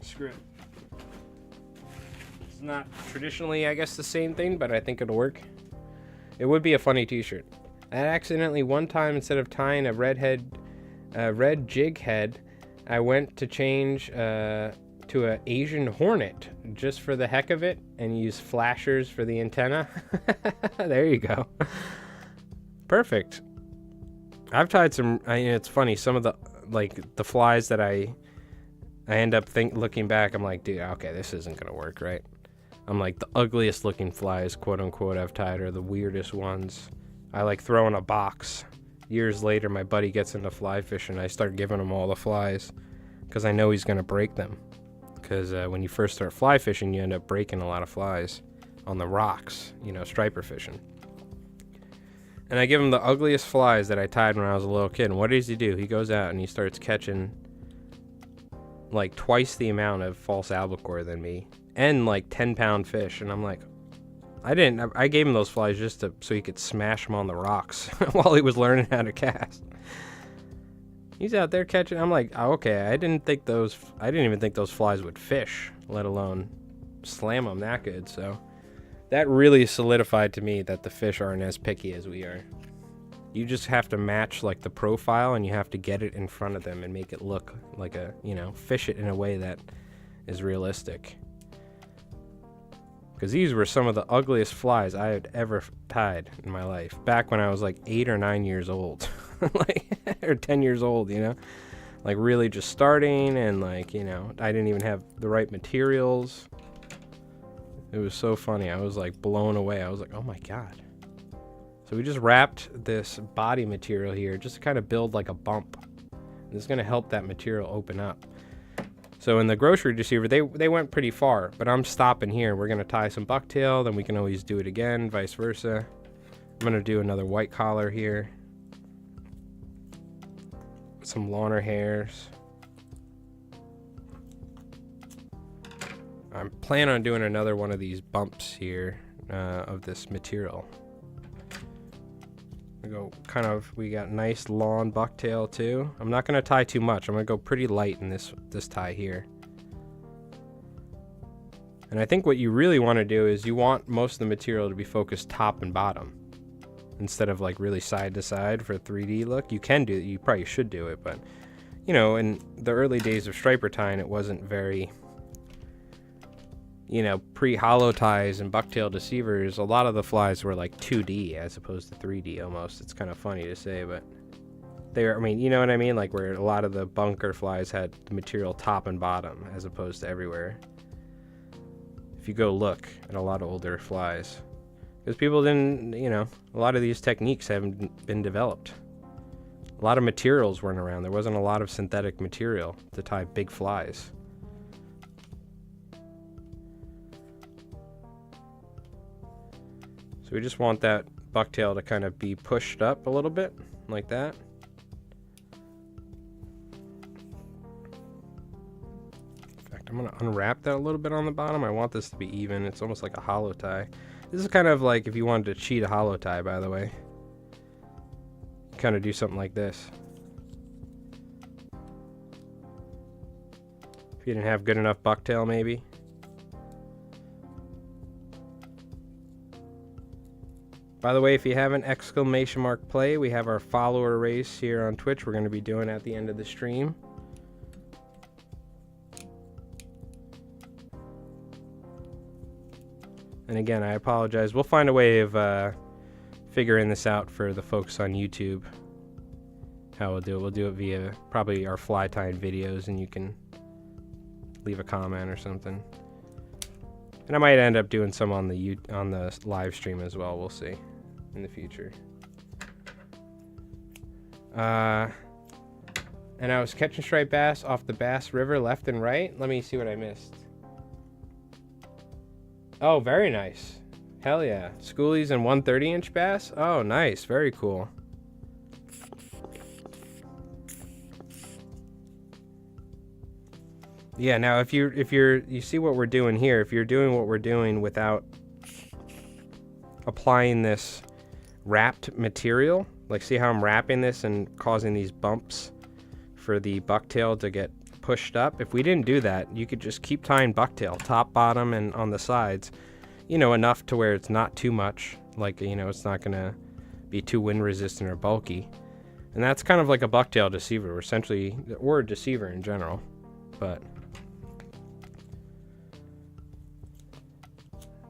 screw it. It's not traditionally, I guess, the same thing, but I think it'll work. It would be a funny t-shirt. I accidentally one time, instead of tying a red jig head, I went to change to an Asian hornet just for the heck of it and use flashers for the antenna. There you go. Perfect. I've tied some, it's funny, some of the flies that I end up looking back, I'm like, dude, okay, this isn't gonna work, right? I'm like, the ugliest looking flies, quote unquote, I've tied are the weirdest ones. I like throw in a box. Years later, my buddy gets into fly fishing. I start giving him all the flies because I know he's going to break them. Because when you first start fly fishing, you end up breaking a lot of flies on the rocks, you know, striper fishing. And I give him the ugliest flies that I tied when I was a little kid. And what does he do? He goes out and he starts catching like twice the amount of false albacore than me and like 10-pound fish. And I'm like, I gave him those flies just so he could smash them on the rocks while he was learning how to cast. He's out there catching. I'm like, oh, okay, I didn't even think those flies would fish, let alone slam them that good. So that really solidified to me that the fish aren't as picky as we are. You just have to match like the profile and you have to get it in front of them and make it look like fish it in a way that is realistic. Because these were some of the ugliest flies I had ever tied in my life. Back when I was like 8 or 9 years old. Or 10 years old, you know? Like really just starting and like, you know, I didn't even have the right materials. It was so funny. I was like blown away. I was like, oh my God. So we just wrapped this body material here just to kind of build like a bump. This is going to help that material open up. So in the grocery deceiver, they went pretty far, but I'm stopping here. We're going to tie some bucktail, then we can always do it again, vice versa. I'm going to do another white collar here. Some Lawner hairs. I'm planning on doing another one of these bumps here of this material. We got nice lawn bucktail too. I'm not gonna tie too much. I'm gonna go pretty light in this tie here. And I think what you really want to do is you want most of the material to be focused top and bottom instead of like really side to side for a 3D look. You can do it, you probably should do it, but you know, in the early days of striper tying, it wasn't very, you know, pre-hollow ties and bucktail deceivers, a lot of the flies were like 2D as opposed to 3D almost. It's kind of funny to say, but I mean, you know what I mean? Like where a lot of the bunker flies had the material top and bottom as opposed to everywhere. If you go look at a lot of older flies, because people didn't, you know, a lot of these techniques haven't been developed. A lot of materials weren't around. There wasn't a lot of synthetic material to tie big flies. So we just want that bucktail to kind of be pushed up a little bit, like that. In fact, I'm going to unwrap that a little bit on the bottom. I want this to be even. It's almost like a hollow tie. This is kind of like if you wanted to cheat a hollow tie, by the way. Kind of do something like this. If you didn't have good enough bucktail, maybe. By the way, if you have an exclamation mark play, we have our follower race here on Twitch we're going to be doing at the end of the stream. And again, I apologize. We'll find a way of figuring this out for the folks on YouTube. how we'll do it. We'll do it via probably our fly tying videos, and you can leave a comment or something. And I might end up doing some on the live stream as well. We'll see in the future. And I was catching striped bass off the Bass River left and right. Let me see what I missed. Oh, very nice. Hell yeah. Schoolies and 130-inch bass. Oh, nice. Very cool. Yeah, now if you see what we're doing here, if you're doing what we're doing without applying this wrapped material, like see how I'm wrapping this and causing these bumps for the bucktail to get pushed up. If we didn't do that, you could just keep tying bucktail, top, bottom, and on the sides, you know, enough to where it's not too much, like, you know, it's not gonna be too wind resistant or bulky. And that's kind of like a bucktail deceiver, essentially, or a deceiver in general, but.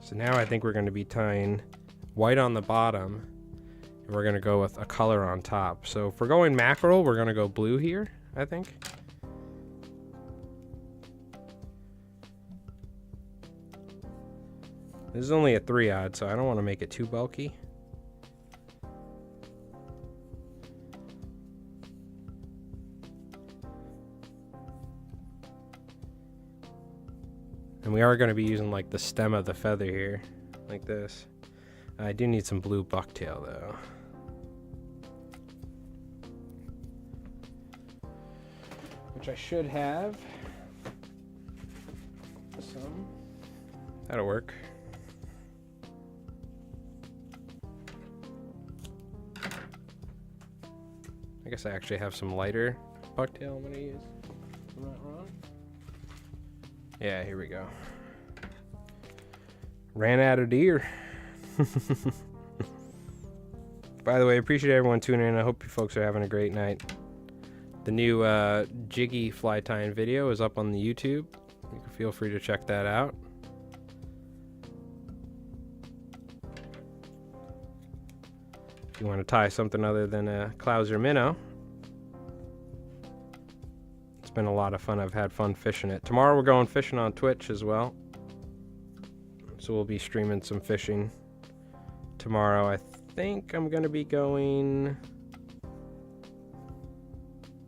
So now I think we're going to be tying white on the bottom, and we're going to go with a color on top. So if we're going mackerel, we're going to go blue here, I think. This is only a 3-aught, so I don't want to make it too bulky. And we are going to be using like the stem of the feather here, like this. I do need some blue bucktail though. Which I should have some. That'll work. I guess I actually have some lighter bucktail I'm going to use. I'm not wrong. Yeah, here we go. Ran out of deer. By the way, appreciate everyone tuning in. I hope you folks are having a great night. The new jiggy fly tying video is up on the YouTube. You can feel free to check that out. If you want to tie something other than a Clouser minnow. It's been a lot of fun. I've had fun fishing it. Tomorrow we're going fishing on Twitch as well. So we'll be streaming some fishing tomorrow. I think I'm going to be going...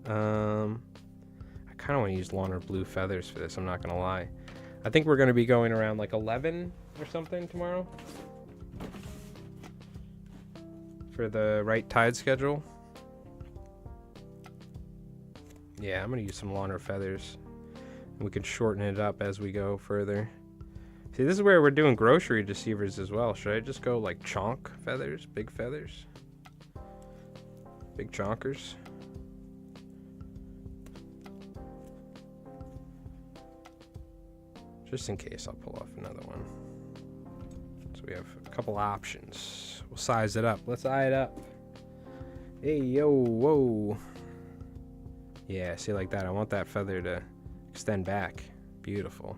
I kind of want to use lawn or blue feathers for this, I'm not going to lie. I think we're going to be going around like 11 or something tomorrow. For the right tide schedule. Yeah, I'm going to use some lawn or feathers. And we can shorten it up as we go further. See, this is where we're doing grocery deceivers as well. Should I just go like chonk feathers? Big feathers? Big chonkers? Just in case, I'll pull off another one. So we have a couple options. We'll size it up. Let's eye it up. Hey, yo, whoa. Yeah, see, like that. I want that feather to extend back. Beautiful.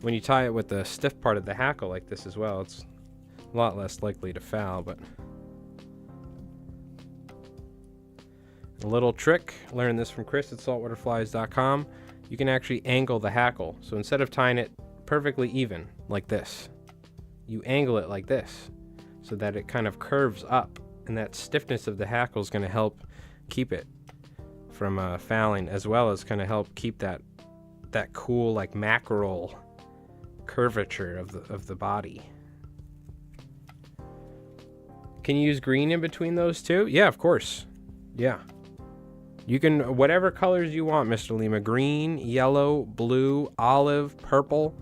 When you tie it with the stiff part of the hackle like this as well, it's a lot less likely to foul, but... A little trick, learned this from Chris at saltwaterflies.com. You can actually angle the hackle. So instead of tying it perfectly even, like this, you angle it like this, so that it kind of curves up, and that stiffness of the hackle is going to help keep it from fouling, as well as kind of help keep that cool, like mackerel curvature of the body. Can you use green in between those two? Yeah, of course. Yeah. You can, whatever colors you want, Mr. Lima. Green, yellow, blue, olive, purple.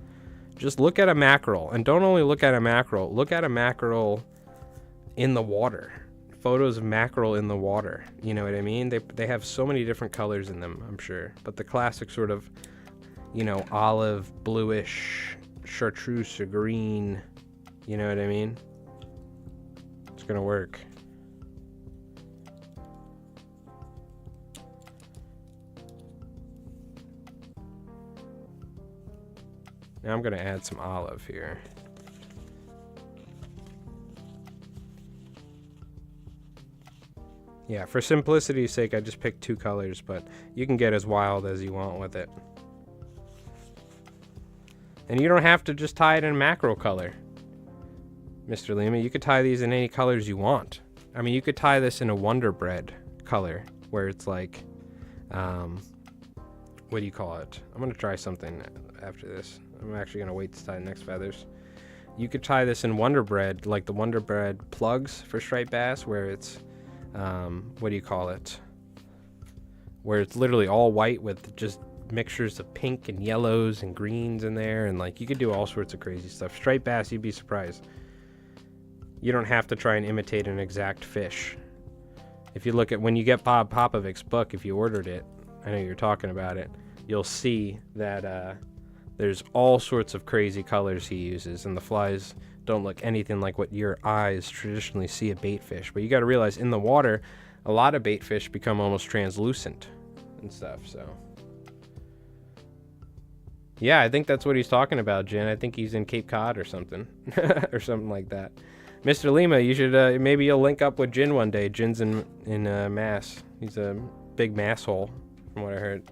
Just look at a mackerel. And don't only look at a mackerel. Look at a mackerel in the water. Photos of mackerel in the water. You know what I mean? They have so many different colors in them, I'm sure. But the classic sort of, you know, olive, bluish, chartreuse, or green. You know what I mean? It's gonna work. Now I'm going to add some olive here. Yeah, for simplicity's sake, I just picked 2 colors, but you can get as wild as you want with it. And you don't have to just tie it in mackerel color, Mr. Lima. You could tie these in any colors you want. I mean, you could tie this in a Wonder Bread color, where it's like, what do you call it? I'm going to try something after this. I'm actually going to wait to tie the next feathers. You could tie this in Wonder Bread, like the Wonder Bread plugs for striped bass, where it's, what do you call it? Where it's literally all white with just mixtures of pink and yellows and greens in there, and like you could do all sorts of crazy stuff. Striped bass, you'd be surprised. You don't have to try and imitate an exact fish. If you look at, when you get Bob Popovich's book, if you ordered it, I know you're talking about it, you'll see that there's all sorts of crazy colors he uses, and the flies don't look anything like what your eyes traditionally see a bait fish. But you got to realize, in the water, a lot of bait fish become almost translucent and stuff, so. Yeah, I think that's what he's talking about, Jen. I think he's in Cape Cod or something, or something like that. Mr. Lima, you should, maybe you'll link up with Jin one day. Jin's in Mass. He's a big mass hole, from what I heard.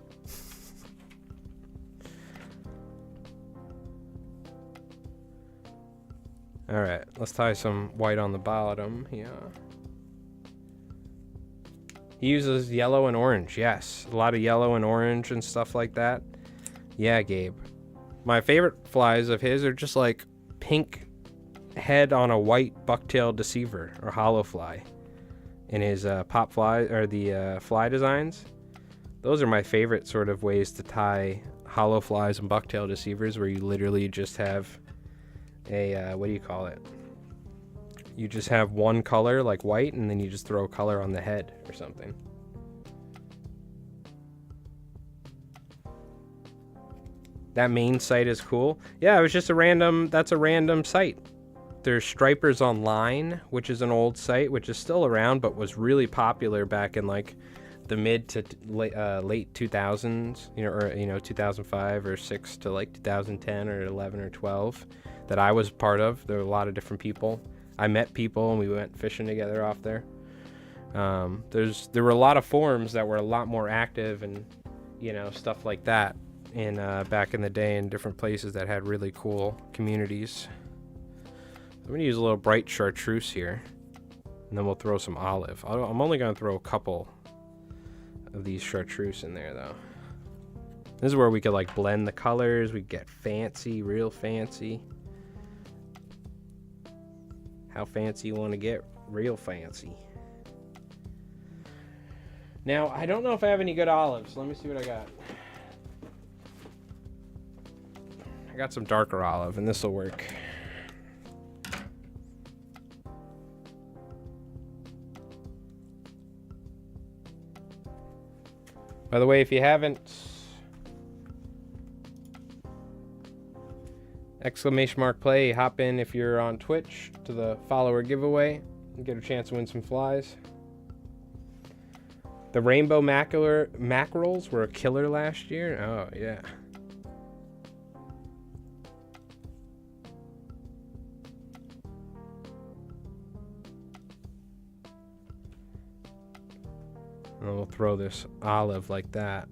All right, let's tie some white on the bottom here. He uses yellow and orange, yes. A lot of yellow and orange and stuff like that. Yeah, Gabe. My favorite flies of his are just like pink head on a white bucktail deceiver or hollow fly in his pop fly, or the fly designs. Those are my favorite sort of ways to tie hollow flies and bucktail deceivers, where you literally just have a, what do you call it? You just have one color, like white, and then you just throw a color on the head or something. That main site is cool. Yeah, it was just that's a random site. There's Stripers Online, which is an old site, which is still around, but was really popular back in like the mid to late 2000s, or 2005 or 6 to like 2010 or 11 or 12 that I was part of. There were a lot of different people. I met people and we went fishing together off there. There were a lot of forums that were a lot more active and stuff like that in back in the day, in different places that had really cool communities. I'm gonna use a little bright chartreuse here, and then we'll throw some olive. I'm only gonna throw a couple of these chartreuse in there though. This is where we could like blend the colors. We get fancy, real fancy. How fancy you want to get? Real fancy. Now, I don't know if I have any good olives. Let me see what I got. I got some darker olive, and this will work. By the way, if you haven't, !play, hop in if you're on Twitch to the follower giveaway and get a chance to win some flies. The rainbow mackerels were a killer last year. Oh, yeah. And we'll throw this olive like that.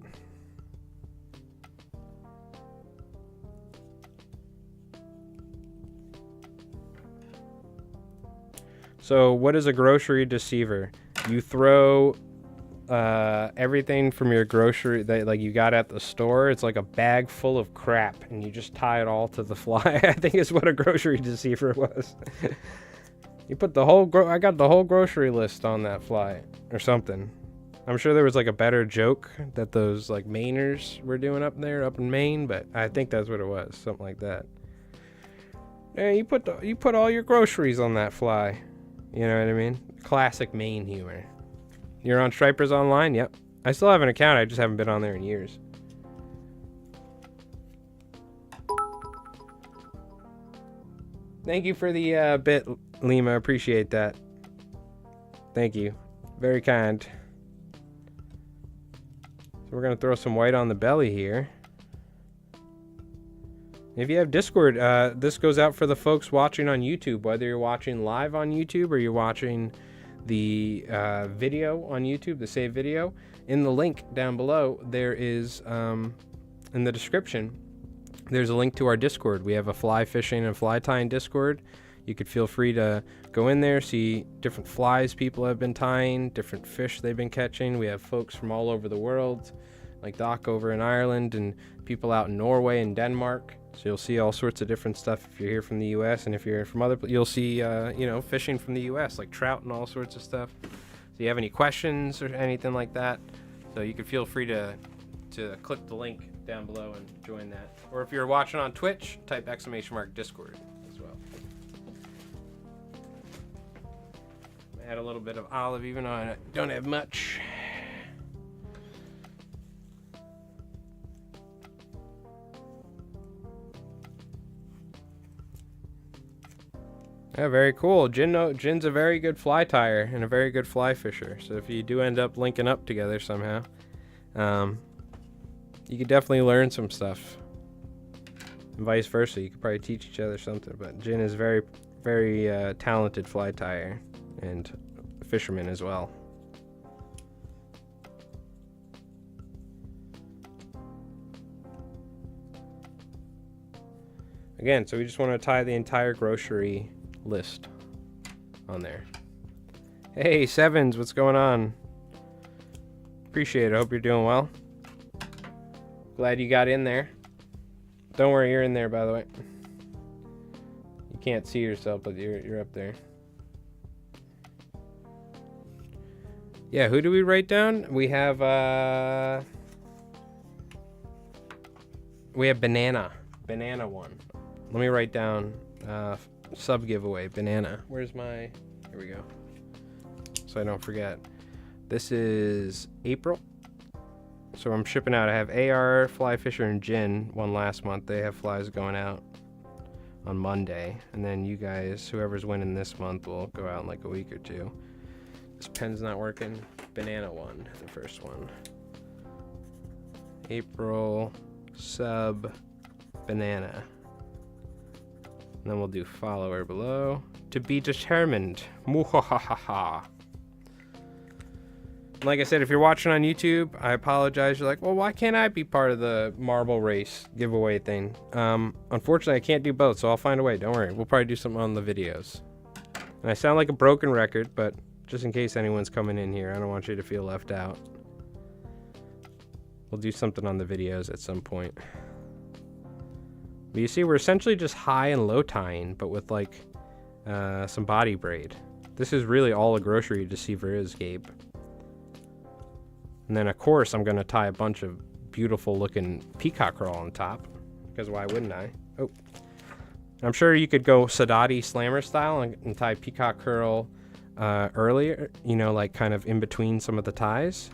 So what is a grocery deceiver? You throw everything from your grocery that like you got at the store. It's like a bag full of crap, and you just tie it all to the fly. I think is what a grocery deceiver was. You put the whole I got the whole grocery list on that fly or something. I'm sure there was like a better joke that those like Mainers were doing up in Maine, but I think that's what it was, something like that. Yeah, you put all your groceries on that fly. You know what I mean? Classic Maine humor. You're on Stripers Online? Yep. I still have an account. I just haven't been on there in years. Thank you for the bit, Lima. Appreciate that. Thank you. Very kind. So we're going to throw some white on the belly here. If you have Discord, this goes out for the folks watching on YouTube, whether you're watching live on YouTube or you're watching the video on YouTube, the save video. In the link down below, there is, in the description, there's a link to our Discord. We have a fly fishing and fly tying Discord. You could feel free to go in there, see different flies people have been tying, different fish they've been catching. We have folks from all over the world, like Doc over in Ireland, and people out in Norway and Denmark. So you'll see all sorts of different stuff if you're here from the U.S. And if you're from other, you'll see, fishing from the U.S., like trout and all sorts of stuff. So you have any questions or anything like that, so you can feel free to click the link down below and join that. Or if you're watching on Twitch, type !Discord as well. Add a little bit of olive, even though I don't have much. Yeah, very cool. Jin's a very good fly tyer and a very good fly fisher. So if you do end up linking up together somehow, you could definitely learn some stuff. And vice versa, you could probably teach each other something. But Jin is very, very talented fly tyer and fisherman as well. Again, so we just want to tie the entire grocery list on there. Hey Sevens, what's going on? Appreciate it. Hope you're doing well. Glad you got in there. Don't worry, you're in there, by the way. You can't see yourself, but you're up there. Yeah, who do we write down? We have banana one. Let me write down sub giveaway banana. Where's my, here we go, so I don't forget. This is April, so I'm shipping out. I have AR, Fly Fisher, and Jin won last month. They have flies going out on Monday, and then you guys, whoever's winning this month, will go out in like a week or two. This pen's not working. Banana one, the first one. April sub banana. And then we'll do follower below. To be determined. Muhahaha. Like I said, if you're watching on YouTube, I apologize. You're like, well, why can't I be part of the marble race giveaway thing? Unfortunately, I can't do both, so I'll find a way. Don't worry. We'll probably do something on the videos. And I sound like a broken record, but just in case anyone's coming in here, I don't want you to feel left out. We'll do something on the videos at some point. But you see, we're essentially just high and low tying, but with like some body braid. This is really all a grocery deceiver is, Gabe. And then of course I'm gonna tie a bunch of beautiful looking peacock curl on top, because why wouldn't I? Oh, I'm sure you could go Sadati slammer style and tie peacock curl earlier, you know, like kind of in between some of the ties.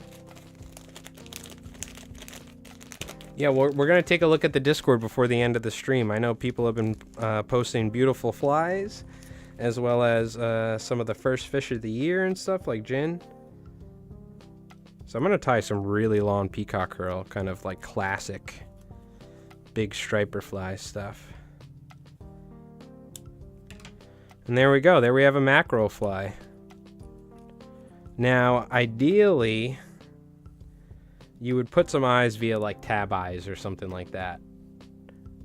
Yeah, we're going to take a look at the Discord before the end of the stream. I know people have been posting beautiful flies, as well as some of the first fish of the year and stuff, like Jin. So I'm going to tie some really long peacock curl, kind of like classic big striper fly stuff. And there we go. There we have a mackerel fly. Now, ideally, you would put some eyes via like tab eyes or something like that.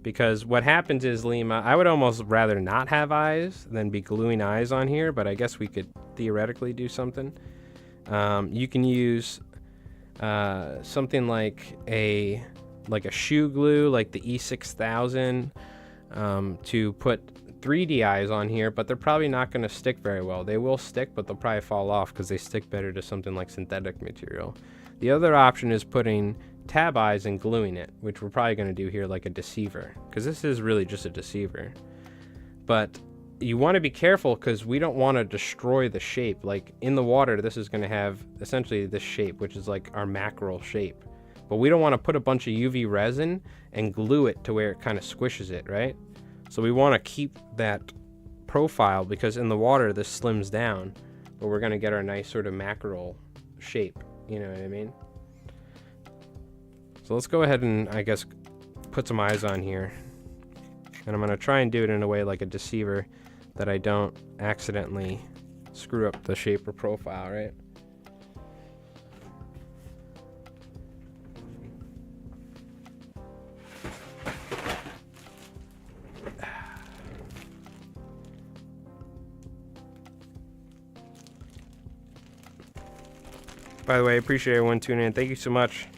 Because what happens is, Lima, I would almost rather not have eyes than be gluing eyes on here, but I guess we could theoretically do something. You can use something like a shoe glue, like the E6000, to put 3D eyes on here, but they're probably not going to stick very well. They will stick, but they'll probably fall off because they stick better to something like synthetic material. The other option is putting tab eyes and gluing it, which we're probably going to do here like a deceiver, because this is really just a deceiver. But you want to be careful because we don't want to destroy the shape. Like in the water, this is going to have essentially this shape, which is like our mackerel shape. But we don't want to put a bunch of UV resin and glue it to where it kind of squishes it, right? So we want to keep that profile, because in the water this slims down, but we're going to get our nice sort of mackerel shape, you know what I mean? So let's go ahead and, I guess, put some eyes on here. And I'm going to try and do it in a way like a deceiver that I don't accidentally screw up the shape or profile, right? By the way, I appreciate everyone tuning in. Thank you so much.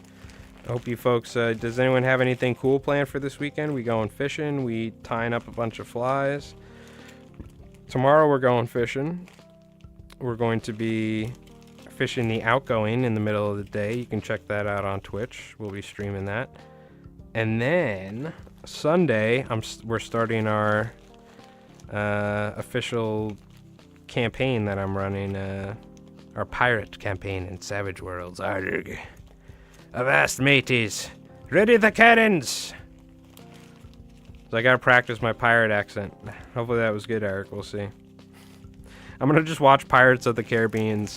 I hope you folks, does anyone have anything cool planned for this weekend? We going fishing, we tying up a bunch of flies. Tomorrow we're going fishing. We're going to be fishing the outgoing in the middle of the day. You can check that out on Twitch. We'll be streaming that. And then Sunday, we're starting our official campaign that I'm running, our pirate campaign in Savage Worlds. Arrgh. Avast, mateys. Ready the cannons! So I gotta practice my pirate accent. Hopefully that was good, Eric. We'll see. I'm gonna just watch Pirates of the Caribbean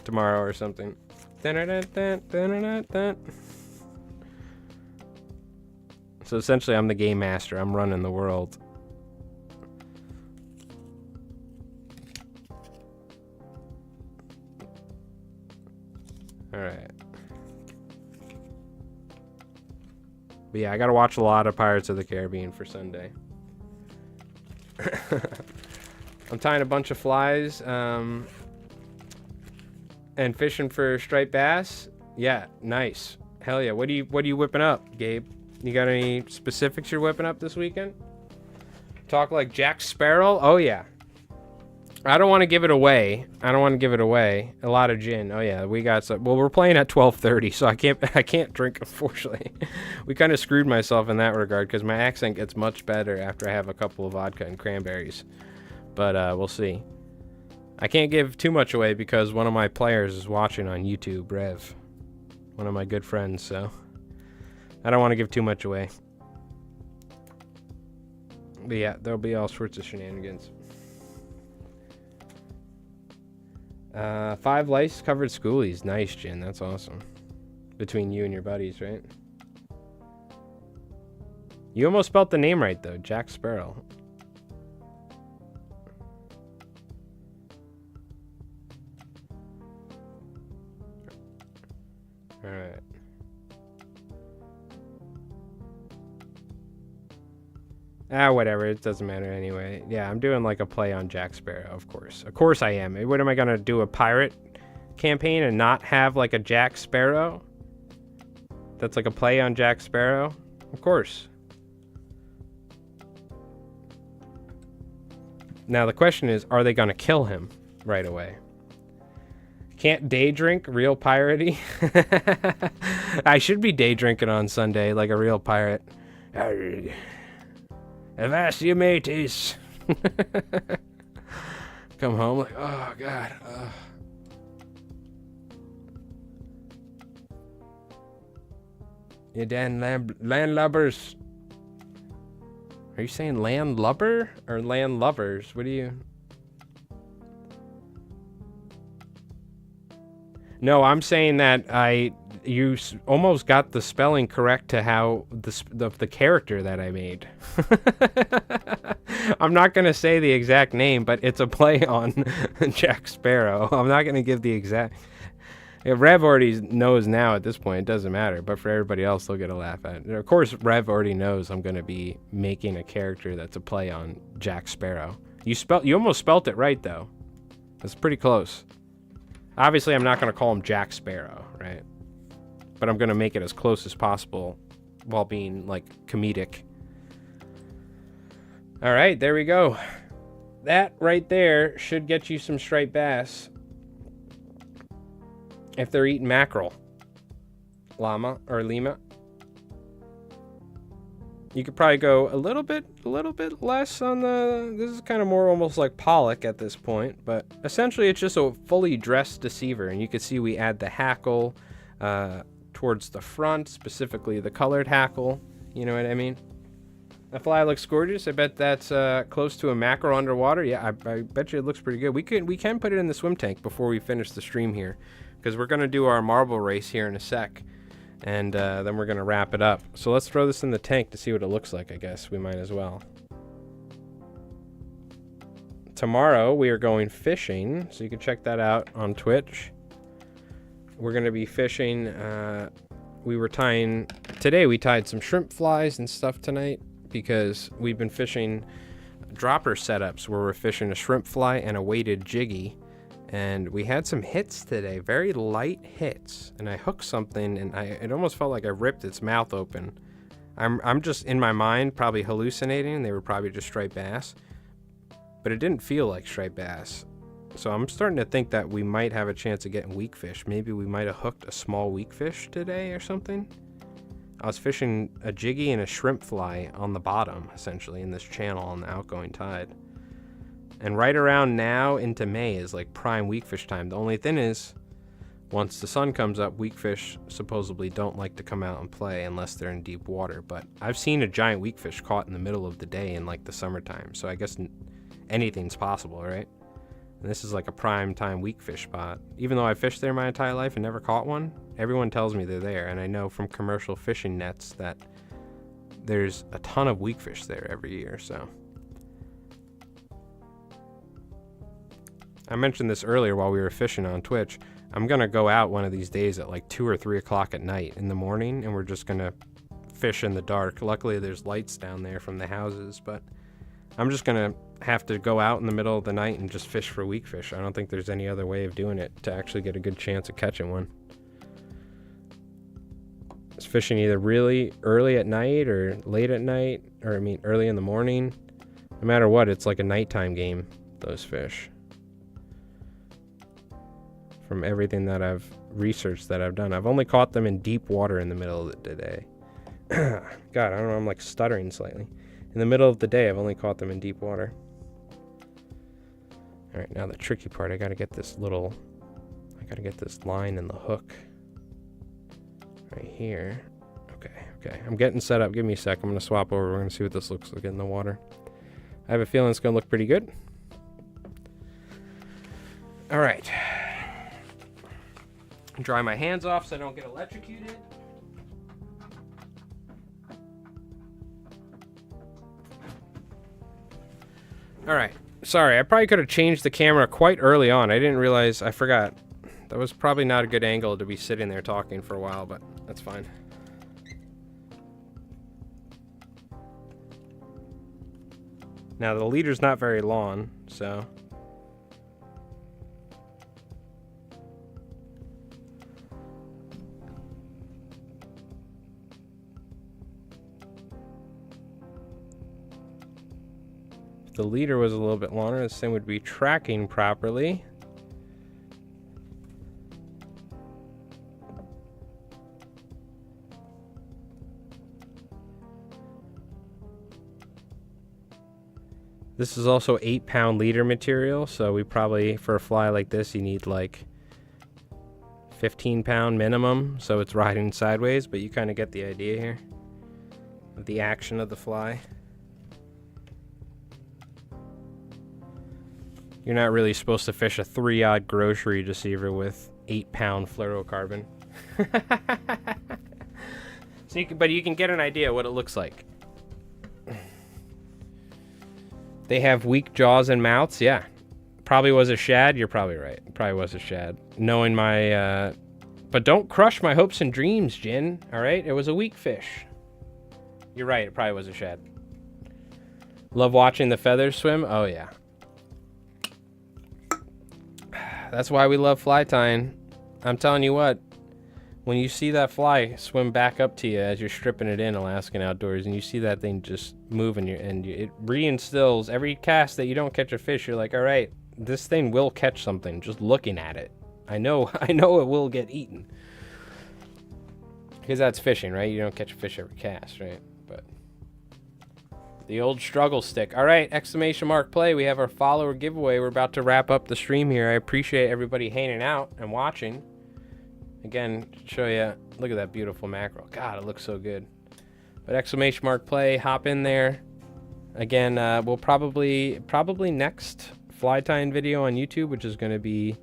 tomorrow or something. So essentially I'm the game master. I'm running the world. Alright. But yeah, I gotta watch a lot of Pirates of the Caribbean for Sunday. I'm tying a bunch of flies, and fishing for striped bass. Yeah, nice. Hell yeah. What are you whipping up, Gabe? You got any specifics you're whipping up this weekend? Talk like Jack Sparrow? Oh yeah. I don't want to give it away. A lot of gin. Oh yeah, we got some. Well, we're playing at 12:30, so I can't drink, unfortunately. We kind of screwed myself in that regard because my accent gets much better after I have a couple of vodka and cranberries. But we'll see. I can't give too much away because one of my players is watching on YouTube, Rev. One of my good friends, so I don't want to give too much away. But yeah, there'll be all sorts of shenanigans. 5 lice covered schoolies. Nice, Jin. That's awesome. Between you and your buddies, right? You almost spelled the name right, though. Jack Sparrow. Alright. Whatever. It doesn't matter anyway. Yeah, I'm doing like a play on Jack Sparrow, of course. Of course I am. What am I going to do, a pirate campaign and not have like a Jack Sparrow? That's like a play on Jack Sparrow? Of course. Now the question is, are they going to kill him right away? Can't day drink, real piratey? I should be day drinking on Sunday like a real pirate. Avast you mateys. Come home like, oh god. You damn landlubbers. Are you saying landlubber or landlovers? What do you... No, I'm saying that you almost got the spelling correct to how the character that I made. I'm not going to say the exact name, but it's a play on Jack Sparrow. I'm not going to give the exact... If Rev already knows now at this point, it doesn't matter. But for everybody else, they'll get a laugh at it. Of course, Rev already knows I'm going to be making a character that's a play on Jack Sparrow. You almost spelt it right, though. That's pretty close. Obviously, I'm not going to call him Jack Sparrow, right? But I'm going to make it as close as possible while being, like, comedic. All right, there we go. That right there should get you some striped bass. If they're eating mackerel. Llama or lima. You could probably go a little bit less on the... This is kind of more almost like pollock at this point. But essentially, it's just a fully dressed deceiver. And you can see we add the hackle towards the front. Specifically, the colored hackle. You know what I mean? The fly looks gorgeous. I bet that's close to a mackerel underwater. Yeah, I bet you it looks pretty good. We can put it in the swim tank before we finish the stream here. Because we're going to do our marble race here in a sec. And then we're going to wrap it up. So let's throw this in the tank to see what it looks like, I guess. We might as well. It's tomorrow we are going fishing, so you can check that out on Twitch. We're going to be fishing. Today we tied some shrimp flies and stuff tonight because we've been fishing dropper setups where we're fishing a shrimp fly and a weighted jiggy. And we had some hits today, very light hits. And I hooked something and it almost felt like I ripped its mouth open. I'm just in my mind probably hallucinating. They were probably just striped bass, but it didn't feel like striped bass. So I'm starting to think that we might have a chance of getting weakfish. Maybe we might have hooked a small weakfish today or something. I was fishing a jiggy and a shrimp fly on the bottom, essentially, in this channel on the outgoing tide. And right around now into May is like prime weakfish time. The only thing is, once the sun comes up, weakfish supposedly don't like to come out and play unless they're in deep water. But I've seen a giant weakfish caught in the middle of the day in like the summertime. So I guess anything's possible, right? And this is like a prime time weakfish spot. Even though I fished there my entire life and never caught one, everyone tells me they're there. And I know from commercial fishing nets that there's a ton of weakfish there every year, so. I mentioned this earlier while we were fishing on Twitch. I'm going to go out one of these days at like 2 or 3 o'clock at night in the morning, and we're just going to fish in the dark. Luckily, there's lights down there from the houses, but I'm just going to have to go out in the middle of the night and just fish for weakfish. I don't think there's any other way of doing it to actually get a good chance of catching one. It's fishing either really early at night or late at night, or early in the morning. No matter what, it's like a nighttime game, those fish. From everything that I've researched that I've done. I've only caught them in deep water in the middle of the day. God, I don't know, I'm like stuttering slightly. In the middle of the day, I've only caught them in deep water. All right, now the tricky part, I gotta get this line in the hook right here. Okay, I'm getting set up. Give me a sec, I'm gonna swap over. We're gonna see what this looks like in the water. I have a feeling it's gonna look pretty good. All right. Dry my hands off so I don't get electrocuted. All right. Sorry, I probably could have changed the camera quite early on. I didn't realize, I forgot. That was probably not a good angle to be sitting there talking for a while, but that's fine. Now, the leader's not very long, so... the leader was a little bit longer, this thing would be tracking properly. This is also 8-pound leader material, so we probably, for a fly like this, you need like 15-pound minimum, so it's riding sideways, but you kind of get the idea here of the action of the fly. You're not really supposed to fish a 3-aught grocery deceiver with 8-pound fluorocarbon. So but you can get an idea what it looks like. They have weak jaws and mouths, yeah. Probably was a shad, you're probably right. Probably was a shad. Knowing my, but don't crush my hopes and dreams, Jin, alright? It was a weak fish. You're right, it probably was a shad. Love watching the feathers swim? Oh yeah. That's why we love fly tying. I'm telling you what, when you see that fly swim back up to you as you're stripping it in Alaskan Outdoors, and you see that thing just moving, it reinstills every cast that you don't catch a fish. You're like, all right, this thing will catch something just looking at it. I know it will get eaten. Because that's fishing, right? You don't catch a fish every cast, right? But the old struggle stick. All right, exclamation mark play. We have our follower giveaway. We're about to wrap up the stream here. I appreciate everybody hanging out and watching. Again, show you, look at that beautiful mackerel. God, it looks so good. But exclamation mark play, hop in there. Again, we'll probably next fly tying video on YouTube, which is going to be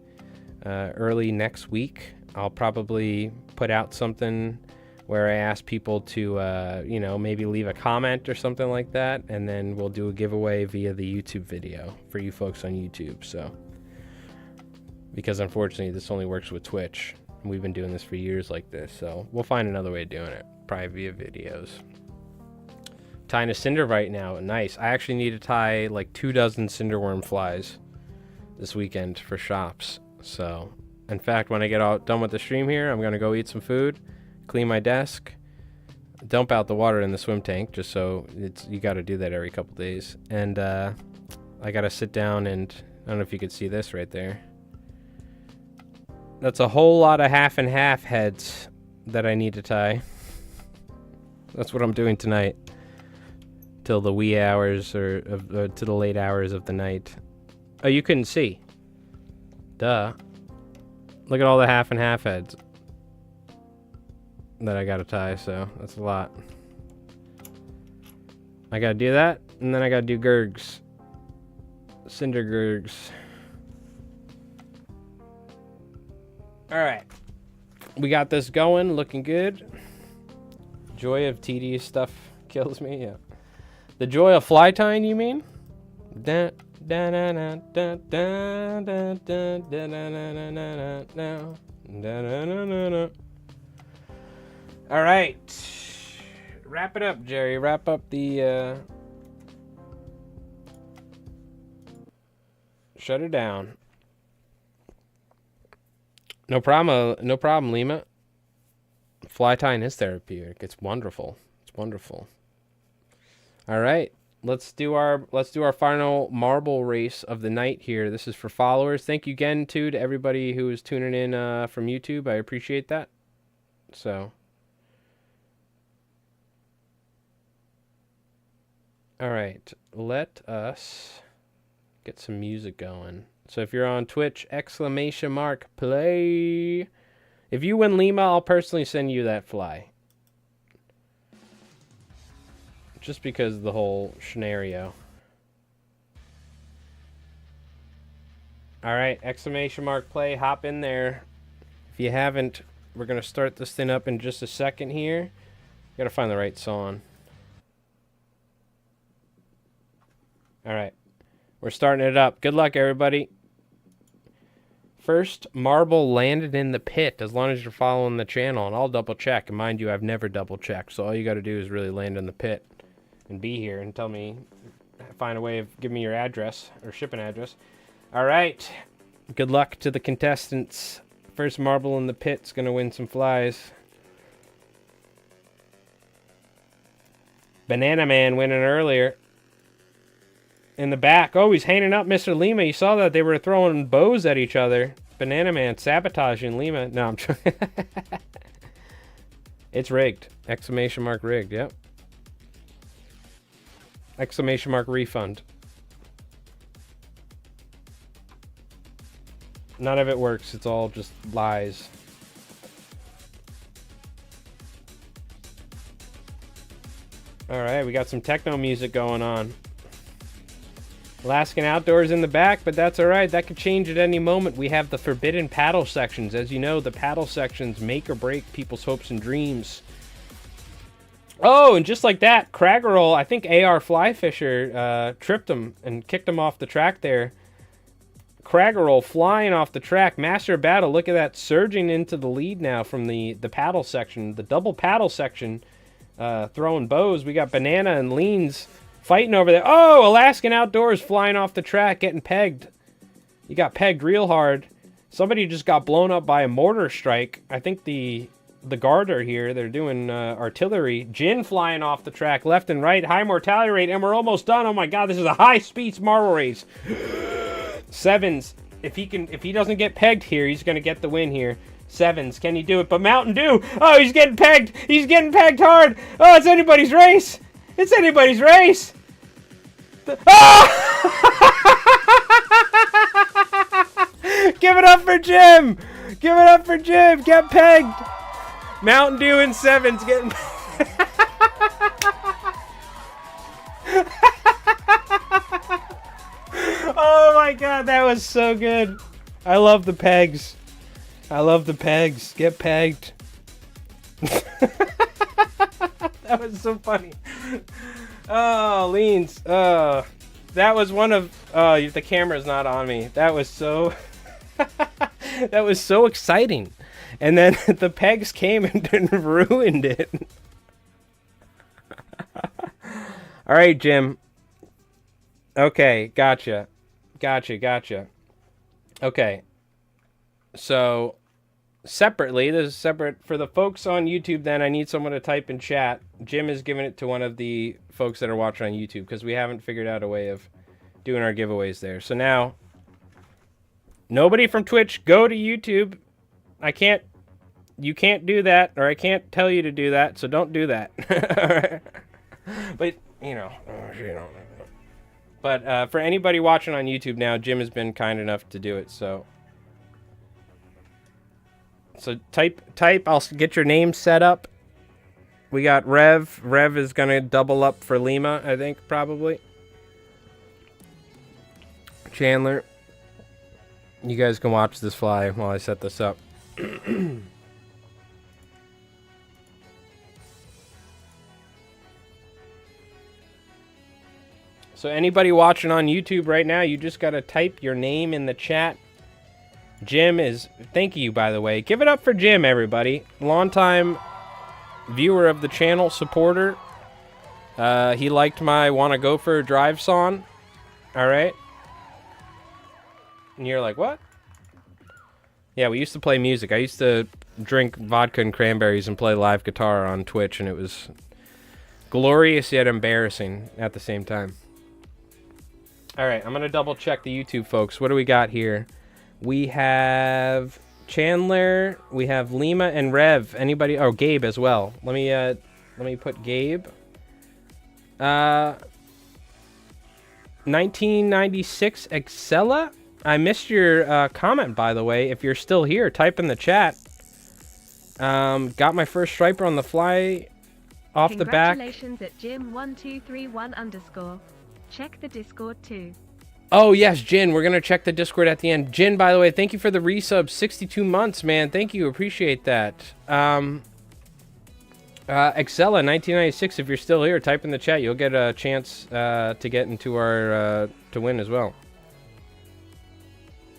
early next week. I'll probably put out something where I ask people to, you know, maybe leave a comment or something like that, and then we'll do a giveaway via the YouTube video for you folks on YouTube. So, because unfortunately this only works with Twitch, and we've been doing this for years like this, so we'll find another way of doing it, probably via videos. Tying a cinder right now, nice. I actually need to tie like 24 cinderworm flies this weekend for shops. So, in fact, when I get all done with the stream here, I'm gonna go eat some food, clean my desk, dump out the water in the swim tank, just so you got to do that every couple days. And I got to sit down and I don't know if you could see this right there. That's a whole lot of half and half heads that I need to tie. That's what I'm doing tonight, till the wee hours or to the late hours of the night. Oh, you couldn't see. Duh. Look at all the half and half heads that I gotta tie, so that's a lot. I gotta do that, and then I gotta do gurgs. Cinder gurgs. Alright. We got this going, looking good. Joy of tedious stuff kills me, yeah. The joy of fly tying, you mean? Da da da da da da da da da da da da da. All right, wrap it up, Jerry. Wrap up the. Shut it down. No problem. No problem, Lima. Fly tying is therapeutic. It's wonderful. It's wonderful. All right, let's do our final marble race of the night here. This is for followers. Thank you again to everybody who is tuning in from YouTube. I appreciate that. So. All right, let us get some music going. So if you're on Twitch, !play. If you win Lima, I'll personally send you that fly. Just because of the whole scenario. All right, !play, hop in there. If you haven't, we're going to start this thing up in just a second here. Got to find the right song. All right, we're starting it up. Good luck, everybody. First marble landed in the pit, as long as you're following the channel, and I'll double check. And mind you, I've never double checked, so all you got to do is really land in the pit and be here and tell me, find a way of giving me your address or shipping address. All right, good luck to the contestants. First marble in the pit's gonna win some flies. Banana Man winning earlier. In the back. Oh, he's hanging up Mr. Lima. You saw that they were throwing bows at each other. Banana Man sabotaging Lima. No, I'm trying. It's rigged. ! Rigged. Yep. ! Refund. None of it works. It's all just lies. All right, we got some techno music going on. Alaskan Outdoors in the back, but that's all right. That could change at any moment. We have the forbidden paddle sections. As you know, the paddle sections make or break people's hopes and dreams. Oh, and just like that, Craggerol, I think AR Fly Fisher tripped him and kicked him off the track there. Craggerol flying off the track. Master of Battle, look at that, surging into the lead now from the paddle section. The double paddle section, throwing bows. We got Banana and Leans fighting over there. Oh, Alaskan Outdoors flying off the track, getting pegged. He got pegged real hard. Somebody just got blown up by a mortar strike. I think the Garter here, they're doing artillery. Jin flying off the track left and right. High mortality rate, and we're almost done. Oh my god, this is a high-speed marble race. Sevens. If he doesn't get pegged here, he's going to get the win here. Sevens, can he do it? But Mountain Dew, oh, he's getting pegged. He's getting pegged hard. Oh, it's anybody's race. It's anybody's race. Give it up for Jim. Give it up for Jim. Get pegged. Mountain Dew and Sevens getting Oh my god, that was so good. I love the pegs. I love the pegs. Get pegged. That was so funny. Oh, Leans. That was one of... the camera's not on me. That was so... that was so exciting. And then the pegs came and ruined it. All right, Jim. Okay, gotcha. Okay. So, separately, this is separate. For the folks on YouTube, then, I need someone to type in chat. Jim is giving it to one of the folks that are watching on YouTube, because we haven't figured out a way of doing our giveaways there. So now, nobody from Twitch, go to YouTube. You can't do that, or I can't tell you to do that, so don't do that. All right. But, But for anybody watching on YouTube now, Jim has been kind enough to do it, so type, I'll get your name set up. We got Rev. Rev is going to double up for Lima, I think, probably. Chandler. You guys can watch this fly while I set this up. So anybody watching on YouTube right now, you just got to type your name in the chat. Jim is... Thank you, by the way. Give it up for Jim, everybody. Longtime viewer of the channel, supporter. He liked my Wanna Go for a Drive song. Alright. And you're like, what? Yeah, we used to play music. I used to drink vodka and cranberries and play live guitar on Twitch, and it was glorious yet embarrassing at the same time. Alright, I'm going to double check the YouTube folks. What do we got here? We have Chandler, we have Lima and Rev. Anybody? Oh, Gabe as well. Let me put Gabe. 1996 Excella? I missed your comment, by the way. If you're still here, type in the chat. Got my first striper on the fly off the back. Congratulations at Jim1231_. Check the Discord too. Oh, yes, Jin. We're going to check the Discord at the end. Jin, by the way, thank you for the resub. 62 months, man. Thank you. Appreciate that. Excella, 1996, if you're still here, type in the chat. You'll get a chance to get into our... to win as well.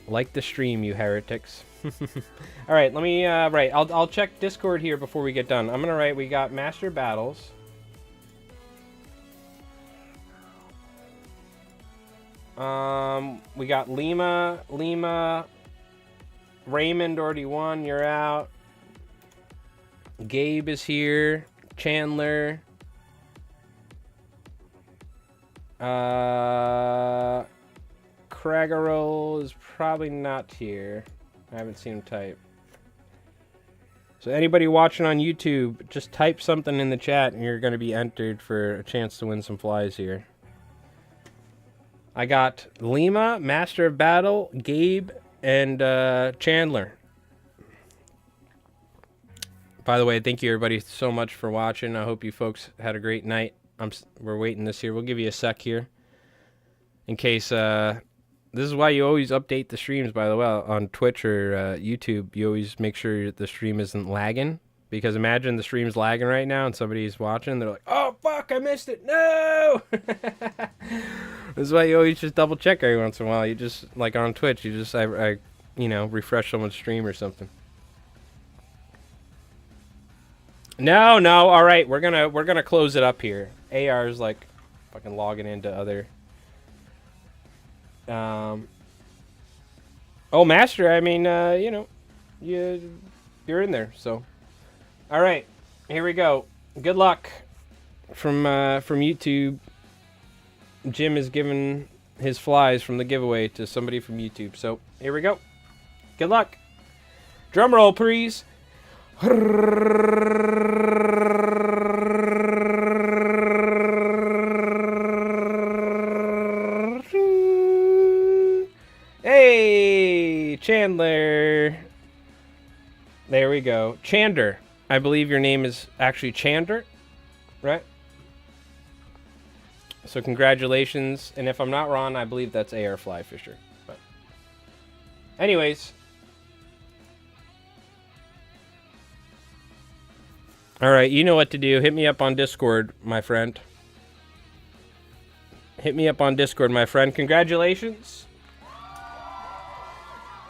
Like the stream, you heretics. All right, let me... right, I'll check Discord here before we get done. I'm going to write, we got Master Battles. We got Lima, Raymond already won, you're out. Gabe is here, Chandler. Craggerol is probably not here. I haven't seen him type. So anybody watching on YouTube, just type something in the chat and you're going to be entered for a chance to win some flies here. I got Lima, Master of Battle, Gabe, and Chandler. By the way, thank you everybody so much for watching. I hope you folks had a great night. We're waiting this here. We'll give you a sec here. In case, this is why you always update the streams, by the way, on Twitch or YouTube. You always make sure the stream isn't lagging. Because imagine the stream's lagging right now and somebody's watching. They're like, oh, fuck, I missed it. No! This is why you always just double check every once in a while. You just, like on Twitch, you just, I refresh someone's stream or something. No, all right, we're gonna close it up here. AR's like fucking logging into other. Oh, Master, I mean, you're in there, so. All right, here we go. Good luck from YouTube. Jim is giving his flies from the giveaway to somebody from YouTube. So here we go. Good luck. Drum roll, please. Hey, Chandler. There we go. Chander. I believe your name is actually Chander, right? So congratulations, and if I'm not wrong, I believe that's AR Fly Fisher. But anyways, All right, you know what to do. Hit me up on Discord, my friend. Hit me up on Discord, my friend. Congratulations.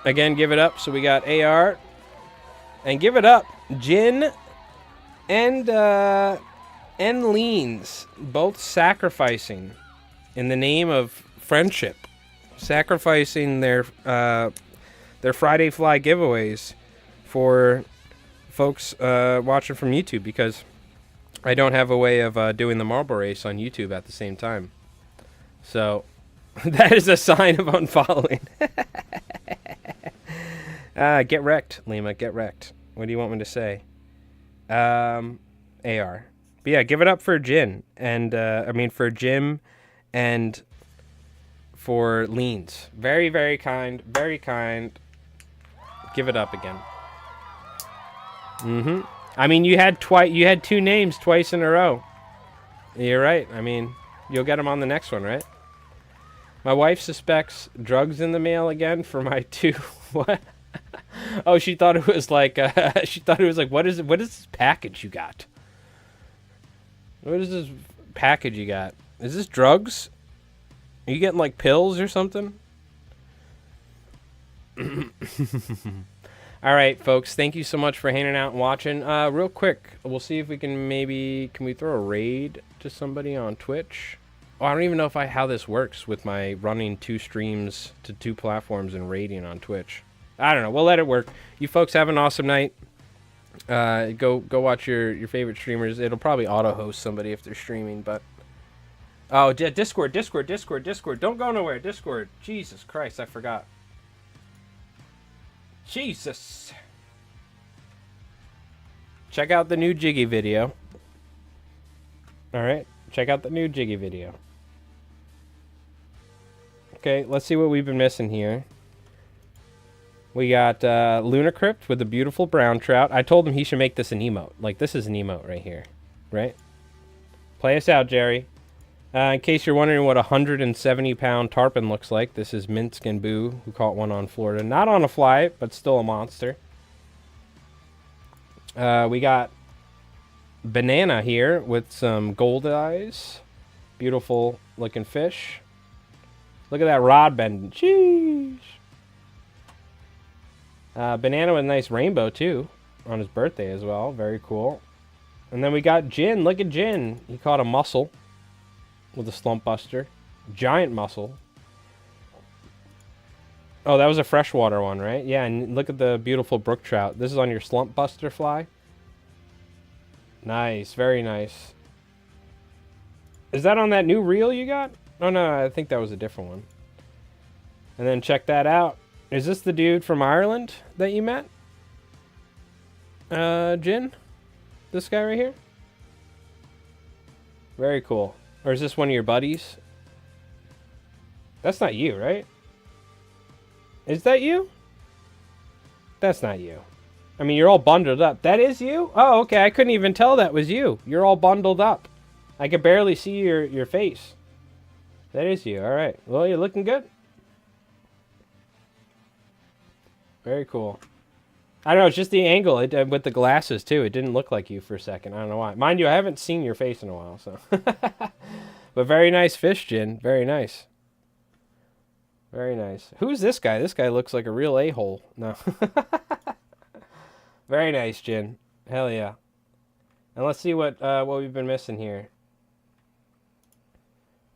Again, give it up. So we got AR. And give it up. Jin and Leans. Both sacrificing in the name of friendship. Sacrificing their Friday Fly giveaways for folks watching from YouTube, because I don't have a way of doing the marble race on YouTube at the same time. So that is a sign of unfollowing. Get wrecked, Lima. Get wrecked. What do you want me to say? AR. But yeah, give it up for Jin and for Jim and for Leans. Very, very kind. Very kind. Give it up again. Mm-hmm. I mean, you had 2 names twice in a row. You're right. I mean, you'll get them on the next one, right? My wife suspects drugs in the mail again for my 2. What? Oh, she thought it was like. What is this package you got? What is this package you got? Is this drugs? Are you getting like pills or something? All right, folks. Thank you so much for hanging out and watching. Real quick, we'll see if we can can we throw a raid to somebody on Twitch? Oh, I don't even know how this works with my running 2 streams to 2 platforms and raiding on Twitch. I don't know. We'll let it work. You folks have an awesome night. Go watch your favorite streamers. It'll probably auto-host somebody if they're streaming, but... Oh, Discord. Don't go nowhere. Discord. Jesus Christ, I forgot. Jesus. Check out the new Jiggy video. Alright, check out the new Jiggy video. Okay, let's see what we've been missing here. We got Lunacrypt with a beautiful brown trout. I told him he should make this an emote. Like, this is an emote right here. Right? Play us out, Jerry. In case you're wondering what a 170-pound tarpon looks like, this is Minsk and Boo, who caught one on Florida. Not on a fly, but still a monster. We got Banana here with some gold eyes. Beautiful looking fish. Look at that rod bending. Sheesh. Banana with a nice rainbow, too, on his birthday as well. Very cool. And then we got Jin. Look at Jin. He caught a mussel with a slump buster. Giant mussel. Oh, that was a freshwater one, right? Yeah, and look at the beautiful brook trout. This is on your slump buster fly. Nice. Very nice. Is that on that new reel you got? Oh, no, I think that was a different one. And then check that out. Is this the dude from Ireland that you met? Jin? This guy right here? Very cool. Or is this one of your buddies? That's not you, right? Is that you? That's not you. I mean, you're all bundled up. That is you? Oh, okay. I couldn't even tell that was you. You're all bundled up. I could barely see your face. That is you. All right. Well, you're looking good. Very cool. I don't know. It's just the angle with the glasses, too. It didn't look like you for a second. I don't know why. Mind you, I haven't seen your face in a while, so. But very nice fish, Jin. Very nice. Very nice. Who's this guy? This guy looks like a real a-hole. No. Very nice, Jin. Hell yeah. And let's see what we've been missing here.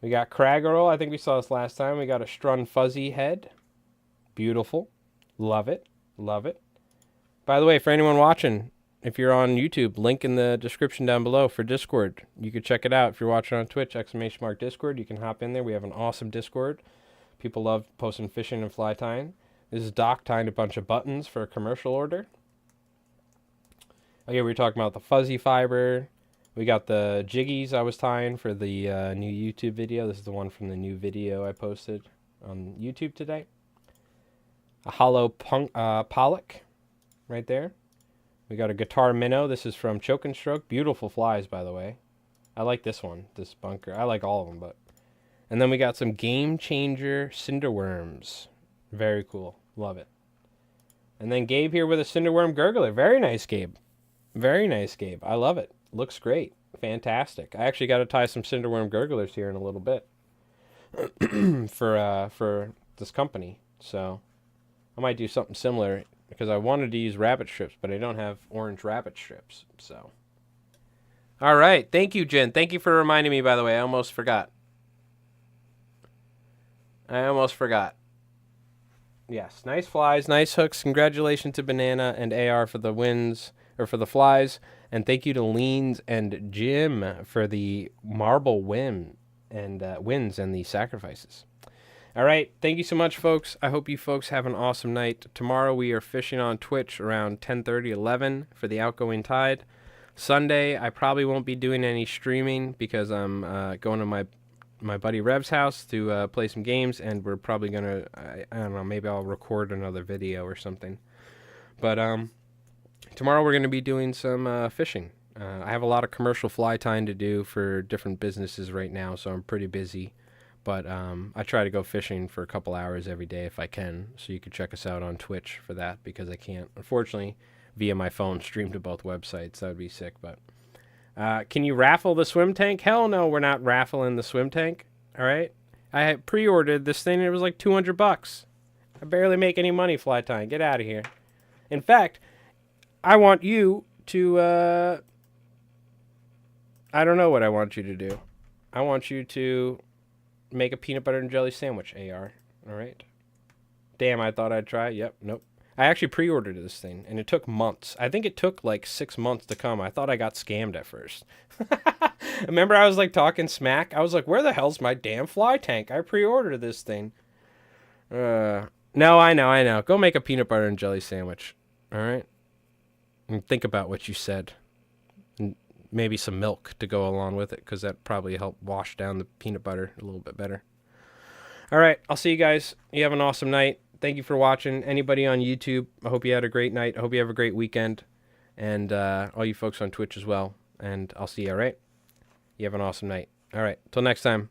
We got Craggerel. I think we saw this last time. We got a Strun Fuzzy head. Beautiful. Love it. Love it. By the way, for anyone watching, if you're on YouTube, link in the description down below for Discord. You can check it out. If you're watching on Twitch, !Discord, you can hop in there. We have an awesome Discord. People love posting fishing and fly tying. This is Doc tying a bunch of buttons for a commercial order. Okay, we were talking about the fuzzy fiber. We got the jiggies I was tying for the new YouTube video. This is the one from the new video I posted on YouTube today. A hollow pollock right there. We got a guitar minnow. This is from Choke and Stroke. Beautiful flies, by the way. I like this one, this bunker. I like all of them, but... And then we got some Game Changer cinderworms. Very cool. Love it. And then Gabe here with a cinderworm gurgler. Very nice, Gabe. Very nice, Gabe. I love it. Looks great. Fantastic. I actually got to tie some cinderworm gurglers here in a little bit for this company. So I might do something similar because I wanted to use rabbit strips, but I don't have orange rabbit strips. So, all right. Thank you, Jen. Thank you for reminding me. By the way, I almost forgot. Yes, nice flies, nice hooks. Congratulations to Banana and AR for the wins, or for the flies. And thank you to Leans and Jim for the marble wins and the sacrifices. All right, thank you so much, folks. I hope you folks have an awesome night. Tomorrow we are fishing on Twitch around 10:30, 11 for the outgoing tide. Sunday, I probably won't be doing any streaming because I'm going to my buddy Rev's house to play some games, and we're probably gonna I don't know, maybe I'll record another video or something. But tomorrow we're gonna be doing some fishing. I have a lot of commercial fly tying to do for different businesses right now, so I'm pretty busy. But I try to go fishing for a couple hours every day if I can, so you can check us out on Twitch for that because I can't, unfortunately, via my phone stream to both websites. That would be sick, but. Can you raffle the swim tank? Hell no, we're not raffling the swim tank. All right. I had pre-ordered this thing and it was like $200. I barely make any money fly tying. Get out of here. In fact, I want you to, I don't know what I want you to do. I want you to make a peanut butter and jelly sandwich, AR. All right. Damn, I thought I'd try. Yep. Nope. I actually pre-ordered this thing, and it took months. I think it took like 6 months to come. I thought I got scammed at first. Remember I was like talking smack? I was like, where the hell's my damn fly tank? I pre-ordered this thing. No, I know. Go make a peanut butter and jelly sandwich. All right? And think about what you said. And maybe some milk to go along with it, because that probably helped wash down the peanut butter a little bit better. All right, I'll see you guys. You have an awesome night. Thank you for watching. Anybody on YouTube, I hope you had a great night. I hope you have a great weekend. And all you folks on Twitch as well. And I'll see you, all right? You have an awesome night. All right, till next time.